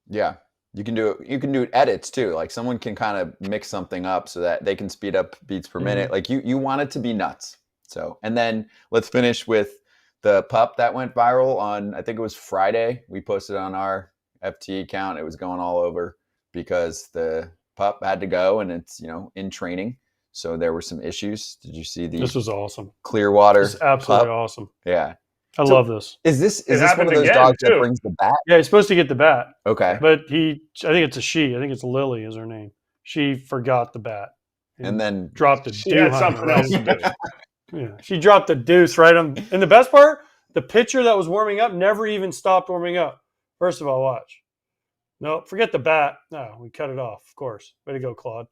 Speaker 1: Yeah. You can do it. You can do edits too. Like someone can kind of mix something up so that they can speed up beats per minute. Like you want it to be nuts. So, and then let's finish with the pup that went viral on, I think it was Friday. We posted on our FT account. It was going all over because the pup had to go and it's, in training. So there were some issues. Did you see
Speaker 3: This was awesome.
Speaker 1: Clearwater?
Speaker 3: This is absolutely
Speaker 1: pup?
Speaker 3: Awesome.
Speaker 1: Yeah.
Speaker 3: I love this.
Speaker 1: Is this one of those dogs that brings the bat?
Speaker 3: Yeah, he's supposed to get the bat.
Speaker 1: Okay.
Speaker 3: But I think it's a she. I think it's Lily is her name. She forgot the bat.
Speaker 1: And then
Speaker 3: dropped it.
Speaker 2: She had something else to do.
Speaker 3: Yeah, she dropped the deuce right on. And the best part, the pitcher that was warming up never even stopped warming up. First of all, watch. No, forget the bat. No, we cut it off. Of course. Way to go, Claude.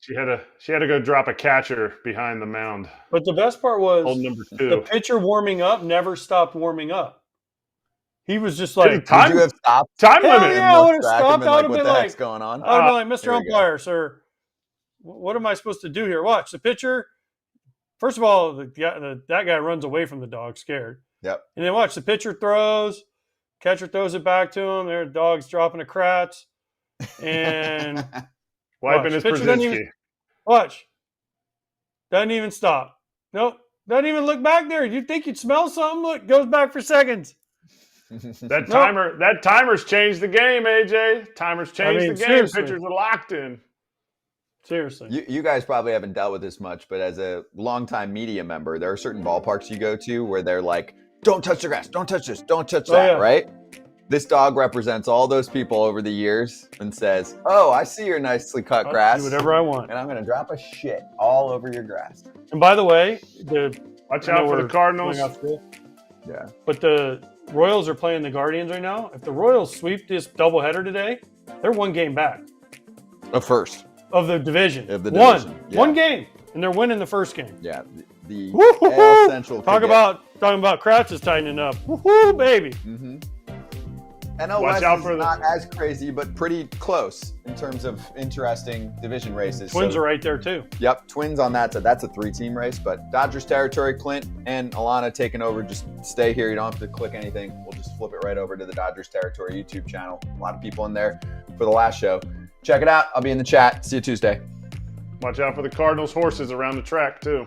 Speaker 2: She had to go drop a catcher behind the mound.
Speaker 3: But the best part was
Speaker 2: Old number 2.
Speaker 3: the pitcher warming up never stopped warming up. He was just like,
Speaker 2: Time-
Speaker 1: Would you have stopped?
Speaker 2: Time
Speaker 3: hell
Speaker 2: limit.
Speaker 3: yeah, I would have
Speaker 1: Track him
Speaker 3: stopped.
Speaker 1: and
Speaker 3: I would have
Speaker 1: what
Speaker 3: been
Speaker 1: the
Speaker 3: like,
Speaker 1: heck's going on?
Speaker 3: I would have been like, Mr.
Speaker 1: Here we go.
Speaker 3: Umpire, sir, what am I supposed to do here? Watch, the pitcher, first of all, that guy runs away from the dog scared.
Speaker 1: Yep.
Speaker 3: And then watch, the pitcher throws, catcher throws it back to him. There, the dog's dropping a Kratz. And
Speaker 2: Wiping his
Speaker 3: pitcher doesn't
Speaker 2: Pierzynski.
Speaker 3: even- watch. Doesn't even stop. Nope. Doesn't even look back there. You'd think you'd smell something. Look, goes back for seconds.
Speaker 2: That timer's changed the game, AJ. Timer's changed the game.
Speaker 3: Seriously.
Speaker 2: Pitchers are locked in.
Speaker 3: Seriously.
Speaker 1: You guys probably haven't dealt with this much, but as a longtime media member, there are certain ballparks you go to where they're like, don't touch the grass, don't touch this, don't touch that,
Speaker 3: yeah.
Speaker 1: right? This dog represents all those people over the years and says, oh, I see your nicely cut
Speaker 3: I'll
Speaker 1: grass,
Speaker 3: do whatever I want.
Speaker 1: and I'm going to drop a shit all over your grass.
Speaker 3: And by the way,
Speaker 2: Watch
Speaker 3: I know
Speaker 2: out for
Speaker 3: we're
Speaker 2: the Cardinals.
Speaker 3: going off field,
Speaker 1: Yeah.
Speaker 3: but the Royals are playing the Guardians right now. If the Royals sweep this doubleheader today, they're one game back
Speaker 1: A first.
Speaker 3: of the division.
Speaker 1: Of the division, yeah.
Speaker 3: One game, and they're winning the first game.
Speaker 1: Yeah. The
Speaker 3: Woo-hoo-hoo!
Speaker 1: AL Central.
Speaker 3: Talking about Kratz is tightening up. Woo-hoo, baby.
Speaker 1: Mm-hmm. NL
Speaker 2: Watch
Speaker 1: West
Speaker 2: out
Speaker 1: is
Speaker 2: for the-
Speaker 1: not as crazy, but pretty close in terms of interesting division races.
Speaker 3: Twins
Speaker 1: So-
Speaker 3: are right there too.
Speaker 1: Yep, Twins on that. So that's a 3-team race. But Dodgers territory, Clint and Alana taking over. Just stay here. You don't have to click anything. We'll just flip it right over to the Dodgers territory YouTube channel. A lot of people in there for the last show. Check it out. I'll be in the chat. See you Tuesday.
Speaker 2: Watch out for the Cardinals horses around the track, too.